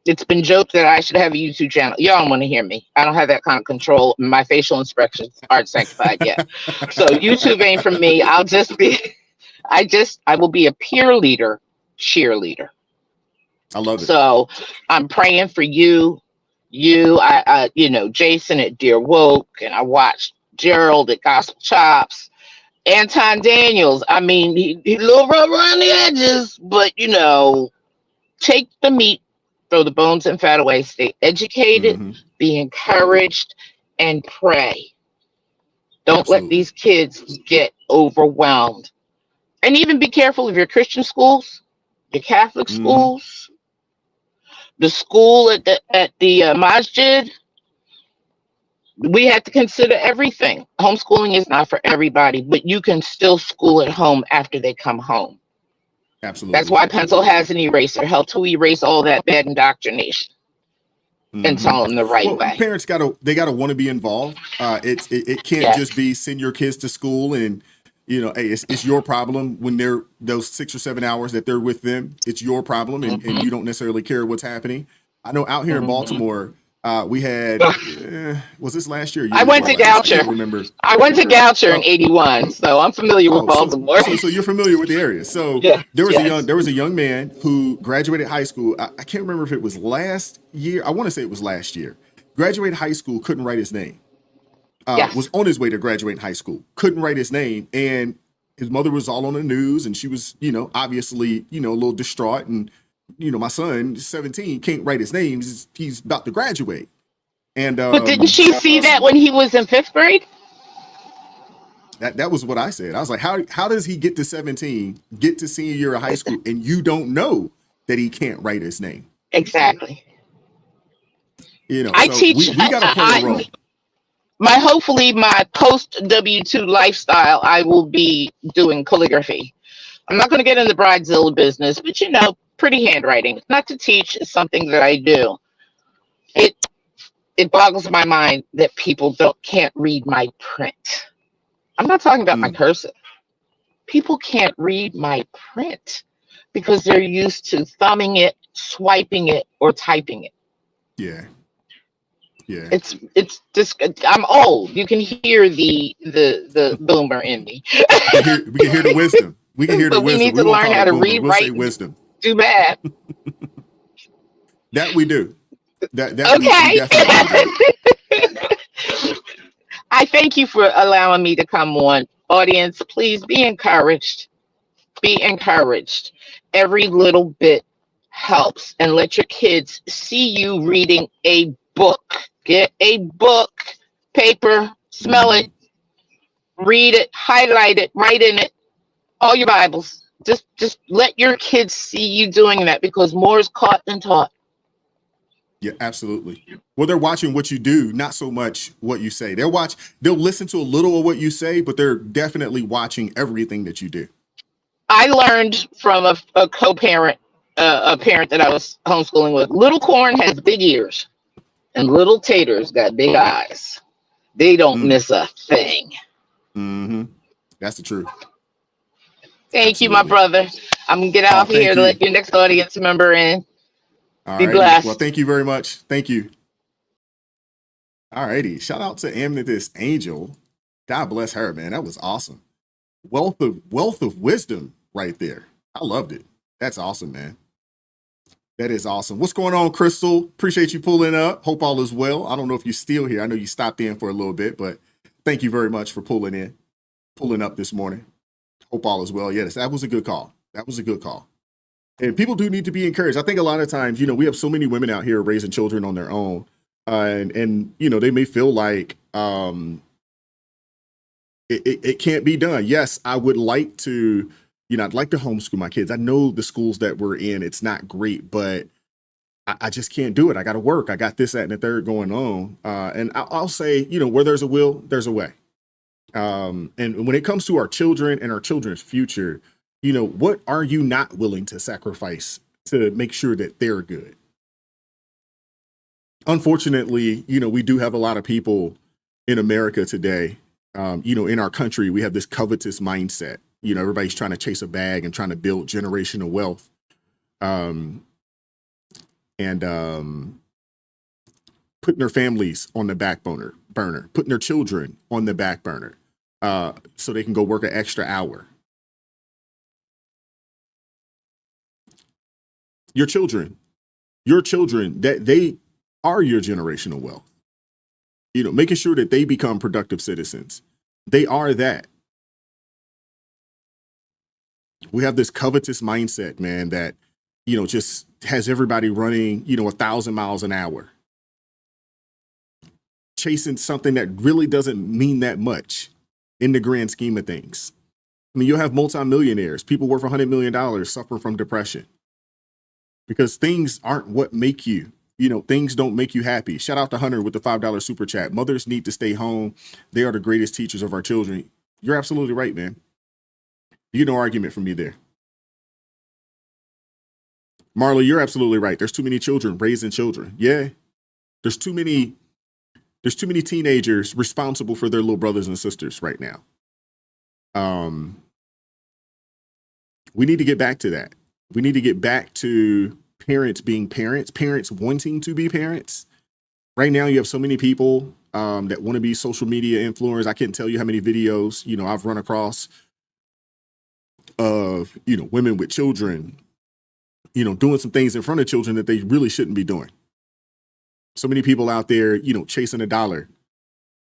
It's been joked that I should have a YouTube channel. Y'all don't want to hear me. I don't have that kind of control. My facial expressions aren't sanctified yet. So YouTube ain't for me. I will be a peer leader, cheerleader. I love it. So I'm praying for you, Jason at Dear Woke, and I watched Gerald at Gospel Chops, Anton Daniels. I mean, he a little rough around the edges, but take the meat, throw the bones and fat away, stay educated, be encouraged, and pray. Don't let these kids get overwhelmed. And even be careful of your Christian schools, your Catholic schools, the school at the masjid. We have to consider everything. Homeschooling is not for everybody, but you can still school at home after they come home. Absolutely. That's why pencil has an eraser. Help to erase all that bad indoctrination and tell them the right way. Parents gotta want to be involved. It can't just be send your kids to school and hey, it's your problem when they're those 6 or 7 hours that they're with them. It's your problem, and you don't necessarily care what's happening. I know out here in Baltimore, we had was this last year? I went to Goucher. I can't remember. I went to Goucher in '81, so I'm familiar with Baltimore. So you're familiar with the area. So there was a young man who graduated high school. I can't remember if it was last year. I want to say it was last year. Graduated high school, couldn't write his name. Was on his way to graduating high school, couldn't write his name, and his mother was all on the news, and she was, obviously, a little distraught. And my son, 17, can't write his name. He's about to graduate. And but didn't she see that when he was in 5th grade? That was what I said. I was like, how does he get to 17, get to senior year of high school, and you don't know that he can't write his name? Exactly. I teach. We got to play a role. Hopefully my post W-2 lifestyle, I will be doing calligraphy. I'm not going to get in the bridezilla business, but pretty handwriting. Not to teach is something that I do. It boggles my mind that people can't read my print. I'm not talking about my cursive. People can't read my print because they're used to thumbing it, swiping it, or typing it. Yeah. Yeah. It's just, I'm old. You can hear the boomer in me. we can hear the wisdom. We can hear the wisdom. We need to learn how to read, we'll write, wisdom. Do bad. That we do. That okay. We definitely do. I thank you for allowing me to come on. Audience, please be encouraged. Be encouraged. Every little bit helps, and let your kids see you reading a book. Get a book, paper, smell it, read it, highlight it, write in it, all your Bibles. Just let your kids see you doing that, because more is caught than taught. Yeah, absolutely. Well, they're watching what you do, not so much what you say. They'll listen to a little of what you say, but they're definitely watching everything that you do. I learned from a co-parent, a parent that I was homeschooling with. Little corn has big ears, and little taters got big eyes. They don't miss a thing. That's the truth. Thank you, my brother. I'm gonna get out here to let your next audience member in. All Be righty. blessed. Well, thank you very much. Thank you. All righty. Shout out to Amethyst Angel. God bless her, man. That was awesome. Wealth of wisdom right there. I loved it. That's awesome, man. That is awesome. What's going on, Crystal? Appreciate you pulling up. Hope all is well. I don't know if you're still here. I know you stopped in for a little bit, but thank you very much for pulling up this morning. Hope all is well. Yes, that was a good call. That was a good call. And people do need to be encouraged. I think a lot of times, we have so many women out here raising children on their own. And they may feel like it can't be done. Yes, I would like to, I'd like to homeschool my kids. I know the schools that we're in, it's not great, but I just can't do it. I got to work. I got this, that, and the third going on. And I'll say, where there's a will, there's a way. And when it comes to our children and our children's future, what are you not willing to sacrifice to make sure that they're good? Unfortunately, we do have a lot of people in America today. In our country, we have this covetous mindset. Everybody's trying to chase a bag and trying to build generational wealth. And putting their families on the back burner, putting their children on the back burner, so they can go work an extra hour. Your children, that they are your generational wealth. Making sure that they become productive citizens. They are that. We have this covetous mindset, man, that, just has everybody running, 1,000 miles an hour. Chasing something that really doesn't mean that much in the grand scheme of things. I mean, you'll have multimillionaires, people worth $100 million suffer from depression because things aren't what make you. Things don't make you happy. Shout out to Hunter with the $5 super chat. Mothers need to stay home. They are the greatest teachers of our children. You're absolutely right, man. You get no argument from me there. Marla, you're absolutely right. There's too many children raising children. Yeah. There's too many teenagers responsible for their little brothers and sisters right now. We need to get back to that. We need to get back to parents being parents, parents wanting to be parents. Right now, you have so many people that want to be social media influencers. I can't tell you how many videos, I've run across of, women with children, doing some things in front of children that they really shouldn't be doing. So many people out there, chasing a dollar,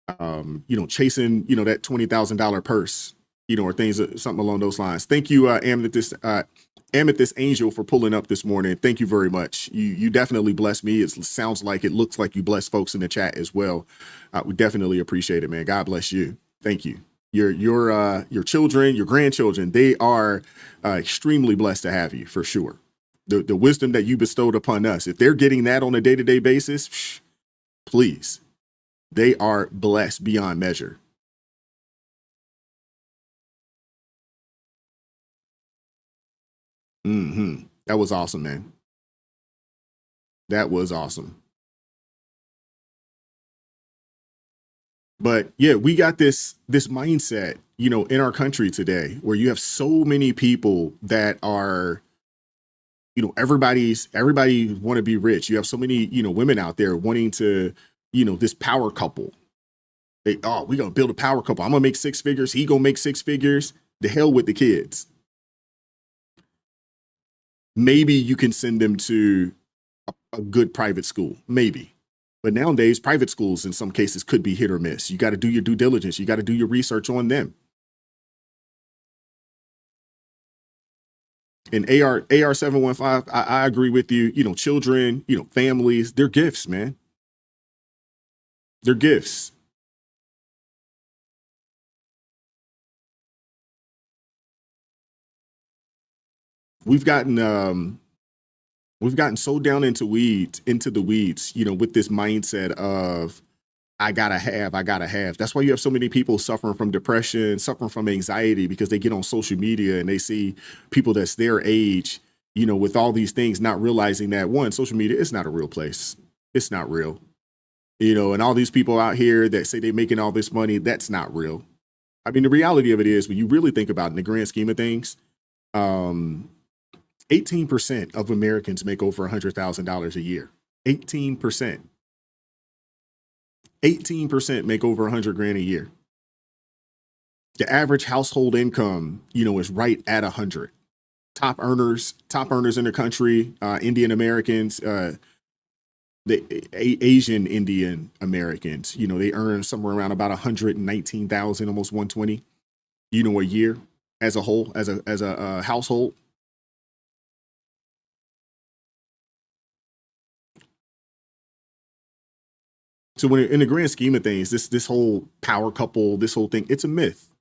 chasing, that $20,000 purse, or things, something along those lines. Thank you, Amethyst Angel, for pulling up this morning. Thank you very much. You definitely blessed me. It looks like you blessed folks in the chat as well. We definitely appreciate it, man. God bless you. Thank you. Your children, your grandchildren, they are extremely blessed to have you, for sure. The wisdom that you bestowed upon us, if they're getting that on a day-to-day basis, please, they are blessed beyond measure. That was awesome, man. That was awesome. But yeah, we got this mindset, in our country today where you have so many people that are, everybody want to be rich. You have so many, women out there wanting to, this power couple. We're going to build a power couple. I'm going to make 6 figures. He going to make 6 figures. The hell with the kids. Maybe you can send them to a good private school, maybe. But nowadays, private schools in some cases could be hit or miss. You got to do your due diligence. You got to do your research on them. And AR715, I agree with you. Children, families, they're gifts, man. They're gifts. We've gotten so down into the weeds, with this mindset of I gotta have. That's why you have so many people suffering from depression, suffering from anxiety, because they get on social media and they see people that's their age, with all these things, not realizing that, one, social media is not a real place. It's not real. And all these people out here that say they're making all this money, that's not real. I mean, the reality of it is, when you really think about it in the grand scheme of things, 18% of Americans make over $100,000 a year. 18%. 18% make over 100 grand a year. The average household income, is right at 100. Top earners in the country, Indian Americans, Asian Indian Americans, they earn somewhere around about 119,000, almost 120, a year as a whole, as a household. So when in the grand scheme of things, this whole power couple, this whole thing, it's a myth.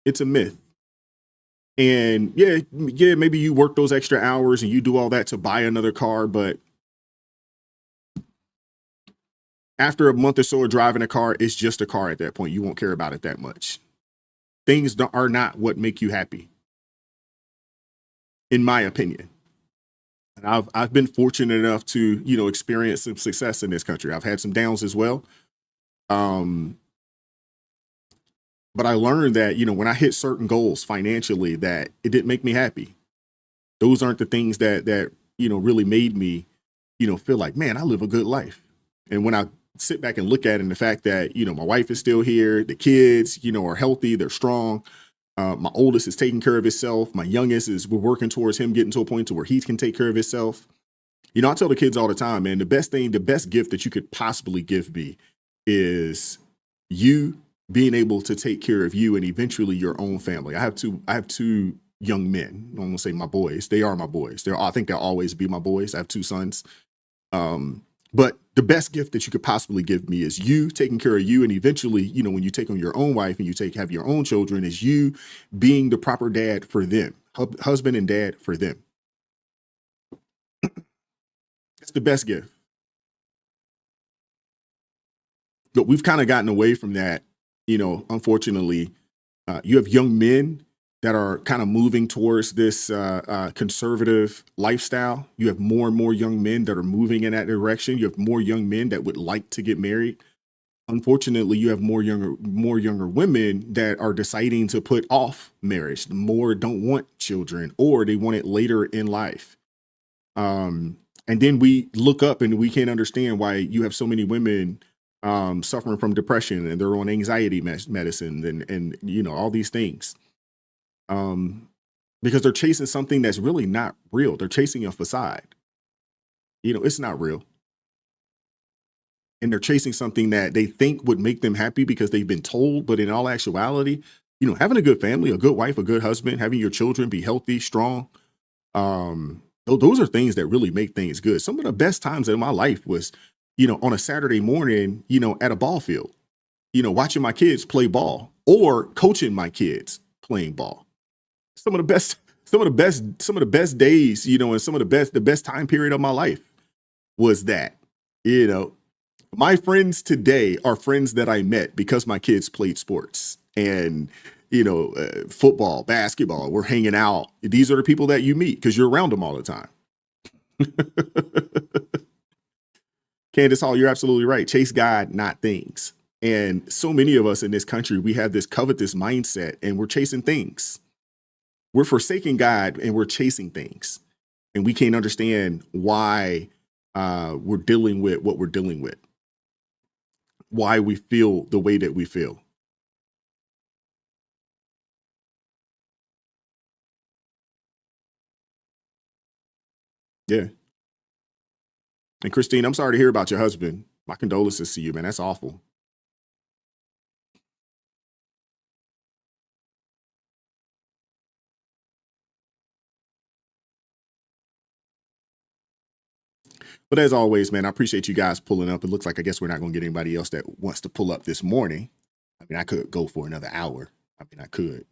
It's a myth. And yeah, maybe you work those extra hours and you do all that to buy another car, but after a month or so of driving a car, it's just a car at that point. You won't care about it that much. Things are not what make you happy, in my opinion. And I've been fortunate enough to, experience some success in this country. I've had some downs as well. But I learned that, when I hit certain goals financially, that it didn't make me happy. Those aren't the things that really made me, feel like, man, I live a good life. And when I sit back and look at it, and the fact that, my wife is still here, the kids, are healthy, they're strong. My oldest is taking care of himself. My youngest we're working towards him getting to a point to where he can take care of himself. I tell the kids all the time, man, the best gift that you could possibly give me is you being able to take care of you and eventually your own family. I have two young men. I don't want to say my boys. They are my boys. I think they'll always be my boys. I have two sons. But the best gift that you could possibly give me is you taking care of you. And eventually, when you take on your own wife and you have your own children, is you being the proper dad for them, husband and dad for them. That's the best gift. But we've kind of gotten away from that. Unfortunately, you have young men that are kind of moving towards this conservative lifestyle. You have more and more young men that are moving in that direction. You have more young men that would like to get married. Unfortunately, you have more younger women that are deciding to put off marriage. More don't want children, or they want it later in life. And then we look up and we can't understand why you have so many women suffering from depression, and they're on anxiety medicine and all these things. Because they're chasing something that's really not real. They're chasing a facade. It's not real. And they're chasing something that they think would make them happy because they've been told. But in all actuality, having a good family, a good wife, a good husband, having your children be healthy, strong. Those are things that really make things good. Some of the best times in my life was, on a Saturday morning, at a ball field, watching my kids play ball or coaching my kids playing ball. Some of the best days, and some of the best time period of my life was that. My friends today are friends that I met because my kids played sports and, football, basketball, we're hanging out. These are the people that you meet because you're around them all the time. Candace Hall, you're absolutely right. Chase God, not things. And so many of us in this country, we have this covetous mindset and we're chasing things. We're forsaking God and we're chasing things. And we can't understand why we're dealing with what we're dealing with. Why we feel the way that we feel. Yeah. And Christine, I'm sorry to hear about your husband. My condolences to you, man. That's awful. But as always, man, I appreciate you guys pulling up. It looks like I guess we're not going to get anybody else that wants to pull up this morning. I mean, I could go for another hour. I mean, I could.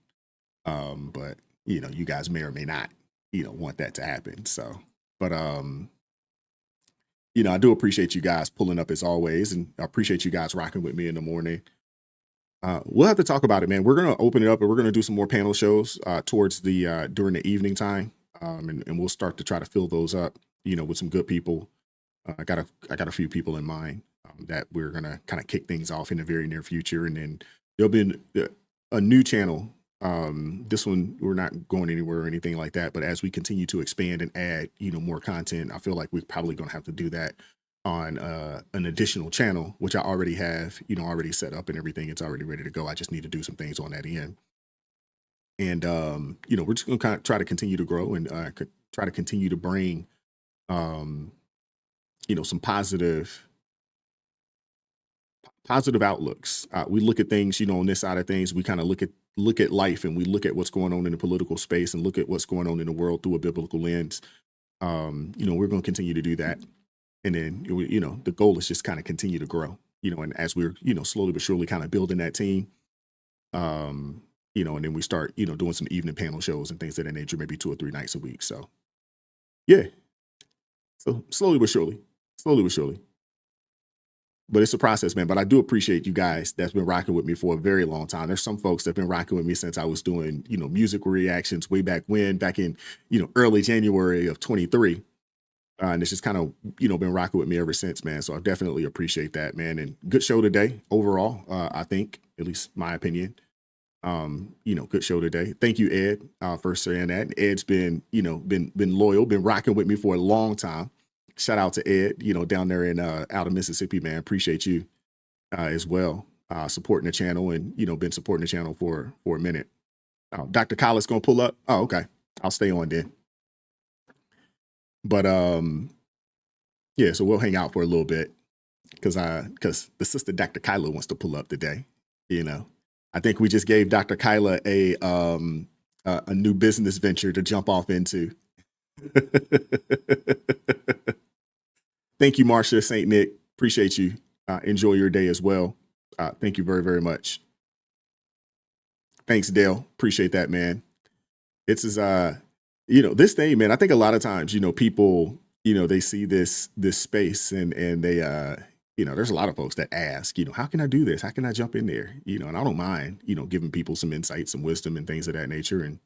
But, you guys may or may not, want that to happen. So, but, I do appreciate you guys pulling up as always. And I appreciate you guys rocking with me in the morning. We'll have to talk about it, man. We're going to open it up and we're going to do some more panel shows towards the during the evening time. And we'll start to try to fill those up, with some good people. I got a few people in mind that we're going to kind of kick things off in the very near future. And then there'll be a new channel This one, we're not going anywhere or anything like that. But as we continue to expand and add, more content, I feel like we're probably going to have to do that on an additional channel, which I already have, already set up and everything. It's already ready to go. I just need to do some things on that end. And, we're just going to kind of try to continue to grow and try to continue to bring, some positive outlooks. We look at things, on this side of things, we kind of look at life, and we look at what's going on in the political space and look at what's going on in the world through a biblical lens. We're going to continue to do that. And then, the goal is just kind of continue to grow, and as we're, slowly but surely kind of building that team, and then we start, doing some evening panel shows and things of that nature, maybe 2 or 3 nights a week. So, yeah. So slowly but surely. But it's a process, man. But I do appreciate you guys that's been rocking with me for a very long time. There's some folks that have been rocking with me since I was doing, music reactions way back in, early January of 23. And it's just kind of, been rocking with me ever since, man. So I definitely appreciate that, man. And good show today overall, I think, at least my opinion. Good show today. Thank you, Ed, for saying that. Ed's been, been loyal, been rocking with me for a long time. Shout out to Ed, down there in out of Mississippi, man. Appreciate you as well, supporting the channel and, been supporting the channel for a minute. Dr. Kyla's going to pull up. Oh, okay. I'll stay on then. But yeah, so we'll hang out for a little bit because the sister Dr. Kyla wants to pull up today. I think we just gave Dr. Kyla a new business venture to jump off into. Thank you, Marcia St. Nick. Appreciate you. Enjoy your day as well. Thank you very, very much. Thanks, Dale. Appreciate that, man. It's this thing, man. I think a lot of times, people, they see this space and they, there's a lot of folks that ask, how can I do this? How can I jump in there? And I don't mind, giving people some insight, some wisdom and things of that nature and,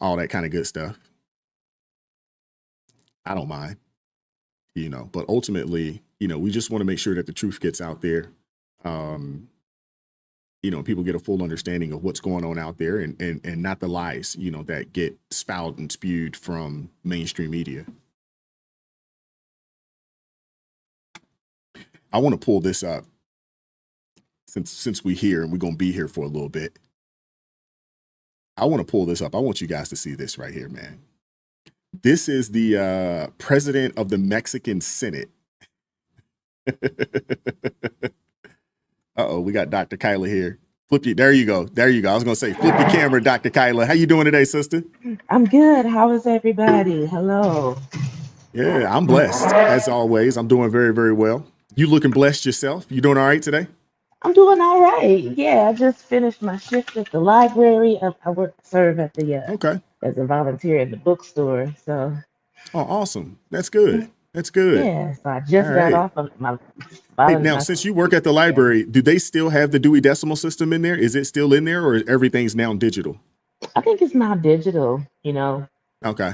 all that kind of good stuff. I don't mind. But ultimately, we just want to make sure that the truth gets out there. People get a full understanding of what's going on out there and not the lies, that get spouted and spewed from mainstream media. I want to pull this up since we're here and we're going to be here for a little bit. I want to pull this up. I want you guys to see this right here, man. This is the president of the Mexican Senate. Uh-oh, we got Dr. Kyla here. There you go. I was going to say, flip the camera, Dr. Kyla. How you doing today, sister? I'm good. How is everybody? Hello. Yeah, I'm blessed. As always, I'm doing very, very well. You looking blessed yourself? You doing all right today? I'm doing all right. Yeah, I just finished my shift at the library. I serve at the okay as a volunteer at the bookstore. So. Oh, awesome. That's good. That's good. Yeah, so I just got off of my. Hey, now, since you work at the library, do they still have the Dewey Decimal System in there? Is it still in there, or everything's now digital? I think it's now digital. Okay.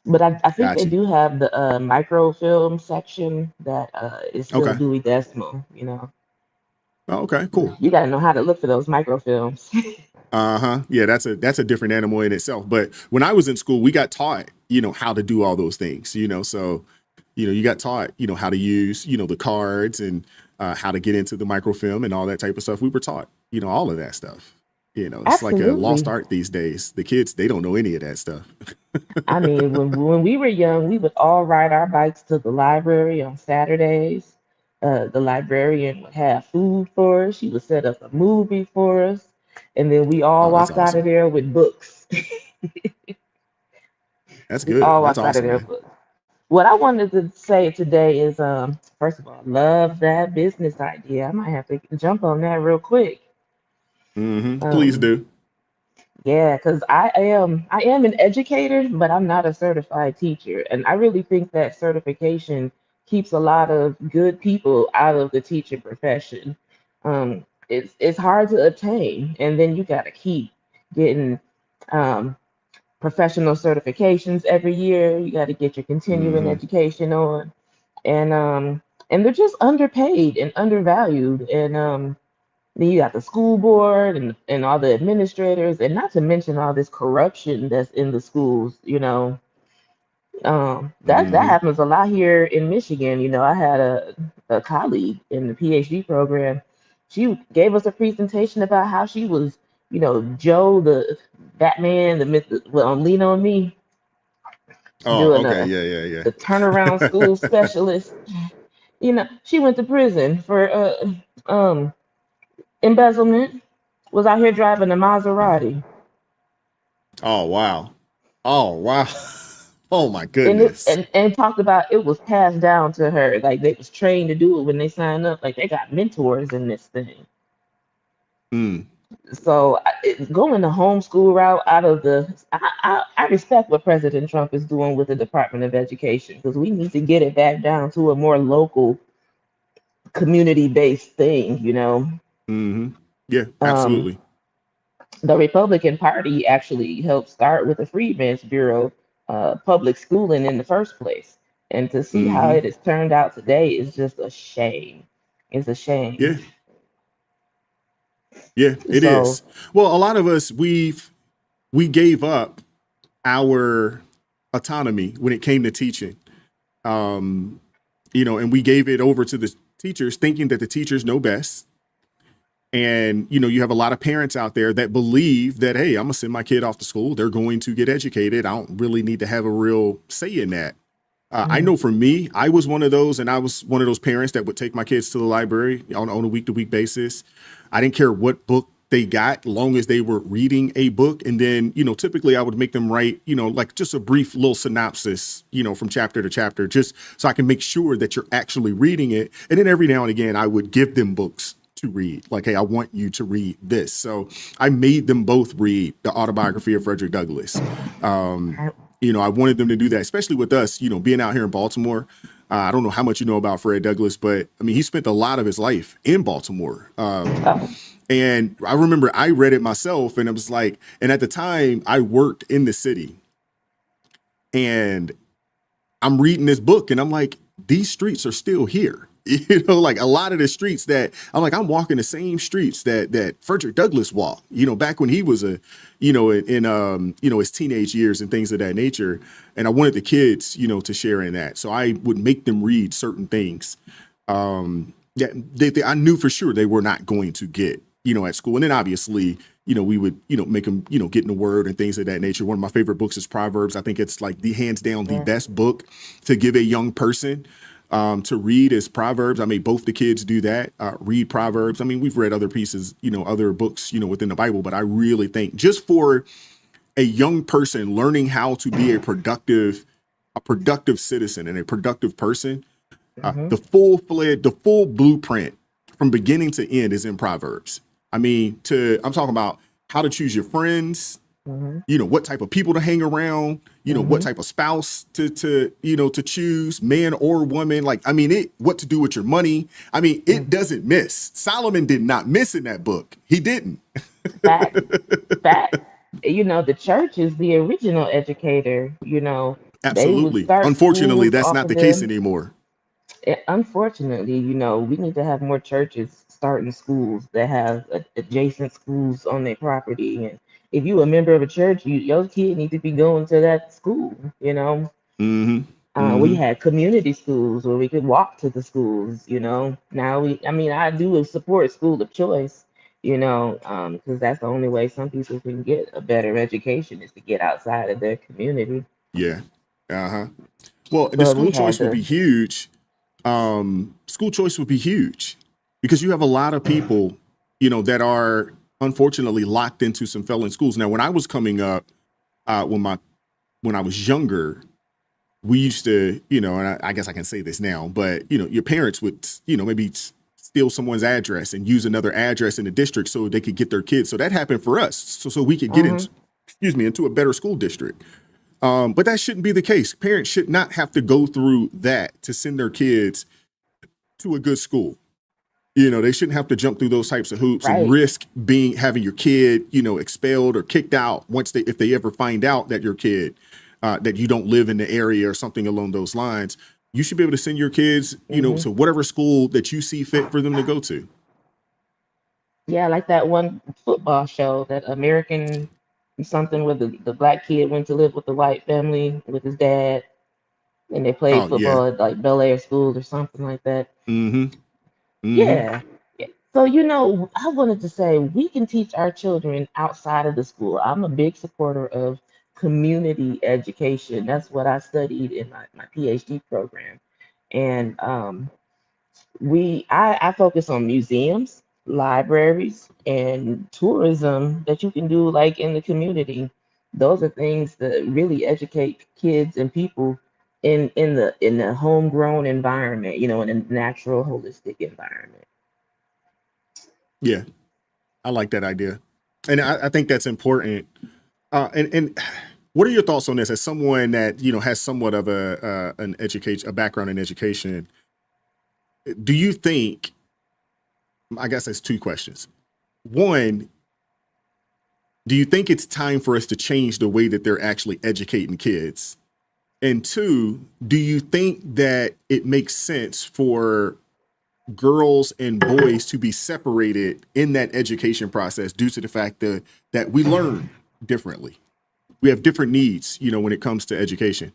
But I think they do have the microfilm section that is still Dewey Decimal. Oh, okay, cool. You got to know how to look for those microfilms. Yeah, that's a different animal in itself. But when I was in school, we got taught, how to do all those things. So, you got taught, how to use, the cards and how to get into the microfilm and all that type of stuff. We were taught, all of that stuff. It's Absolutely. like a lost art these days. The kids, they don't know any of that stuff. I mean, when we were young, we would all ride our bikes to the library on Saturdays. The librarian would have food for us. She would set up a movie for us. And then we all walked out of there with books. That's good. We all That's walked out of awesome, there man. with books. What I wanted to say today is, first of all, love that business idea. I might have to jump on that real quick. Please do. Yeah, because I am an educator, but I'm not a certified teacher. And I really think that certification keeps a lot of good people out of the teaching profession. It's hard to obtain, and then you got to keep getting professional certifications every year. You got to get your continuing education on, and they're just underpaid and undervalued. And Then you got the school board and all the administrators, and not to mention all this corruption that's in the schools. That Mm-hmm. happens a lot here in Michigan. I had a colleague in the PhD program. She gave us a presentation about how she was, Joe the Batman, well, Lean on Me, Oh, doing okay. Yeah, yeah, yeah. the turnaround school specialist. She went to prison for embezzlement. Was out here driving a Maserati. Oh, wow. Oh, wow. Oh my And it goodness. and talked about it was passed down to her. Like they was trained to do it when they signed up. Like they got mentors in this thing. Mm. So going the homeschool route out of I respect what President Trump is doing with the Department of Education, because we need to get it back down to a more local, community-based thing. Mm-hmm. Yeah, Um, absolutely. the Republican Party actually helped start with the Freedmen's Bureau, public schooling in the first place. And to see how Mm-hmm. it has turned out today is just a shame. It's a shame. Yeah, yeah, it So, is. Well, a lot of us we gave up our autonomy when it came to teaching. And we gave it over to the teachers, thinking that the teachers know best. And you have a lot of parents out there that believe that, hey, I'm gonna send my kid off to school. They're going to get educated. I don't really need to have a real say in that. I know for me, I was one of those, and I was one of those parents that would take my kids to the library on a week-to-week basis. I didn't care what book they got, long as they were reading a book. And then, typically I would make them write, like just a brief little synopsis, from chapter to chapter, just so I can make sure that you're actually reading it. And then every now and again, I would give them books to read. Like, hey, I want you to read this. So I made them both read the autobiography of Frederick Douglass. I wanted them to do that, especially with us, being out here in Baltimore. I don't know how much you know about Fred Douglass, but I mean, he spent a lot of his life in Baltimore. And I remember I read it myself, and it was like, and at the time I worked in the city, and I'm reading this book, and I'm like, these streets are still here. Like a lot of the streets that I'm walking the same streets that Frederick Douglass walked, back when he was in his teenage years and things of that nature. And I wanted the kids, to share in that. So I would make them read certain things that I knew for sure they were not going to get, at school. And then obviously, we would, make them, get in the word and things of that nature. One of my favorite books is Proverbs. I think it's like the hands down the best book to give a young person to read is Proverbs. I made both the kids do that, read Proverbs. I mean, we've read other pieces, other books, within the Bible, but I really think just for a young person learning how to be a productive citizen and a productive person, the full blueprint from beginning to end is in Proverbs. I mean, I'm talking about how to choose your friends, what type of people to hang around, what type of spouse to choose, man or woman. Like, I mean, what to do with your money. I mean, it doesn't miss. Solomon did not miss in that book. He didn't. fact. The church is the original educator. They would Absolutely. start Unfortunately, schools that's off not of the case them. anymore. Unfortunately, we need to have more churches starting schools that have adjacent schools on their property. And if you a member of a church, your kid need to be going to that school. Mm-hmm. We Mm-hmm. had community schools where we could walk to the schools. Now I do support school of choice. Because that's the only way some people can get a better education is to get outside of their community. Yeah. Uh-huh. Well, the But we school had choice would to. be huge. School choice would be huge because you have a lot of people, that are unfortunately locked into some felon schools. Now, when I was coming up, when I was younger, we used to, and I guess I can say this now, but your parents would, maybe steal someone's address and use another address in the district so they could get their kids. So that happened for us, so we could get into a better school district. But that shouldn't be the case. Parents should not have to go through that to send their kids to a good school. They shouldn't have to jump through those types of hoops and Right. risk having your kid, expelled or kicked out if they ever find out that your kid, that you don't live in the area or something along those lines. You should be able to send your kids, to whatever school that you see fit for them to go to. Yeah, like that one football show, that American something where the black kid went to live with the white family with his dad, and they played Oh yeah. football at like Bel Air School or something like that. Mm-hmm. Mm-hmm. Yeah. Yeah. So, I wanted to say we can teach our children outside of the school. I'm a big supporter of community education. That's what I studied in my PhD program. And I focus on museums, libraries, and tourism that you can do like in the community. Those are things that really educate kids and people in the homegrown environment, in a natural, holistic environment. Yeah. I like that idea. And I think that's important. And what are your thoughts on this as someone that, has somewhat of a background in education? Do you think, I guess that's two questions. One, do you think it's time for us to change the way that they're actually educating kids? And two, do you think that it makes sense for girls and boys to be separated in that education process due to the fact that we learn differently? We have different needs, when it comes to education.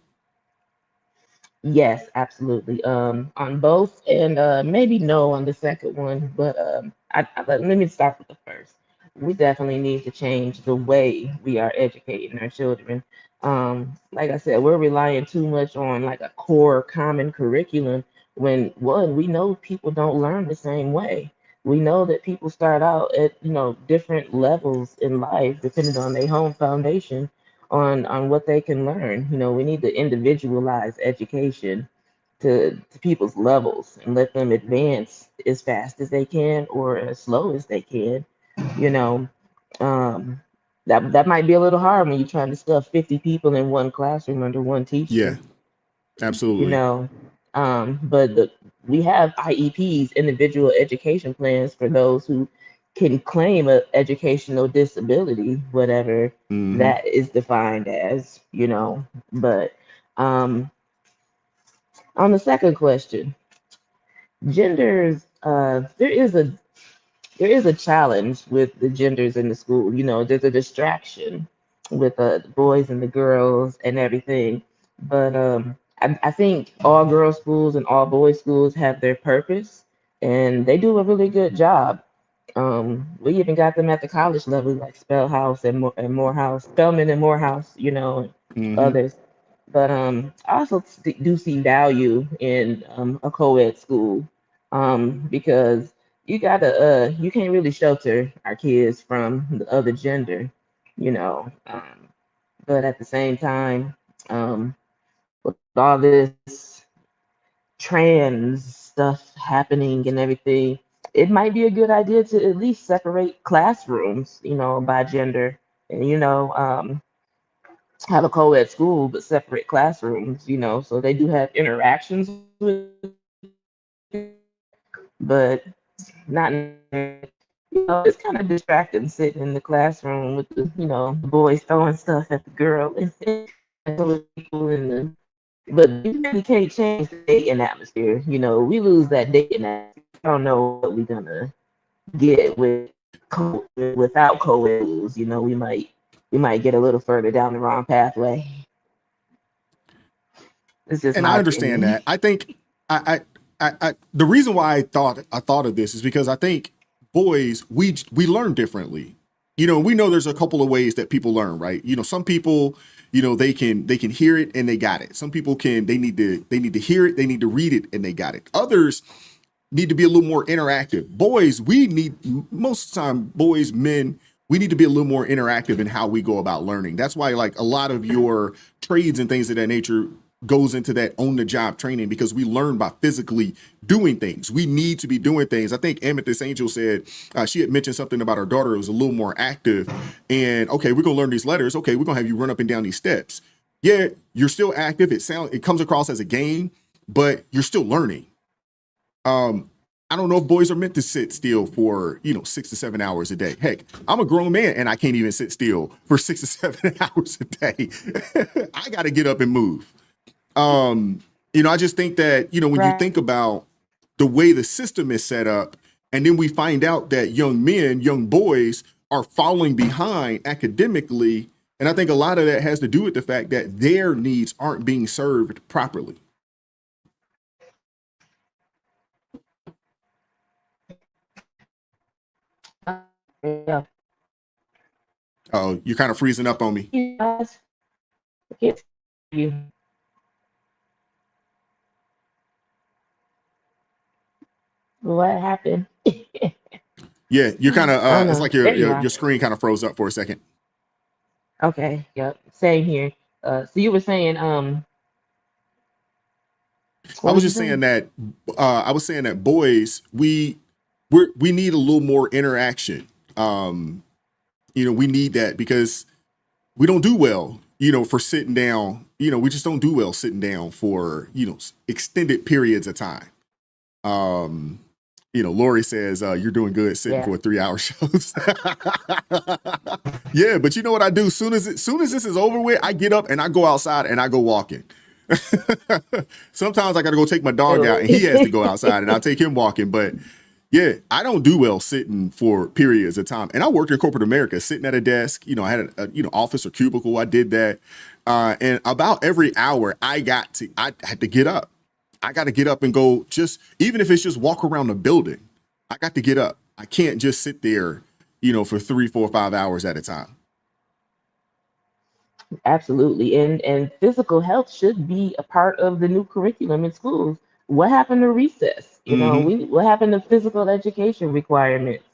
Yes, absolutely. On both, and maybe no on the second one, but let me start with the first. We definitely need to change the way we are educating our children. Like I said, we're relying too much on like a core common curriculum when one, we know people don't learn the same way. We know that people start out at, different levels in life depending on their home foundation on what they can learn. We need to individualize education to people's levels and let them advance as fast as they can or as slow as they can. You know, um, that might be a little hard when you're trying to stuff 50 people in one classroom under one Yeah, teacher. you absolutely. know. But we have IEPs, individual education plans, for those who can claim a educational disability, whatever Hmm. that is defined as. But um, on the second question, genders, there is a challenge with the genders in the school. There's a distraction with the boys and the girls and everything. But I think all girls schools and all boys schools have their purpose, and they do a really good job. We even got them at the college level, like Spellhouse and Morehouse, Spelman and Morehouse, and Hmm. others. But I also do see value in a co-ed school, because you can't really shelter our kids from the other gender, you know. But at the same time, with all this trans stuff happening and everything, it might be a good idea to at least separate classrooms, by gender, and have a co-ed school but separate classrooms, so they do have interactions with, but not. It's kind of distracting sitting in the classroom with the boys throwing stuff at the girl and other people in the. But you really can't change the dating atmosphere. We lose that dating atmosphere. I don't know what we're gonna get without co-eds. We might get a little further down the wrong pathway. It's just And my I understand opinion. that. I think the reason why I thought of this is because I think boys, we learn differently. We know there's a couple of ways that people learn, right? Some people, they can hear it and they got it. Some people they need to hear it, they need to read it and they got it. Others need to be a little more interactive. Boys, we need, most of the time, boys, men, we need to be a little more interactive in how we go about learning. That's why, like, a lot of your trades and things of that nature goes into that on the job training, because we learn by physically doing things. We need to be doing things. I think Amethyst Angel said, she had mentioned something about her daughter who was a little more active. And okay, we're gonna learn these letters. Okay, we're gonna have you run up and down these steps. Yeah, you're still active. It comes across as a game, but you're still learning. I don't know if boys are meant to sit still for 6 to 7 hours a day. Heck, I'm a grown man and I can't even sit still for 6 to 7 hours a day. I got to get up and move. I just think that when you Right. think about the way the system is set up, And then we find out that young men, young boys are falling behind academically. And I think a lot of that has to do with the fact that their needs aren't being served properly. Yeah. Oh, you're kind of freezing up on me. Yes. I can't see you. What happened? Yeah, you're kind of Oh it's no. like There you are. your screen kind of froze up for a second. Okay. Yep. Same here. So you were saying, I what was was you just saying saying? that boys, we need a little more interaction. We need that because we don't do well, for sitting down. We just don't do well sitting down for, extended periods of time. Lori says, you're doing good sitting Yeah. for 3-hour shows. Yeah, but you know what I do? Soon as this is over with, I get up and I go outside and I go walking. Sometimes I got to go take my dog out and he has to go outside and I'll take him walking. But yeah, I don't do well sitting for periods of time. And I worked in corporate America, sitting at a desk. I had a office or cubicle. I did that. And about every hour I had to get up. I got to get up and go, just even if it's just walk around the building. I got to get up. I can't just sit there, for 3, 4, 5 hours at a time. Absolutely. And physical health should be a part of the new curriculum in schools. What happened to recess? Mm-hmm. What happened to physical education requirements?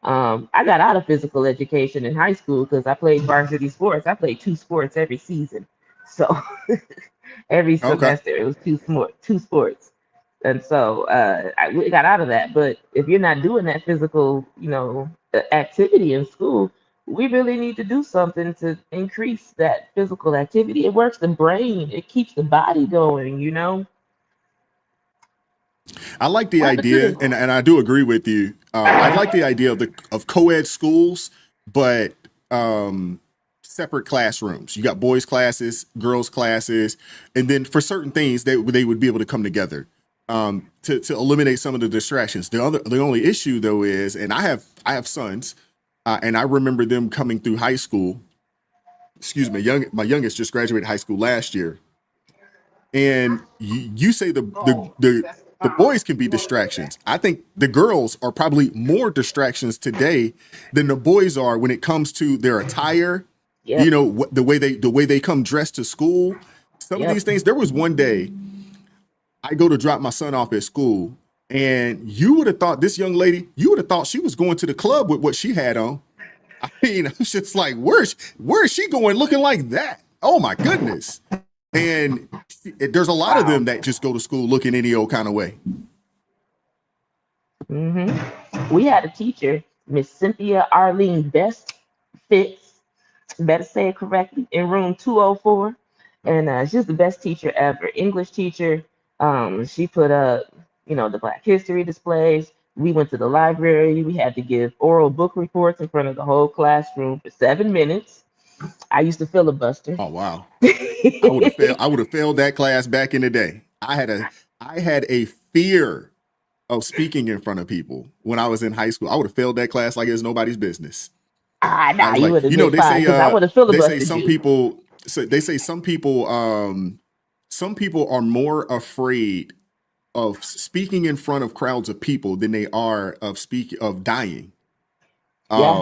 I got out of physical education in high school because I played varsity sports. I played 2 sports every season. So every Okay. semester it was 2 sports. And so we got out of that. But if you're not doing that physical, activity in school, we really need to do something to increase that physical activity. It works the brain, it keeps the body going. I like the What happened to idea, and I do agree with you. I like the idea of co-ed schools, but separate classrooms. You got boys classes, girls classes, and then for certain things they would be able to come together to eliminate some of the distractions. The only issue though is, and I have sons, and I remember them coming through high school. Excuse me, my youngest just graduated high school last year, and you say the boys can be distractions. I think the girls are probably more distractions today than the boys are when it comes to their attire. Yep. The way they come dressed to school. Some of Yep. these things. There was one day I go to drop my son off at school, and you would have thought this young lady, you would have thought she was going to the club with what she had on. I mean, I was just like, where is she going looking like that? Oh my goodness. And there's a lot of them that just go to school looking any old kind of way. We had a teacher, Miss Cynthia Arlene Best Fitz, better say it correctly, in room 204. And she's the best teacher ever. English teacher. She put up, the Black History displays. We went to the library. We had to give oral book reports in front of the whole classroom for 7 minutes. I used to filibuster. Oh wow. I would have failed that class back in the day. I had a fear of speaking in front of people when I was in high school. I would have failed that class like it's nobody's business. I Nah, was you like, would have been fine because I would have filibustered some you. people some people are more afraid of speaking in front of crowds of people than they are of dying. Yeah.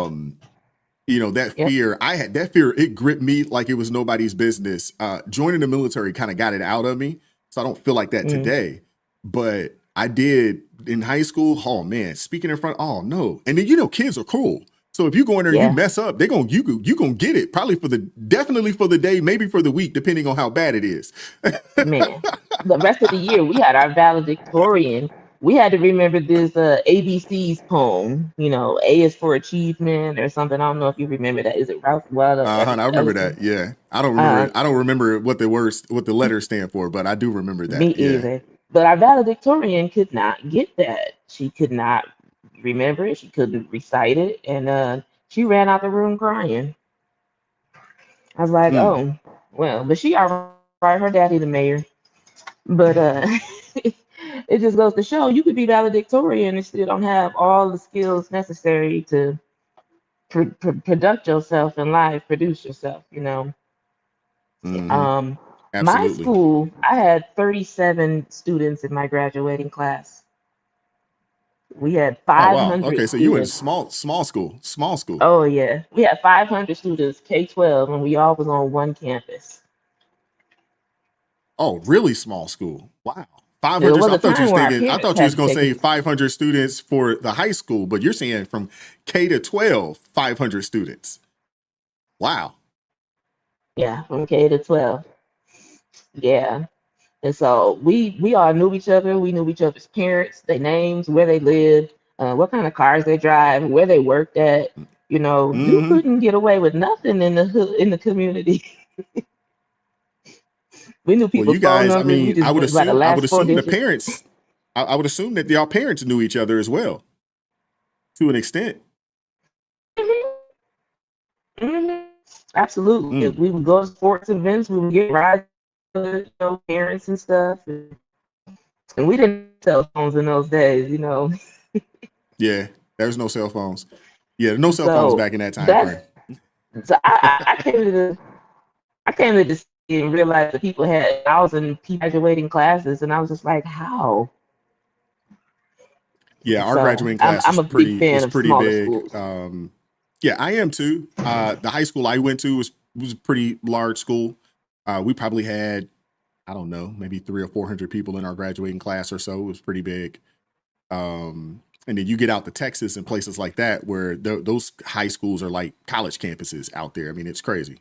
That Yep. fear, I had that fear, it gripped me like it was nobody's business. Joining the military kind of got it out of me. So I don't feel like that today. But I did in high school. Oh man, speaking in front, oh no. And then kids are cool. So if you go in there and you mess up, you gonna get it. Probably definitely for the day, maybe for the week, depending on how bad it is. Man, the rest of the year we had our valedictorian. We had to remember this ABC's poem. A is for achievement or something. I don't know if you remember that. Is it Ralph Waldo I remember Ellison? that. Yeah. I Uh, don't remember what the letters stand for, but I do remember Me that. Yeah. either. But our valedictorian could not get that. She could not remember it. She couldn't recite it, and she ran out the room crying. I was like, Hmm. oh, well, but she all right. Her daddy the mayor. But it just goes to show you could be valedictorian and still don't have all the skills necessary to product yourself in life, produce yourself, you know. Um, my Absolutely. school, I had 37 students in my graduating class. We had Oh wow. 500 Okay, so you in students. small school. Small school. Oh yeah, we had 500 students, K-12, and we all was on one campus. Oh, really small school. Wow. There 500. was I a thought you time was where our thinking, I parents thought you had was to going to take say us. 500 students for the high school, but you're saying from K to 12, 500 students. Wow. Yeah, from K to 12. Yeah. And so we all knew each other. We knew each other's parents, their names, where they lived, what kind of cars they drive, where they worked at. You know, you Mm-hmm. couldn't get away with nothing in the in the community. We knew Well, you people's phone guys, I numbers. We mean, just went by the I would last four assume the digits. parents, I would assume that y'all parents knew each other as well, to an extent. Mhm. Absolutely. Mm. We would go to sports events. We would get rides with, you know, parents and stuff. And we didn't have cell phones in those days, you know. Yeah, there's no cell phones. Yeah, no cell phones So back in that time that's frame. so I came to this city and realized that people had 1,000 graduating classes, and I was just like, how? Yeah, our So graduating class I'm a big fan was of pretty smaller big. schools. Yeah, I am too. The high school I went to was a pretty large school. We probably had, I don't know, maybe 300 or 400 people in our graduating class or so. It was pretty big. And then you get out to Texas and places like that where those high schools are like college campuses out there. I mean, it's crazy.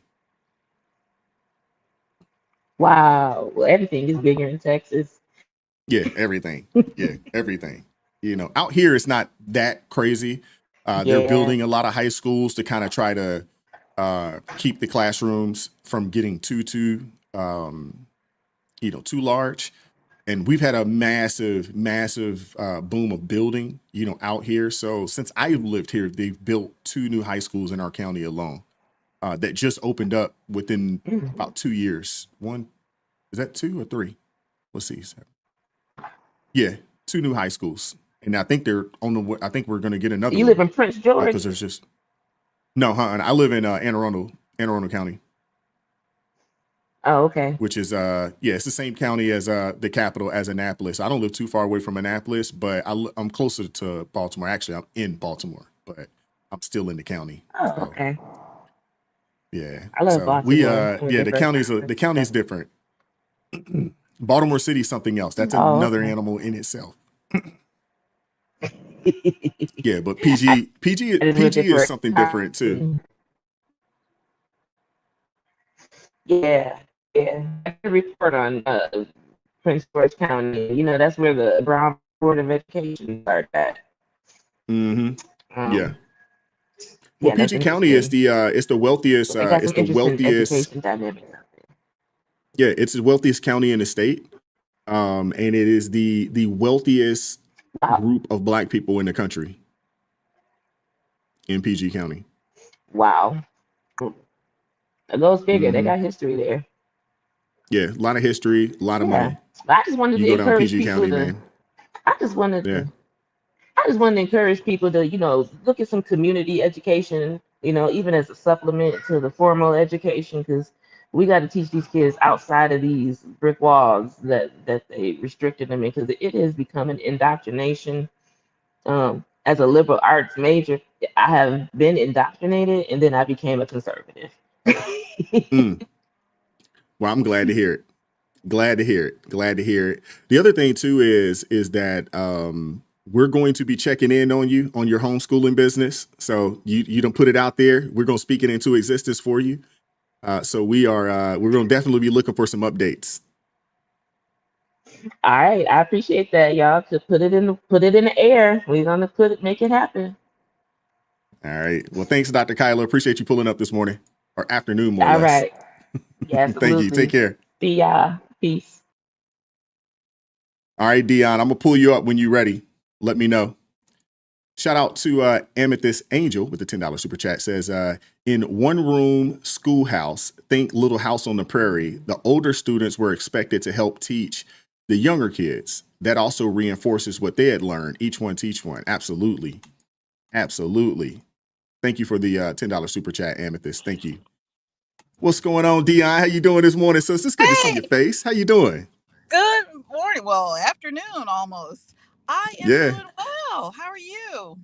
Wow, well, everything is bigger in Texas. Yeah, everything. Yeah, everything. You know, out here it's not that crazy. They're Yeah. building a lot of high schools to kind of try to keep the classrooms from getting too too large. And we've had a massive boom of building, out here. So since I've lived here, they've built 2 new high schools in our county alone that just opened up within about 2 years. One, is that 2 or 3? Let's see. Yeah, 2 new high schools, and I think they're on the I think we're gonna get another You live one in Prince George? because there's just no, I live in Anne Arundel County, Oh, okay. which is it's the same county as the capital as Annapolis. I don't live too far away from Annapolis, but I'm closer to Baltimore. Actually, I'm in Baltimore, but I'm still in the county. Oh, So okay. yeah, I love so we Baltimore. I'm a big the county's different. Baltimore City's something else. That's Oh, another okay. animal in itself. Yeah, but PG I just went there is for something different too. accounting. Yeah, yeah. I can report on Prince George County. You know, that's where the Brown Board of Education started at. Mm-hmm. Yeah. Well, Yeah, that's PG County is interesting. it's the wealthiest. They got It's some the interesting wealthiest. education dynamics. Yeah, it's the wealthiest county in the state, and it is the wealthiest group of Black people in the country in PG County. Wow. Those figure, they Mm-hmm. got history there. Yeah, a lot of history, a lot of Yeah. money. I just wanted You to go down encourage PG people County, to man. I just wanted Yeah. to I just wanted to encourage people to, you know, look at some community education, you know, even as a supplement to the formal education, because we got to teach these kids outside of these brick walls that they restricted them in, because it has become an indoctrination. As a liberal arts major, I have been indoctrinated, and then I became a conservative. Mm. Well, I'm glad to hear it. Glad to hear it. Glad to hear it. The other thing too is that we're going to be checking in on you on your homeschooling business. So you don't put it out there. We're going to speak it into existence for you. So we're going to definitely be looking for some updates. All right, I appreciate that, y'all. To put it in the air. We're gonna make it happen. All right. Well, thanks, Dr. Kyler. Appreciate you pulling up this morning or afternoon, more or All less. right. Yeah, Thank you. Take absolutely. care. See y'all. Peace. All right, Dion, I'm gonna pull you up when you're ready. Let me know. Shout out to Amethyst Angel with the $10 super chat. Says, in one room schoolhouse, think Little House on the Prairie, the older students were expected to help teach the younger kids, that also reinforces what they had learned. Each one teach one. Absolutely. Absolutely. Thank you for the $10 super chat, Amethyst. Thank you. What's going on, Dion? How you doing this morning, sis? It's good to see your face. How you doing? Good morning. Well, afternoon almost. I am Yeah, doing well. How are you?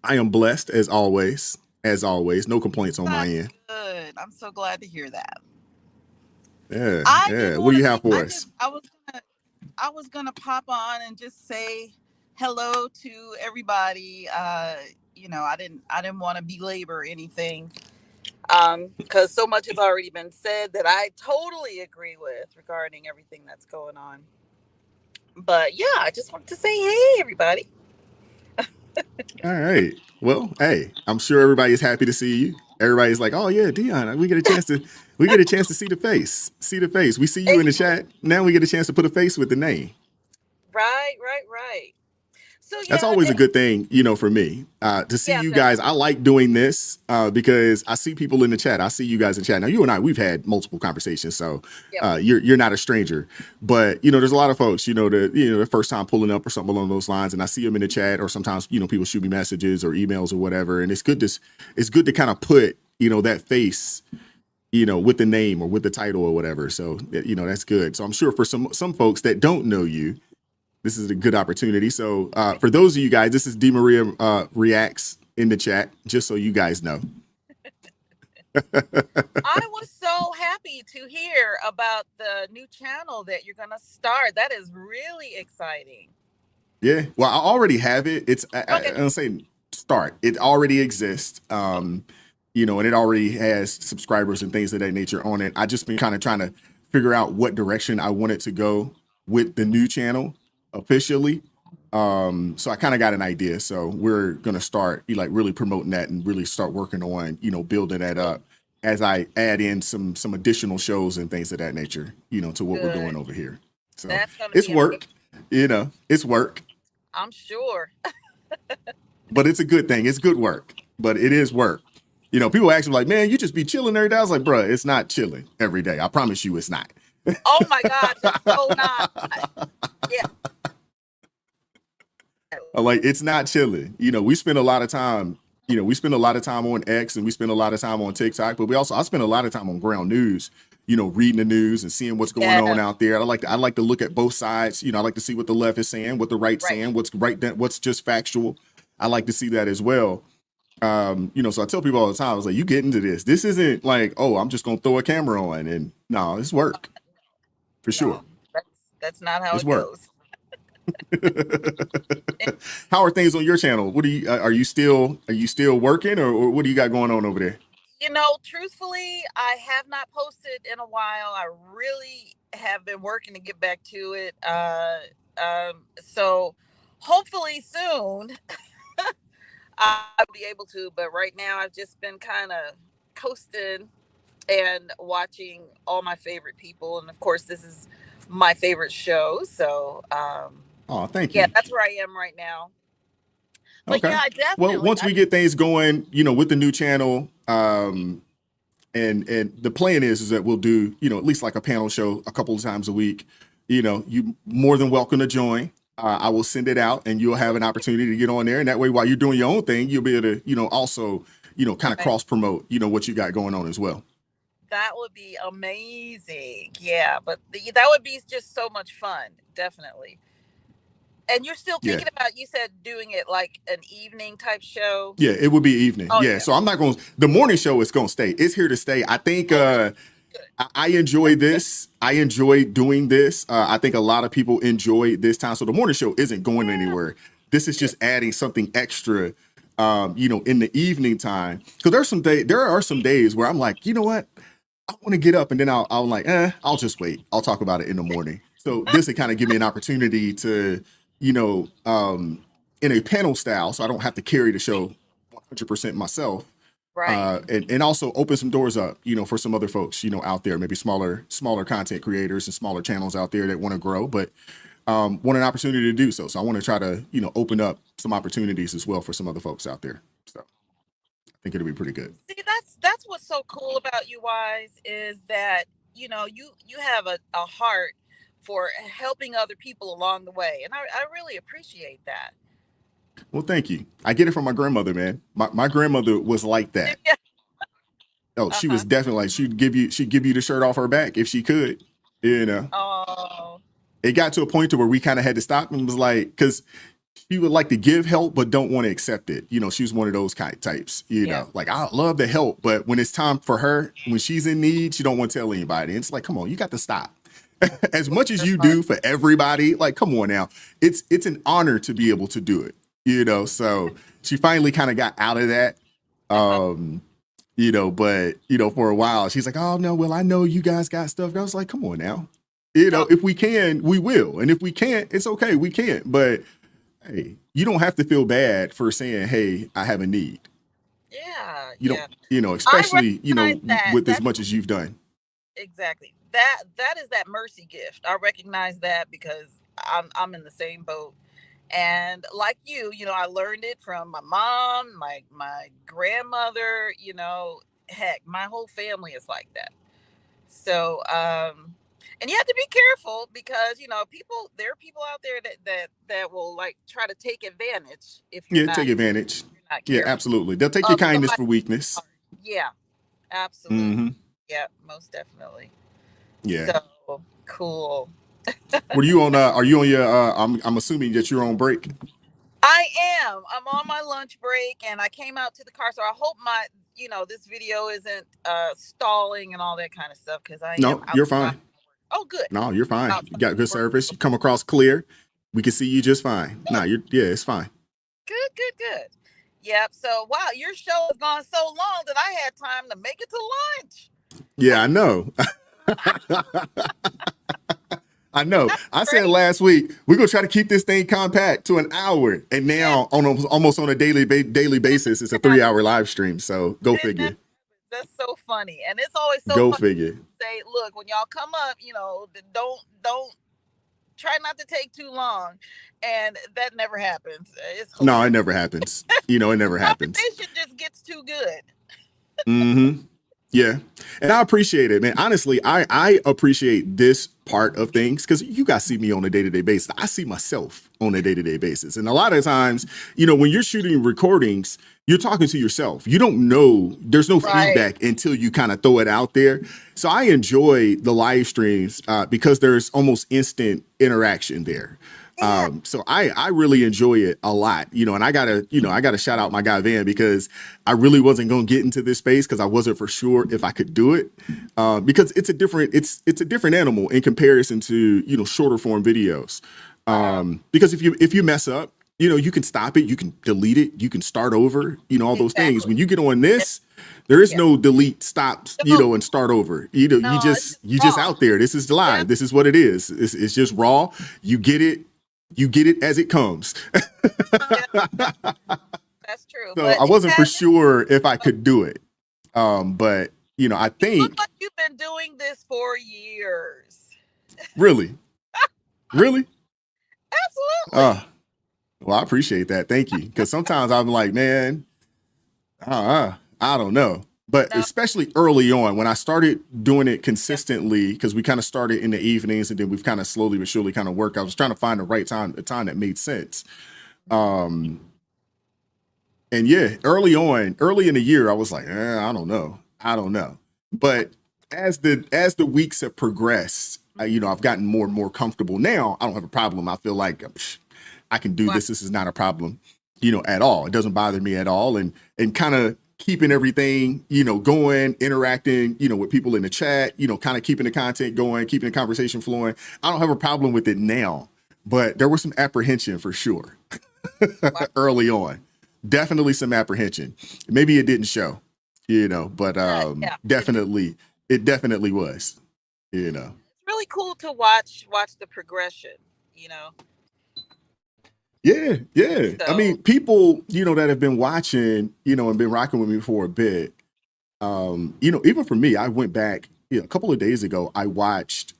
I am blessed as always. As always, no complaints on my That's end. good. I'm so glad to hear that. Yeah, I yeah. just What do want to you say have for us? I was gonna pop on and just say hello to everybody. I didn't want to belabor anything. Because so much has already been said that I totally agree with regarding everything that's going on. But yeah, I just wanted to say hey everybody. All right. Well, hey, I'm sure everybody's happy to see you. Everybody's like, "Oh yeah, Dion, we get a chance to see the face. See the face. We see you in the chat. Now we get a chance to put a face with the name." Right. So That's yeah, always a good thing, for me, to see you guys. I like doing this because I see people in the chat. I see you guys in chat. Now, you and I, we've had multiple conversations, so you're not a stranger. But there's a lot of folks, the first time pulling up or something along those lines, and I see them in the chat, or sometimes people shoot me messages or emails or whatever, and it's good to kind of put that face, with the name or with the title or whatever. So that's good. So I'm sure for some folks that don't know you, this is a good opportunity. So for those of you guys, this is D. Maria Reacts in the chat, just so you guys know. I was so happy to hear about the new channel that you're going to start. That is really exciting. Yeah. Well, I already have it. It's, I don't say start. It already exists. And it already has subscribers and things of that nature on it. I just been kind of trying to figure out what direction I want it to go with the new channel officially. So I kind of got an idea. So we're gonna start really promoting that and really start working on building that up as I add in some additional shows and things of that nature, to what we're doing over here. So it's work, it's work. I'm sure. But it's a good thing. It's good work, but it is work. People ask me like, "Man, you just be chilling every day." I was like, "Bruh, it's not chilling every day. I promise you, it's not." Oh my God, it's so not. Yeah. Like, it's not chilling. We spend a lot of time. We spend a lot of time on X and we spend a lot of time on TikTok, but I spend a lot of time on ground news. Reading the news and seeing what's going on out there. I like to look at both sides. I like to see what the left is saying, what the right's saying, what's what's just factual. I like to see that as well. So I tell people all the time, I was like, you get into this. This isn't like, oh, I'm just gonna throw a camera on and no, it's work. For sure. That's not how it's it work. goes. How are things on your channel? What are you still working or what do you got going on over there? Truthfully, I have not posted in a while. I really have been working to get back to it. So hopefully soon I'll be able to, but right now I've just been kind of coasting and watching all my favorite people. And of course, this is my favorite show. So, oh, thank you. Yeah, that's where I am right now. But okay. Yeah, definitely. Well, once we get things going, with the new channel, and the plan is that we'll do, at least like a panel show a couple of times a week. You more than welcome to join. I will send it out and you'll have an opportunity to get on there. And that way, while you're doing your own thing, you'll be able to, also, kind of cross promote, what you got going on as well. That would be amazing. Yeah, but that would be just so much fun. Definitely. And you're still thinking about, you said doing it like an evening type show? Yeah, it would be evening. Oh, yeah. So I'm not the morning show is going to stay. It's here to stay. I think I enjoy this. I enjoy doing this. I think a lot of people enjoy this time. So the morning show isn't going anywhere. This is just adding something extra, in the evening time. Because there are some days where I'm like, you know what? I want to get up and then I'm like, I'll just wait. I'll talk about it in the morning. So this would kind of give me an opportunity to, in a panel style, so I don't have to carry the show 100% myself. Right. And also open some doors up, for some other folks, out there, maybe smaller content creators and smaller channels out there that want to grow, but want an opportunity to do so. So I want to try to, open up some opportunities as well for some other folks out there. So I think it'll be pretty good. See, that's what's so cool about you, Wise, is that you have a heart for helping other people along the way. And I really appreciate that. Well, thank you. I get it from my grandmother, man. My grandmother was like that. Oh, she was definitely like, she'd give you the shirt off her back if she could, you know. Oh. It got to a point to where we kind of had to stop and was like, because she would like to give help but don't want to accept it. You know, she was one of those kind of types, you know, like I love to help, but when it's time for her, when she's in need, she don't want to tell anybody. And it's like, come on, you got to stop. As much as you do for everybody, like, come on now. It's an honor to be able to do it, you know. So she finally kind of got out of that. You know, but you know, for a while she's like, oh no, well, I know you guys got stuff. And I was like, come on now. You know, if we can, we will. And if we can't, it's okay. We can't. But hey, you don't have to feel bad for saying, hey, I have a need. Yeah. You don't, you know, especially, you know, with as much as you've done. Exactly. That is that mercy gift. I recognize that because I'm in the same boat. And like you know, I learned it from my mom, my grandmother, you know, heck, my whole family is like that. So, and you have to be careful because, you know, there are people out there that will like try to take advantage if you're take advantage. not Yeah, careful. absolutely. They'll take your kindness for weakness. Yeah, absolutely. Yeah, most definitely. Yeah. So cool. Were you on are you on your I'm assuming that you're on break? I am. I'm on my lunch break and I came out to the car. So I hope this video isn't stalling and all that kind of stuff because You're fine. Oh, good. No, you're fine. You got good service. You come across clear. We can see you just fine. No, it's fine. Good. Yep. So wow, your show has gone so long that I had time to make it to lunch. Yeah, I know. I know. I said last week we're gonna try to keep this thing compact to an hour, and now almost on a daily basis, it's a 3-hour live stream. So go figure. That's so funny, and it's always so go funny figure. To say, look, when y'all come up, you know, don't try not to take too long, and that never happens. No, it never happens. You know, it never happens. Conversation just gets too good. Mm-hmm. Yeah. And I appreciate it, man. Honestly, I appreciate this part of things because you guys see me on a day-to-day basis. I see myself on a day-to-day basis. And a lot of times, you know, when you're shooting recordings, you're talking to yourself. You don't know, there's no feedback until you kind of throw it out there. So I enjoy the live streams because there's almost instant interaction there. So I really enjoy it a lot, you know, and I gotta shout out my guy Van because I really wasn't going to get into this space because I wasn't for sure if I could do it because it's a different animal in comparison to, you know, shorter form videos. Because if you mess up, you know, you can stop it, you can delete it, you can start over, you know, all those things. When you get on this, there is no delete, stop, you know, and start over. You know, you just out there. This is live. Yeah. This is what it is. It's just raw. You get it as it comes. That's true. So I wasn't for sure if I could do it. But you know, I think look like you've been doing this for years. Really? Really? Absolutely. Well, I appreciate that. Thank you. Because sometimes I'm like, man, I don't know. But especially early on, when I started doing it consistently, because we kind of started in the evenings and then we've kind of slowly but surely kind of worked. I was trying to find the right time, the time that made sense. And yeah, early in the year, I was like, I don't know. But as the weeks have progressed, you know, I've gotten more and more comfortable. Now I don't have a problem. I feel like I can do this. This is not a problem, you know, at all. It doesn't bother me at all. And kind of keeping everything, you know, going, interacting, you know, with people in the chat, you know, kind of keeping the content going, keeping the conversation flowing. I don't have a problem with it now, but there was some apprehension for sure early on. Definitely some apprehension. Maybe it didn't show, you know, but definitely, it definitely was, you know. It's really cool to watch the progression, you know. Yeah. So, I mean, people, you know, that have been watching, you know, and been rocking with me for a bit, you know, even for me, I went back, you know, a couple of days ago, I watched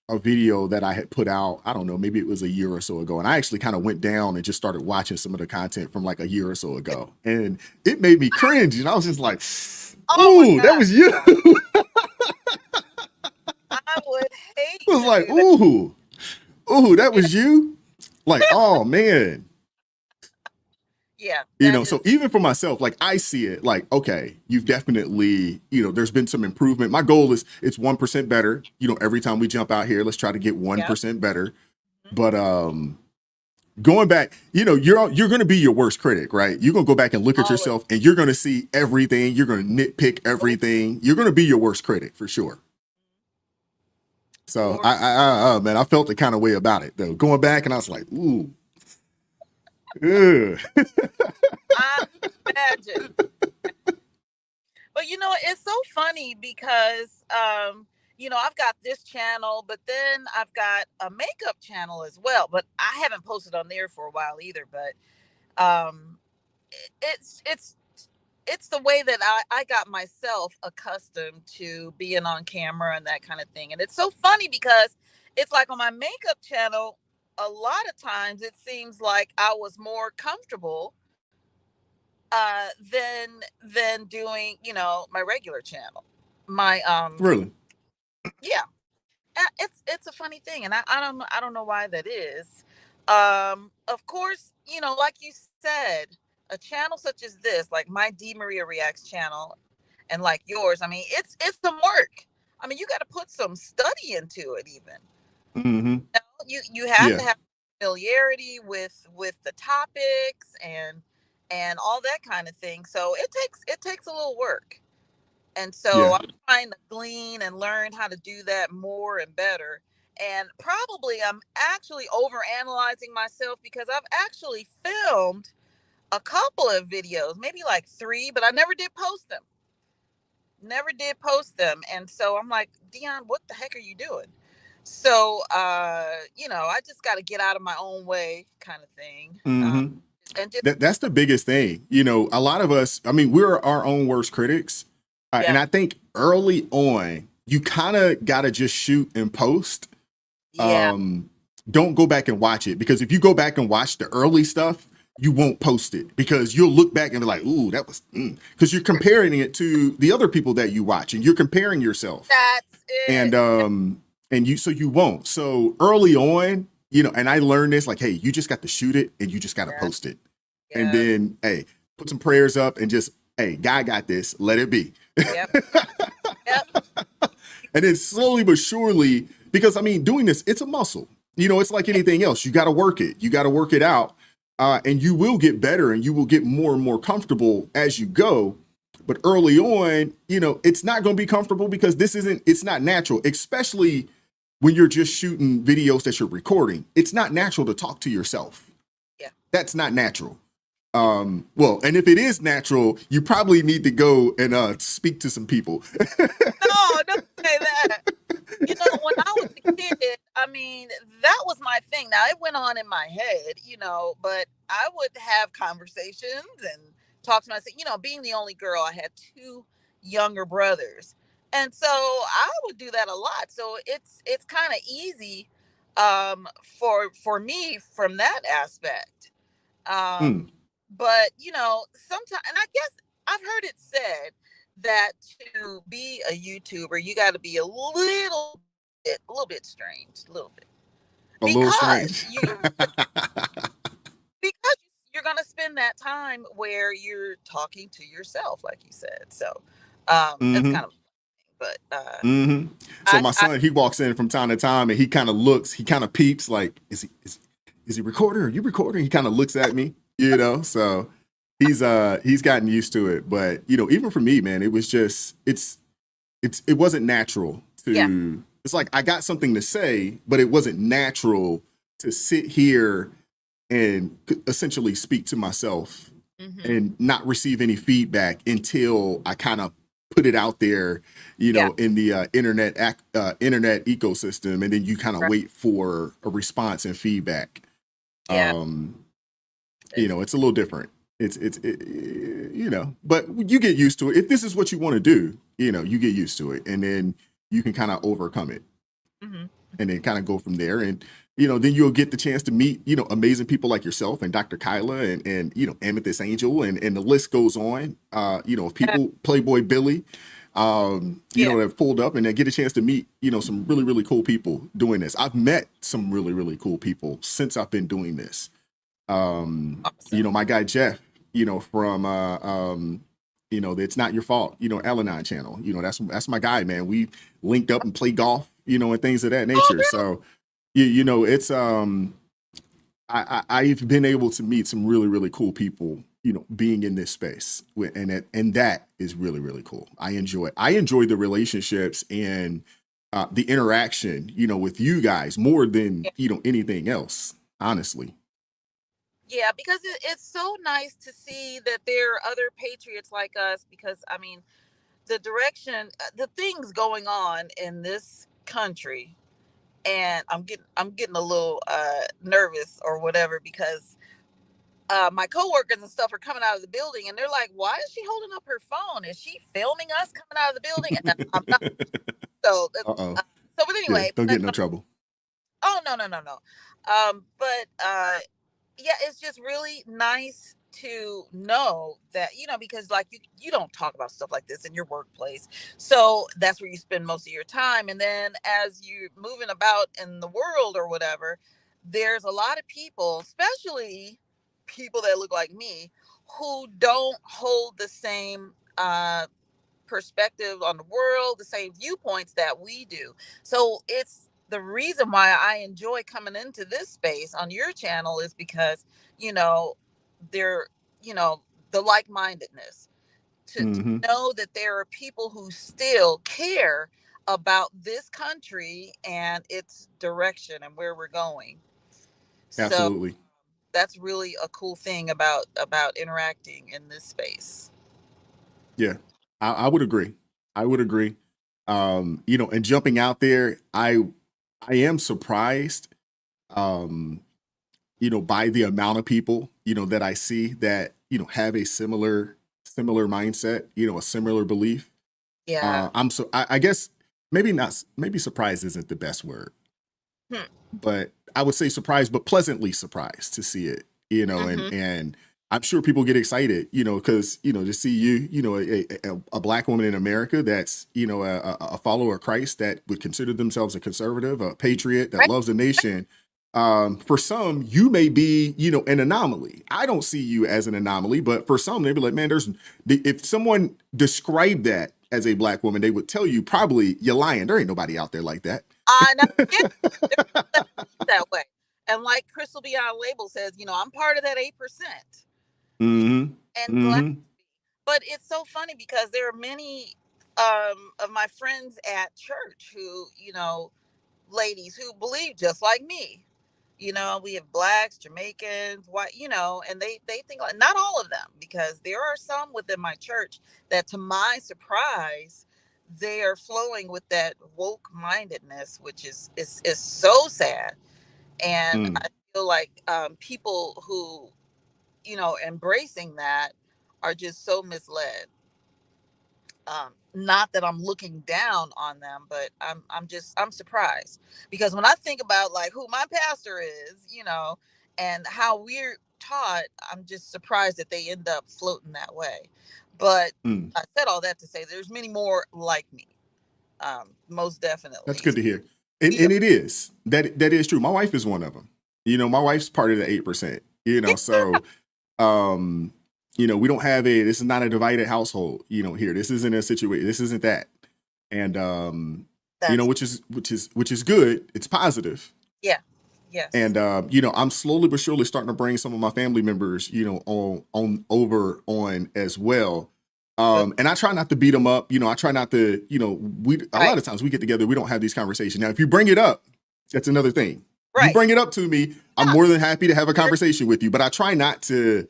a video that I had put out, I don't know, maybe it was a year or so ago. And I actually kind of went down and just started watching some of the content from like a year or so ago. And it made me cringe. And I was just like, ooh, that was you. I would hate I was like, ooh. oh, that was you? Like, oh man. Yeah. So even for myself, like I see it like, okay, you've definitely, there's been some improvement. My goal is it's 1% better. Every time we jump out here, let's try to get 1% better. But going back, you're going to be your worst critic, right? You're going to go back and look at yourself and you're going to see everything. You're going to nitpick everything. You're going to be your worst critic for sure. So man, I felt the kind of way about it though. Going back and I was like, ooh. Ugh. I imagine. But it's so funny because I've got this channel, but then I've got a makeup channel as well. But I haven't posted on there for a while either. But it's the way that I got myself accustomed to being on camera and that kind of thing. And it's so funny because it's like on my makeup channel, a lot of times it seems like I was more comfortable than doing my regular channel. My Really? Yeah. It's a funny thing, and I don't know why that is. Of course, like you said, a channel such as this, like my D Maria Reacts channel, and like yours, I mean, it's some work. I mean, you got to put some study into it, even. Mm-hmm. You have to have familiarity with the topics and all that kind of thing. So it takes a little work. And so I'm trying to glean and learn how to do that more and better. And probably I'm actually overanalyzing myself because I've actually filmed a couple of videos, maybe like 3, but I never did post them. And so I'm like, Dion, what the heck are you doing? So, I just got to get out of my own way kind of thing. Mm-hmm. And just, that's the biggest thing. A lot of us, I mean, we're our own worst critics. And I think early on, you kind of got to just shoot and post. Don't go back and watch it, because if you go back and watch the early stuff, you won't post it because you'll look back and be like, ooh, that was, because you're comparing it to the other people that you watch and you're comparing yourself. That's it. So you won't. So early on, and I learned this, like, hey, you just got to shoot it and you just got to post it. And then, hey, put some prayers up and just, hey, God got this, let it be. Yep. And then slowly but surely, because I mean, doing this, it's a muscle. It's like anything else. You got to work it. You got to work it out. And you will get better and you will get more and more comfortable as you go. But early on, it's not going to be comfortable because it's not natural, especially when you're just shooting videos that you're recording. It's not natural to talk to yourself. Yeah. That's not natural. Well, and if it is natural, you probably need to go and speak to some people. No, don't say that. When I was a kid, I mean, that was my thing. Now, it went on in my head, but I would have conversations and talk to myself. Being the only girl, I had 2 younger brothers. And so I would do that a lot. So it's kind of easy for me from that aspect. But, sometimes, and I guess I've heard it said that to be a YouTuber, you got to be a little bit strange, a little bit. A little strange. Because you're going to spend that time where you're talking to yourself, like you said. So that's kind of, but so my son, he walks in from time to time and he kind of looks, he kind of peeps like, is he recording? Are you recording? He kind of looks at me, so he's gotten used to it. But even for me, man, it was just it wasn't natural to it's like I got something to say, but it wasn't natural to sit here and essentially speak to myself and not receive any feedback until I kind of put it out there, in the internet ecosystem, and then you kind of wait for a response and feedback. It's a little different. But you get used to it. If this is what you want to do, you get used to it, and then you can kind of overcome it, and then kind of go from there. And then you'll get the chance to meet amazing people like yourself and Dr. Kyla and Amethyst Angel, and the list goes on. People, Playboy Billy, you know, that have pulled up and then get a chance to meet, you know, some really, really cool people doing this. I've met some really, really cool people since I've been doing this. You know, my guy Jeff, you know, from you know, It's Not Your Fault, you know, Al-Anon channel. You know, that's my guy, man. We linked up and played golf, you know, and things of that nature. So you know, it's I've been able to meet some really, really cool people, you know, being in this space, and that is really, really cool. I enjoy the relationships and the interaction, you know, with you guys more than, you know, anything else, honestly. Yeah, because it's so nice to see that there are other patriots like us. Because I mean, the direction, the things going on in this country, and I'm getting a little nervous or whatever, because my coworkers and stuff are coming out of the building, and they're like, "Why is she holding up her phone? Is she filming us coming out of the building?" And I'm not. So, Uh-oh. so, but Yeah, anyway, don't get in no trouble. oh no, no, no, no. But yeah, it's just really nice to know that, because like you don't talk about stuff like this in your workplace, so that's where you spend most of your time. And then as you're moving about in the world or whatever, there's a lot of people, especially people that look like me, who don't hold the same perspective on the world, the same viewpoints that we do. So it's the reason why I enjoy coming into this space on your channel, is because, you know, they're, the like-mindedness to Mm-hmm. know that there are people who still care about this country and its direction and where we're going. So Absolutely. that's really a cool thing about interacting in this space. Yeah, I would agree. I would agree. You know, and jumping out there, I am surprised, um, you know, by the amount of people, you know, that I see that, you know, have a similar mindset, you know, a similar belief. Yeah. I guess maybe surprised isn't the best word, Hmm. but I would say surprised, but pleasantly surprised to see it, you know, Mhm. and I'm sure people get excited, you know, because, you know, to see you, you know, a black woman in America that's, you know, a follower of Christ that would consider themselves a conservative, a patriot that Right. loves the nation. For some, you may be, you know, an anomaly. I don't see you as an anomaly, but for some, they'd be like, man, if someone described that as a black woman, they would tell you probably you're lying. There ain't nobody out there like that. I know. Yeah, that way. And like Crystal Beyond Label says, I'm part of that 8%. Mm-hmm. And glad. Mm-hmm. But it's so funny because there are many of my friends at church who, ladies who believe just like me. We have blacks, Jamaicans, white, and they think like, not all of them, because there are some within my church that, to my surprise, they are flowing with that woke mindedness, which is so sad. And Mm. I feel like people who, embracing that are just so misled. Not that I'm looking down on them, but I'm surprised, because when I think about like who my pastor is, and how we're taught, I'm just surprised that they end up floating that way. But Mm. I said all that to say there's many more like me, most That's definitely. good to hear. And Yeah. it is. That is true. My wife is one of them. You know, my wife's part of the 8%, you know, so um, you know, we don't have this is not a divided household, you know, here. This isn't a situation. This isn't that. And you know, That's which is good. It's positive. Yeah. Yes. And you know, I'm slowly but surely starting to bring some of my family members, you know, on over on as well. And I try not to beat them up. You know, I try not to, you know, a lot of times we get together, we don't have these conversations. Now, if you bring it up, that's another thing. You Right. bring it up to me, I'm more than happy to have a conversation with you. But I try not to,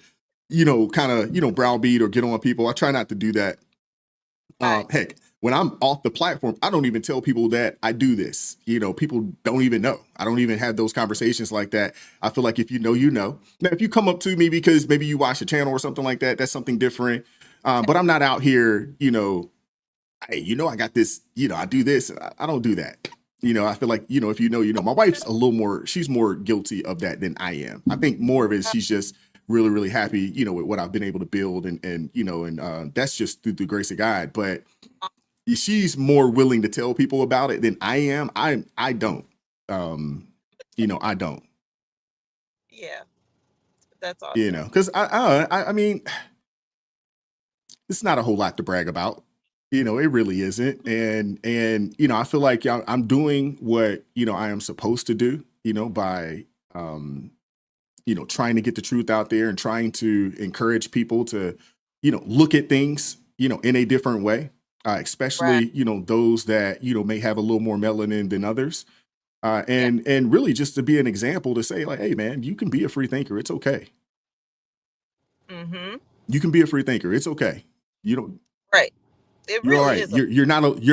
you know, kind of, you know, browbeat or get on people. I try not to do that. Heck, when I'm off the platform, I don't even tell people that I do this. You know, people don't even know. I don't even have those conversations like that. I feel like if you know, you know. Now, if you come up to me because maybe you watch a channel or something like that, that's something different. But I'm not out here, you know, hey, you know, I got this, you know, I do this. I don't do that. You know, I feel like, you know, if you know, you know, my wife's a little more, she's more guilty of that than I am. I think more of it, she's just really, really happy, you know, with what I've been able to build and you know, and that's just through the grace of God. But she's more willing to tell people about it than I am. I don't. I don't. Yeah, that's awesome. Because I mean, it's not a whole lot to brag about. It really isn't. And I feel like I'm doing what I am supposed to do. By trying to get the truth out there and trying to encourage people to look at things in a different way. Especially those that may have a little more melanin than others. And really just to be an example to say like, hey man, you can be a free thinker. It's okay. Mm-hmm. You can be a free thinker. It's okay. Right. It You're really all right. is. You're not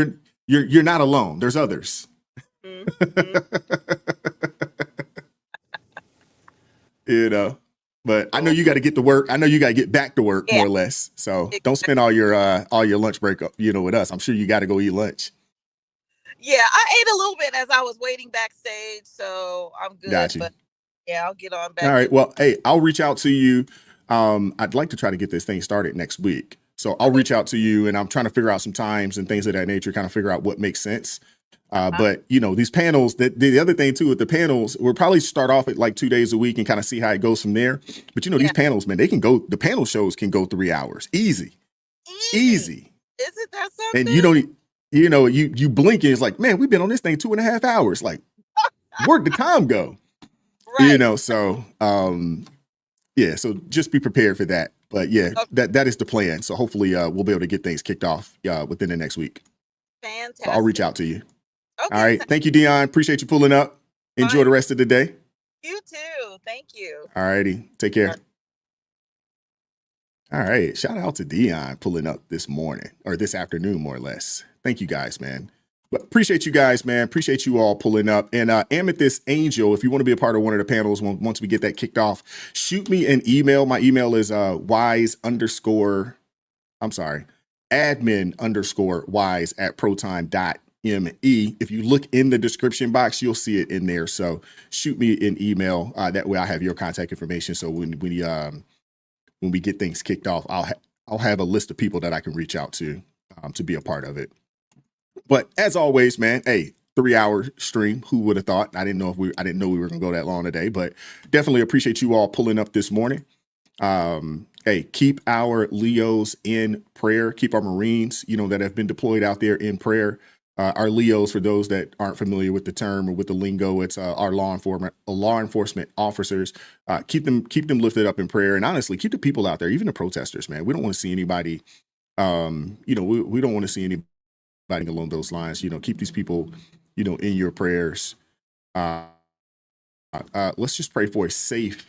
you're not alone. There's others. But I know you got to get to work. I know you got to get back to work more or less. So don't spend all your lunch break with us. I'm sure you got to go eat lunch. Yeah, I ate a little bit as I was waiting backstage, so I'm good. Got you. But yeah, I'll get on back. All right. Well, hey, I'll reach out to you. I'd like to try to get this thing started next week. So I'll reach out to you, and I'm trying to figure out some times and things of that nature, kind of figure out what makes sense. But these panels, the other thing too with the panels, we'll probably start off at like 2 days a week and kind of see how it goes from there. But these panels, man, the panel shows can go 3 hours. Easy. Isn't that something? And you blink and it's like, man, we've been on this thing 2.5 hours. Like, where'd the time go? Right. So so just be prepared for that. But yeah, that is the plan. So hopefully we'll be able to get things kicked off within the next week. Fantastic. So I'll reach out to you. Okay. All right. Thank you, Dion. Appreciate you pulling up. Enjoy the rest of the day. You too. Thank you. All righty. Take care. All right. Shout out to Dion pulling up this morning or this afternoon, more or less. Thank you guys, man. But appreciate you guys, man. Appreciate you all pulling up. And Amethyst Angel, if you want to be a part of one of the panels once we get that kicked off, shoot me an email. My email is admin_wise@proton.me. If you look in the description box, you'll see it in there. So shoot me an email. That way I have your contact information. So when we get things kicked off, I'll have a list of people that I can reach out to be a part of it. But as always, man, hey, 3-hour stream. Who would have thought? I didn't know we were gonna go that long today, but definitely appreciate you all pulling up this morning. Hey, keep our Leos in prayer. Keep our Marines, that have been deployed out there in prayer. Our Leos, for those that aren't familiar with the term or with the lingo, it's our law enforcement officers. Keep them lifted up in prayer, and honestly, keep the people out there, even the protesters, man. We don't want to see anybody. We don't want to see anybody along those lines. Keep these people, in your prayers. Let's just pray for a safe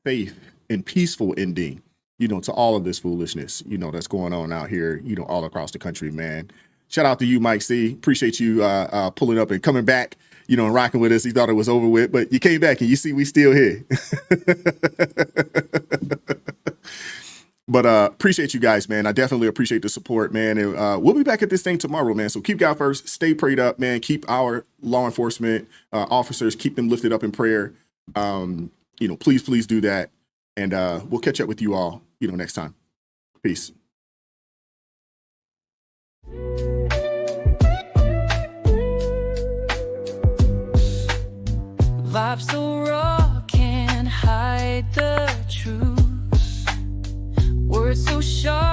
and peaceful ending, to all of this foolishness, that's going on out here, all across the country, man. Shout out to you, Mike C. Appreciate you pulling up and coming back, and rocking with us. He thought it was over with, but you came back and you see we still here. But appreciate you guys, man. I definitely appreciate the support, man. And we'll be back at this thing tomorrow, man. So keep God first. Stay prayed up, man. Keep our law enforcement officers, keep them lifted up in prayer. Please do that. And we'll catch up with you all, next time. Peace. Vibes so raw, can't hide the truth. Words so sharp.